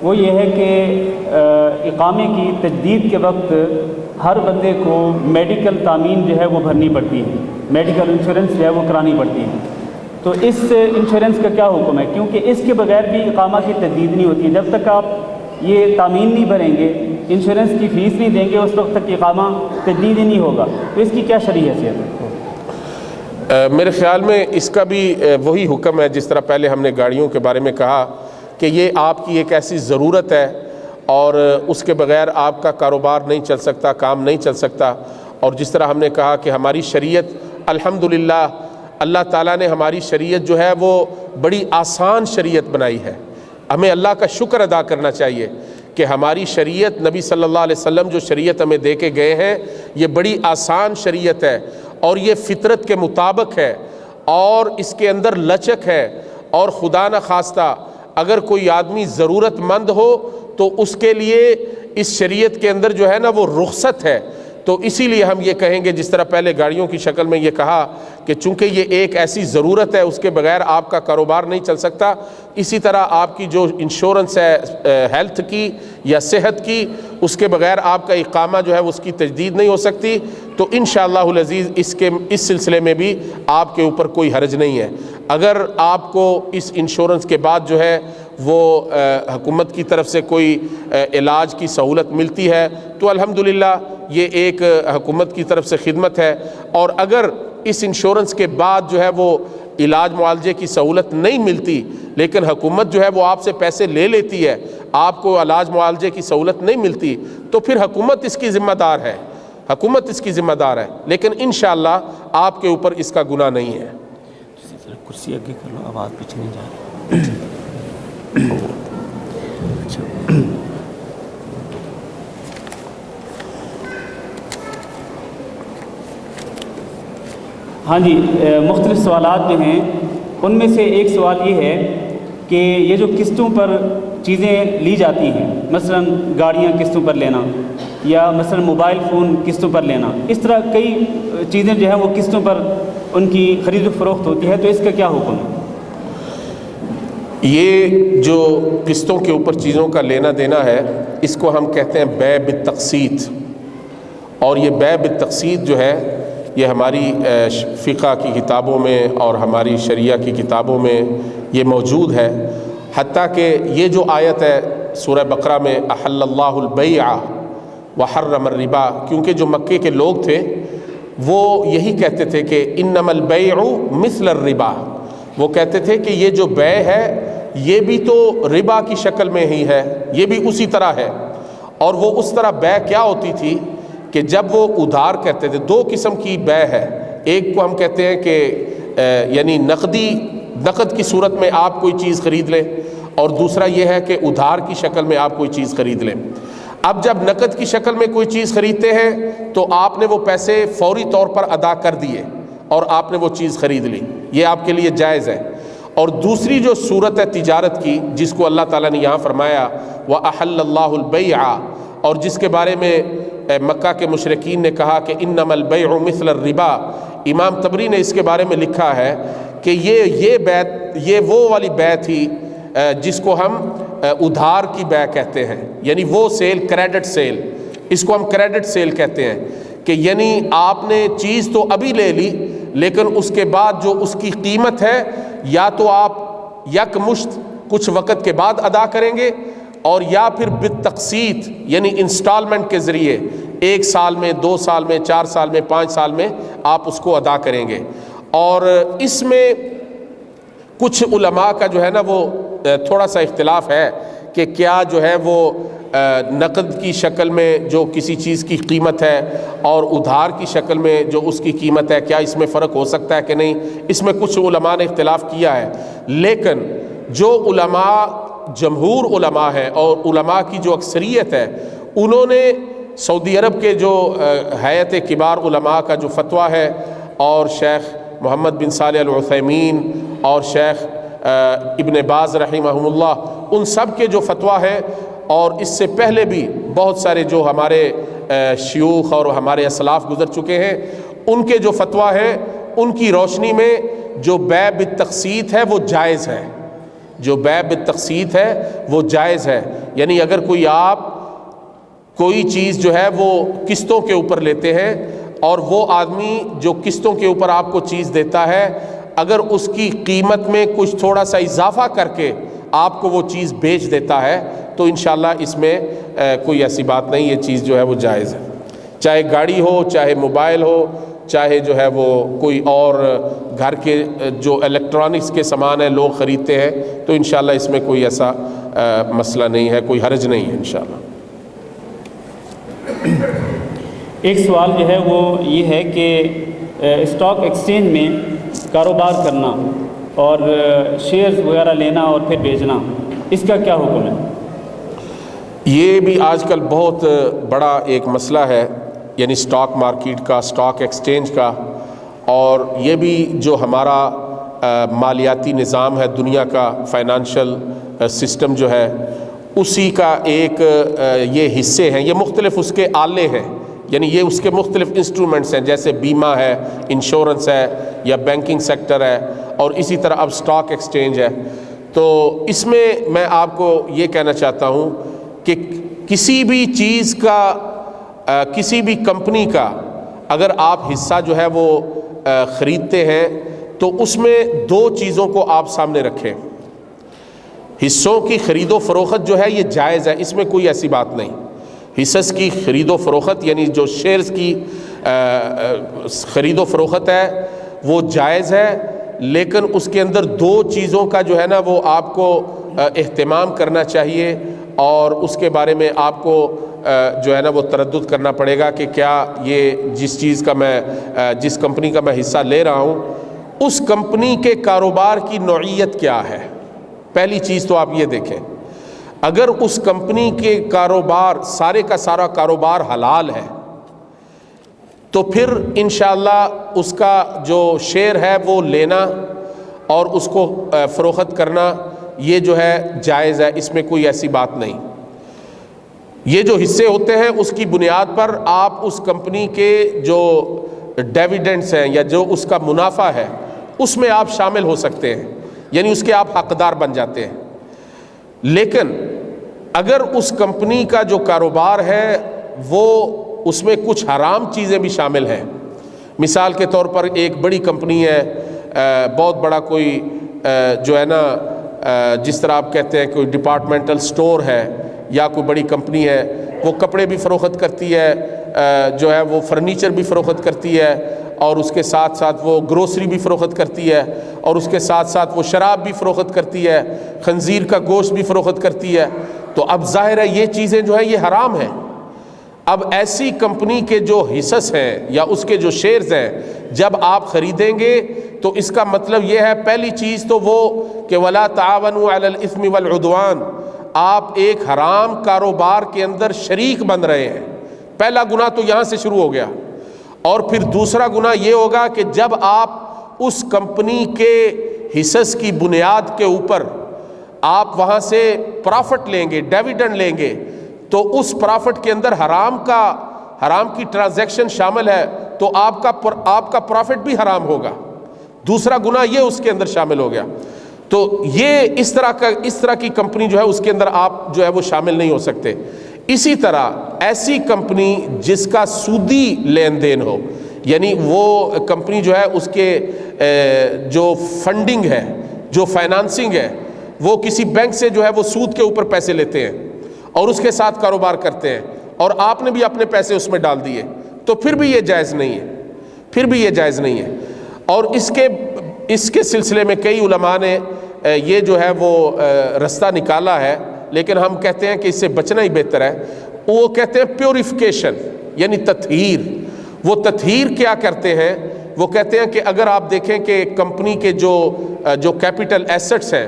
وہ یہ ہے کہ اقامے کی تجدید کے وقت ہر بندے کو میڈیکل تامین جو ہے وہ بھرنی پڑتی ہے, میڈیکل انشورنس جو ہے وہ کرانی پڑتی ہے. تو اس انشورنس کا کیا حکم ہے؟ کیونکہ اس کے بغیر بھی اقامہ کی تجدید نہیں ہوتی. جب تک آپ یہ تامین نہیں بھریں گے, انشورنس کی فیس نہیں دیں گے, اس وقت تک اقامہ تجدید ہی نہیں ہوگا. تو اس کی کیا شرعی حیثیت ہے؟ میرے خیال میں اس کا بھی وہی حکم ہے جس طرح پہلے ہم نے گاڑیوں کے بارے میں کہا کہ یہ آپ کی ایک ایسی ضرورت ہے اور اس کے بغیر آپ کا کاروبار نہیں چل سکتا, کام نہیں چل سکتا. اور جس طرح ہم نے کہا کہ ہماری شریعت الحمدللہ اللہ تعالیٰ نے ہماری شریعت جو ہے وہ بڑی آسان شریعت بنائی ہے. ہمیں اللہ کا شکر ادا کرنا چاہیے کہ ہماری شریعت, نبی صلی اللہ علیہ وسلم جو شریعت ہمیں دے کے گئے ہیں, یہ بڑی آسان شریعت ہے اور یہ فطرت کے مطابق ہے اور اس کے اندر لچک ہے. اور خدا نہ خواستہ اگر کوئی آدمی ضرورت مند ہو تو اس کے لیے اس شریعت کے اندر جو ہے نا وہ رخصت ہے. تو اسی لیے ہم یہ کہیں گے, جس طرح پہلے گاڑیوں کی شکل میں یہ کہا کہ چونکہ یہ ایک ایسی ضرورت ہے, اس کے بغیر آپ کا کاروبار نہیں چل سکتا, اسی طرح آپ کی جو انشورنس ہے ہیلتھ کی یا صحت کی, اس کے بغیر آپ کا اقامہ جو ہے اس کی تجدید نہیں ہو سکتی. تو انشاءاللہ العزیز اس سلسلے میں بھی آپ کے اوپر کوئی حرج نہیں ہے. اگر آپ کو اس انشورنس کے بعد جو ہے وہ حکومت کی طرف سے کوئی علاج کی سہولت ملتی ہے تو الحمدللہ یہ ایک حکومت کی طرف سے خدمت ہے. اور اگر اس انشورنس کے بعد جو ہے وہ علاج معالجے کی سہولت نہیں ملتی, لیکن حکومت جو ہے وہ آپ سے پیسے لے لیتی ہے, آپ کو علاج معالجے کی سہولت نہیں ملتی, تو پھر حکومت اس کی ذمہ دار ہے, حکومت اس کی ذمہ دار ہے. لیکن انشاءاللہ آپ کے اوپر اس کا گناہ نہیں ہے. کرسی آگے کر لو, آواز پیچھے نہیں جا رہی. ہاں جی, مختلف سوالات جو ہیں ان میں سے ایک سوال یہ ہے کہ یہ جو قسطوں پر چیزیں لی جاتی ہیں, مثلا گاڑیاں قسطوں پر لینا یا مثلا موبائل فون قسطوں پر لینا, اس طرح کئی چیزیں جو ہیں وہ قسطوں پر ان کی خرید و فروخت ہوتی ہے, تو اس کا کیا حکم ہے؟ یہ جو قسطوں کے اوپر چیزوں کا لینا دینا ہے, اس کو ہم کہتے ہیں بیع بالتقسیط. اور یہ بیع بالتقسیط جو ہے یہ ہماری فقہ کی کتابوں میں اور ہماری شریعہ کی کتابوں میں یہ موجود ہے. حتیٰ کہ یہ جو آیت ہے سورہ بقرہ میں, احل اللہ البیع وحرم الربا, کیونکہ جو مکے کے لوگ تھے وہ یہی کہتے تھے کہ انما البیع مثل الربا, وہ کہتے تھے کہ یہ جو بیع ہے یہ بھی تو ربا کی شکل میں ہی ہے, یہ بھی اسی طرح ہے. اور وہ اس طرح بیع کیا ہوتی تھی کہ جب وہ ادھار کہتے تھے, دو قسم کی بیع ہے, ایک کو ہم کہتے ہیں کہ یعنی نقدی نقد کی صورت میں آپ کوئی چیز خرید لیں، اور دوسرا یہ ہے کہ ادھار کی شکل میں آپ کوئی چیز خرید لیں۔ اب جب نقد کی شکل میں کوئی چیز خریدتے ہیں تو آپ نے وہ پیسے فوری طور پر ادا کر دیے اور آپ نے وہ چیز خرید لی، یہ آپ کے لیے جائز ہے۔ اور دوسری جو صورت ہے تجارت کی، جس کو اللہ تعالیٰ نے یہاں فرمایا وَأَحَلَّ اللَّهُ الْبَيْعَ، اور جس کے بارے میں مکہ کے مشرکین نے کہا کہ انما البیع مثل الربا، امام طبری نے اس کے بارے میں لکھا ہے کہ یہ بیع، یہ وہ والی بیع تھی جس کو ہم ادھار کی بیع کہتے ہیں، یعنی وہ سیل، کریڈٹ سیل، اس کو ہم کریڈٹ سیل کہتے ہیں، کہ یعنی آپ نے چیز تو ابھی لے لی لیکن اس کے بعد جو اس کی قیمت ہے یا تو آپ یک مشت کچھ وقت کے بعد ادا کریں گے، اور یا پھر بالتقسیط یعنی انسٹالمنٹ کے ذریعے 1 سال میں، 2 سال میں، 4 سال میں، 5 سال میں آپ اس کو ادا کریں گے۔ اور اس میں کچھ علماء کا جو ہے نا وہ تھوڑا سا اختلاف ہے کہ کیا جو ہے وہ نقد کی شکل میں جو کسی چیز کی قیمت ہے اور ادھار کی شکل میں جو اس کی قیمت ہے، کیا اس میں فرق ہو سکتا ہے کہ نہیں، اس میں کچھ علماء نے اختلاف کیا ہے۔ لیکن جو علماء، جمہور علماء ہیں اور علماء کی جو اکثریت ہے، انہوں نے سعودی عرب کے جو ہیئت کبار علماء کا جو فتویٰ ہے، اور شیخ محمد بن صالح العثیمین اور شیخ ابن باز رحمہم اللہ، ان سب کے جو فتویٰ ہے، اور اس سے پہلے بھی بہت سارے جو ہمارے شیوخ اور ہمارے اسلاف گزر چکے ہیں، ان کے جو فتویٰ ہیں، ان کی روشنی میں جو بیع بالتقسیط ہے وہ جائز ہے، جو بیع بالتقسیط ہے وہ جائز ہے۔ یعنی اگر کوئی چیز جو ہے وہ قسطوں کے اوپر لیتے ہیں، اور وہ آدمی جو قسطوں کے اوپر آپ کو چیز دیتا ہے، اگر اس کی قیمت میں کچھ تھوڑا سا اضافہ کر کے آپ کو وہ چیز بیچ دیتا ہے تو انشاءاللہ اس میں کوئی ایسی بات نہیں، یہ چیز جو ہے وہ جائز ہے۔ چاہے گاڑی ہو، چاہے موبائل ہو، چاہے جو ہے وہ کوئی اور گھر کے جو الیکٹرانکس کے سامان ہیں لوگ خریدتے ہیں، تو انشاءاللہ اس میں کوئی ایسا مسئلہ نہیں ہے، کوئی حرج نہیں ہے انشاءاللہ۔ ایک سوال جو ہے وہ یہ ہے کہ اسٹاک ایکسچینج میں کاروبار کرنا اور شیئرز وغیرہ لینا اور پھر بیچنا، اس کا کیا حکم ہے؟ یہ بھی آج کل بہت بڑا ایک مسئلہ ہے، یعنی اسٹاک مارکیٹ کا، اسٹاک ایکسچینج کا، اور یہ بھی جو ہمارا مالیاتی نظام ہے دنیا کا، فائنانشل سسٹم جو ہے، اسی کا ایک یہ حصے ہیں، یہ مختلف اس کے آلے ہیں، یعنی یہ اس کے مختلف انسٹرومنٹس ہیں، جیسے بیمہ ہے، انشورنس ہے، یا بینکنگ سیکٹر ہے، اور اسی طرح اب اسٹاک ایکسچینج ہے۔ تو اس میں آپ کو یہ کہنا چاہتا ہوں کہ کسی بھی چیز کا، کسی بھی کمپنی کا اگر آپ حصہ جو ہے وہ خریدتے ہیں تو اس میں 2 چیزوں کو آپ سامنے رکھیں۔ حصوں کی خرید و فروخت جو ہے یہ جائز ہے، اس میں کوئی ایسی بات نہیں۔ حصص کی خرید و فروخت یعنی جو شیئرز کی خرید و فروخت ہے وہ جائز ہے، لیکن اس کے اندر 2 چیزوں کا جو ہے نا وہ آپ کو اہتمام کرنا چاہیے، اور اس کے بارے میں آپ کو جو ہے نا وہ تردد کرنا پڑے گا کہ کیا یہ جس چیز کا میں، جس کمپنی کا میں حصہ لے رہا ہوں، اس کمپنی کے کاروبار کی نوعیت کیا ہے۔ پہلی چیز تو آپ یہ دیکھیں، اگر اس کمپنی کے کاروبار، سارے کا سارا کاروبار حلال ہے، تو پھر انشاءاللہ اس کا جو شیئر ہے وہ لینا اور اس کو فروخت کرنا یہ جو ہے جائز ہے، اس میں کوئی ایسی بات نہیں۔ یہ جو حصے ہوتے ہیں اس کی بنیاد پر آپ اس کمپنی کے جو ڈیویڈنڈز ہیں یا جو اس کا منافع ہے اس میں آپ شامل ہو سکتے ہیں، یعنی اس کے آپ حقدار بن جاتے ہیں۔ لیکن اگر اس کمپنی کا جو کاروبار ہے وہ اس میں کچھ حرام چیزیں بھی شامل ہیں، مثال کے طور پر ایک بڑی کمپنی ہے، بہت بڑا کوئی جو ہے نا جس طرح آپ کہتے ہیں کوئی ڈپارٹمنٹل سٹور ہے یا کوئی بڑی کمپنی ہے، وہ کپڑے بھی فروخت کرتی ہے، جو ہے وہ فرنیچر بھی فروخت کرتی ہے، اور اس کے ساتھ ساتھ وہ گروسری بھی فروخت کرتی ہے، اور اس کے ساتھ ساتھ وہ شراب بھی فروخت کرتی ہے، خنزیر کا گوشت بھی فروخت کرتی ہے، تو اب ظاہر ہے یہ چیزیں جو ہیں یہ حرام ہیں۔ اب ایسی کمپنی کے جو حصص ہیں یا اس کے جو شیئرز ہیں جب آپ خریدیں گے تو اس کا مطلب یہ ہے پہلی چیز تو وہ کہ وَلَا تَعَاوَنُوا عَلَى الْإِثْمِ وَالْعُدْوَانِ، آپ ایک حرام کاروبار کے اندر شریک بن رہے ہیں. پہلا گناہ تو یہاں سے شروع ہو گیا. اور پھر دوسرا گناہ یہ ہوگا کہ جب آپ اس کمپنی کے حصص کی بنیاد کے اوپر آپ وہاں سے پرافٹ لیں گے، ڈیویڈنڈ لیں گے، تو اس پرافٹ کے اندر حرام کی ٹرانزیکشن شامل ہے، تو آپ کا پرافٹ بھی حرام ہوگا. دوسرا گناہ یہ اس کے اندر شامل ہو گیا. تو یہ اس طرح کی کمپنی جو ہے اس کے اندر آپ جو ہے وہ شامل نہیں ہو سکتے. اسی طرح ایسی کمپنی جس کا سودی لین دین ہو، یعنی وہ کمپنی جو ہے اس کے جو فنڈنگ ہے، جو فائنانسنگ ہے، وہ کسی بینک سے جو ہے وہ سود کے اوپر پیسے لیتے ہیں اور اس کے ساتھ کاروبار کرتے ہیں، اور آپ نے بھی اپنے پیسے اس میں ڈال دیے، تو پھر بھی یہ جائز نہیں ہے. اور اس کے سلسلے میں کئی علماء نے یہ جو ہے وہ رستہ نکالا ہے، لیکن ہم کہتے ہیں کہ اس سے بچنا ہی بہتر ہے. وہ کہتے ہیں پیوریفیکیشن، یعنی تطہیر. وہ تطہیر کیا کرتے ہیں؟ وہ کہتے ہیں کہ اگر آپ دیکھیں کہ کمپنی کے جو کیپٹل ایسٹس ہیں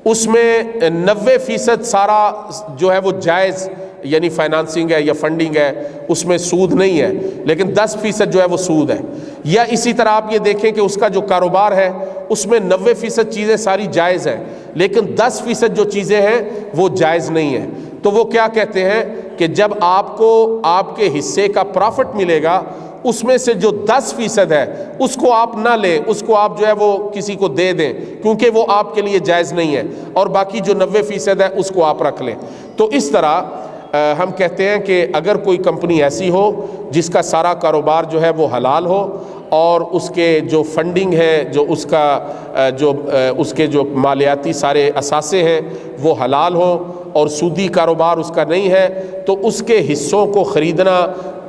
اس میں 90% سارا جو ہے وہ جائز، یعنی فائنانسنگ ہے یا فنڈنگ ہے، اس میں سود نہیں ہے، لیکن 10% جو ہے وہ سود ہے. یا اسی طرح آپ یہ دیکھیں کہ اس کا جو کاروبار ہے اس میں 90% چیزیں ساری جائز ہیں، لیکن 10% جو چیزیں ہیں وہ جائز نہیں ہیں. تو وہ کیا کہتے ہیں کہ جب آپ کو آپ کے حصے کا پرافٹ ملے گا، اس میں سے جو 10% ہے اس کو آپ نہ لیں، اس کو آپ جو ہے وہ کسی کو دے دیں، کیونکہ وہ آپ کے لیے جائز نہیں ہے، اور باقی جو 90% ہے اس کو آپ رکھ لیں. تو اس طرح ہم کہتے ہیں کہ اگر کوئی کمپنی ایسی ہو جس کا سارا کاروبار جو ہے وہ حلال ہو، اور اس کے جو فنڈنگ ہے، اس کے جو مالیاتی سارے اثاثے ہیں وہ حلال ہوں، اور سودی کاروبار اس کا نہیں ہے، تو اس کے حصوں کو خریدنا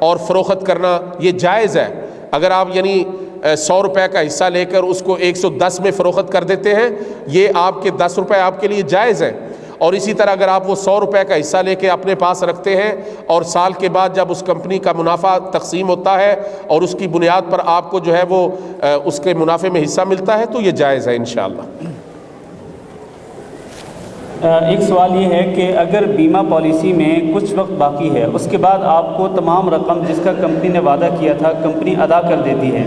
اور فروخت کرنا یہ جائز ہے. اگر آپ یعنی 100 روپے کا حصہ لے کر اس کو 110 میں فروخت کر دیتے ہیں، یہ آپ کے 10 روپے آپ کے لیے جائز ہے. اور اسی طرح اگر آپ وہ 100 روپے کا حصہ لے کے اپنے پاس رکھتے ہیں، اور سال کے بعد جب اس کمپنی کا منافع تقسیم ہوتا ہے اور اس کی بنیاد پر آپ کو جو ہے وہ اس کے منافع میں حصہ ملتا ہے، تو یہ جائز ہے انشاءاللہ. ایک سوال یہ ہے کہ اگر بیمہ پالیسی میں کچھ وقت باقی ہے، اس کے بعد آپ کو تمام رقم جس کا کمپنی نے وعدہ کیا تھا کمپنی ادا کر دیتی ہے،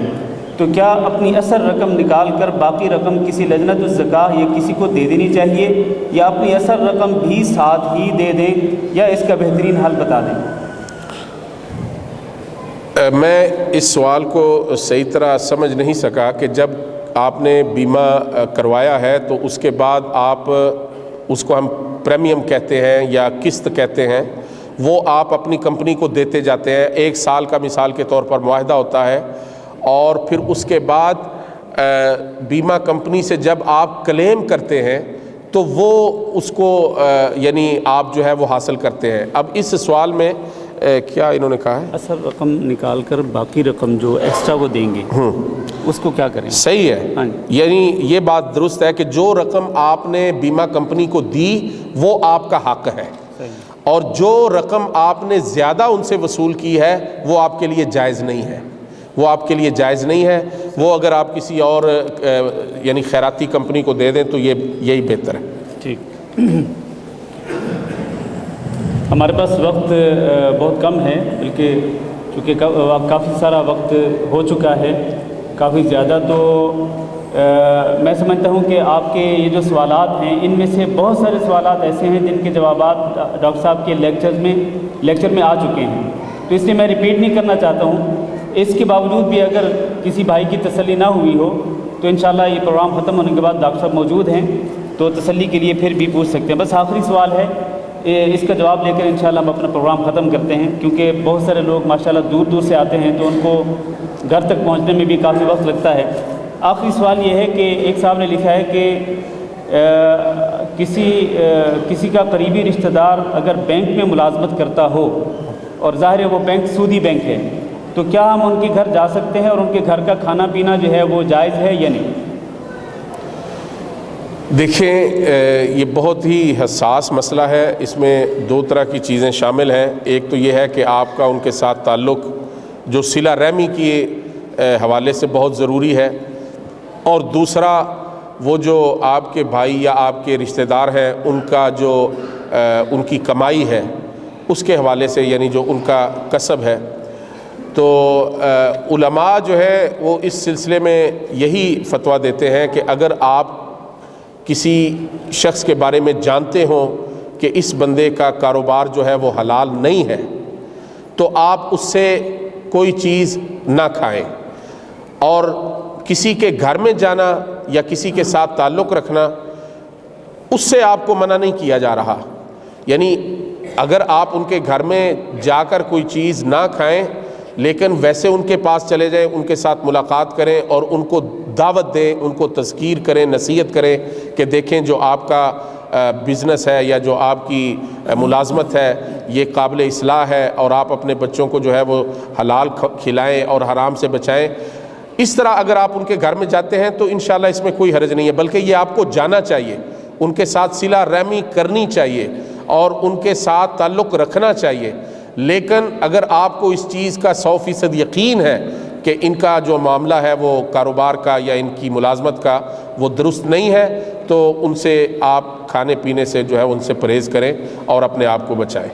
تو کیا اپنی اصل رقم نکال کر باقی رقم کسی لجنت الزکاہ یا کسی کو دے دینی چاہیے، یا اپنی اصل رقم بھی ساتھ ہی دے دیں، یا اس کا بہترین حل بتا دیں؟ میں اس سوال کو صحیح طرح سمجھ نہیں سکا کہ جب آپ نے بیمہ کروایا ہے تو اس کے بعد آپ اس کو ہم پریمیم کہتے ہیں یا قسط کہتے ہیں، وہ آپ اپنی کمپنی کو دیتے جاتے ہیں. 1 سال کا مثال کے طور پر معاہدہ ہوتا ہے، اور پھر اس کے بعد بیمہ کمپنی سے جب آپ کلیم کرتے ہیں تو وہ اس کو یعنی آپ جو ہے وہ حاصل کرتے ہیں. اب اس سوال میں کیا انہوں نے کہا ہے؟ اصل رقم نکال کر باقی رقم جو ایکسٹرا وہ دیں گے اس کو کیا کریں؟ صحیح ہے، یعنی یہ بات درست ہے کہ جو رقم آپ نے بیمہ کمپنی کو دی وہ آپ کا حق ہے، اور جو رقم آپ نے زیادہ ان سے وصول کی ہے وہ آپ کے لیے جائز نہیں ہے. وہ اگر آپ کسی اور یعنی خیراتی کمپنی کو دے دیں تو یہی بہتر ہے. ٹھیک. ہمارے پاس وقت بہت کم ہے، بلکہ چونکہ کافی سارا وقت ہو چکا ہے، کافی زیادہ، تو میں سمجھتا ہوں کہ آپ کے یہ جو سوالات ہیں ان میں سے بہت سارے سوالات ایسے ہیں جن کے جوابات ڈاکٹر صاحب کے لیکچر میں آ چکے ہیں، تو اس لیے میں ریپیٹ نہیں کرنا چاہتا ہوں. اس کے باوجود بھی اگر کسی بھائی کی تسلی نہ ہوئی ہو تو انشاءاللہ یہ پروگرام ختم ہونے کے بعد ڈاکٹر صاحب موجود ہیں، تو تسلی کے لیے پھر بھی پوچھ سکتے ہیں. بس آخری سوال ہے، اس کا جواب لے کر انشاءاللہ ہم اپنا پروگرام ختم کرتے ہیں، کیونکہ بہت سارے لوگ ماشاءاللہ دور دور سے آتے ہیں تو ان کو گھر تک پہنچنے میں بھی کافی وقت لگتا ہے. آخری سوال یہ ہے کہ ایک صاحب نے لکھا ہے کہ کسی کا قریبی رشتہ دار اگر بینک میں ملازمت کرتا ہو اور ظاہر ہے وہ بینک سودی بینک ہے، تو کیا ہم ان کے گھر جا سکتے ہیں اور ان کے گھر کا کھانا پینا جو ہے وہ جائز ہے یا نہیں؟ دیکھیں، یہ بہت ہی حساس مسئلہ ہے. اس میں 2 طرح کی چیزیں شامل ہیں. ایک تو یہ ہے کہ آپ کا ان کے ساتھ تعلق جو صلہ رحمی کے حوالے سے بہت ضروری ہے، اور دوسرا وہ جو آپ کے بھائی یا آپ کے رشتہ دار ہیں ان کا جو ان کی کمائی ہے اس کے حوالے سے، یعنی جو ان کا کسب ہے، تو علماء جو ہے وہ اس سلسلے میں یہی فتویٰ دیتے ہیں کہ اگر آپ کسی شخص کے بارے میں جانتے ہوں کہ اس بندے کا کاروبار جو ہے وہ حلال نہیں ہے تو آپ اس سے کوئی چیز نہ کھائیں، اور کسی کے گھر میں جانا یا کسی کے ساتھ تعلق رکھنا اس سے آپ کو منع نہیں کیا جا رہا، یعنی اگر آپ ان کے گھر میں جا کر کوئی چیز نہ کھائیں لیکن ویسے ان کے پاس چلے جائیں، ان کے ساتھ ملاقات کریں اور ان کو دعوت دیں، ان کو تذکیر کریں، نصیحت کریں کہ دیکھیں جو آپ کا بزنس ہے یا جو آپ کی ملازمت ہے یہ قابل اصلاح ہے، اور آپ اپنے بچوں کو جو ہے وہ حلال کھلائیں اور حرام سے بچائیں۔ اس طرح اگر آپ ان کے گھر میں جاتے ہیں تو انشاءاللہ اس میں کوئی حرج نہیں ہے، بلکہ یہ آپ کو جانا چاہیے، ان کے ساتھ صلہ رحمی کرنی چاہیے اور ان کے ساتھ تعلق رکھنا چاہیے۔ لیکن اگر آپ کو اس چیز کا 100% یقین ہے کہ ان کا جو معاملہ ہے وہ کاروبار کا یا ان کی ملازمت کا وہ درست نہیں ہے تو ان سے آپ کھانے پینے سے جو ہے ان سے پرہیز کریں اور اپنے آپ کو بچائیں۔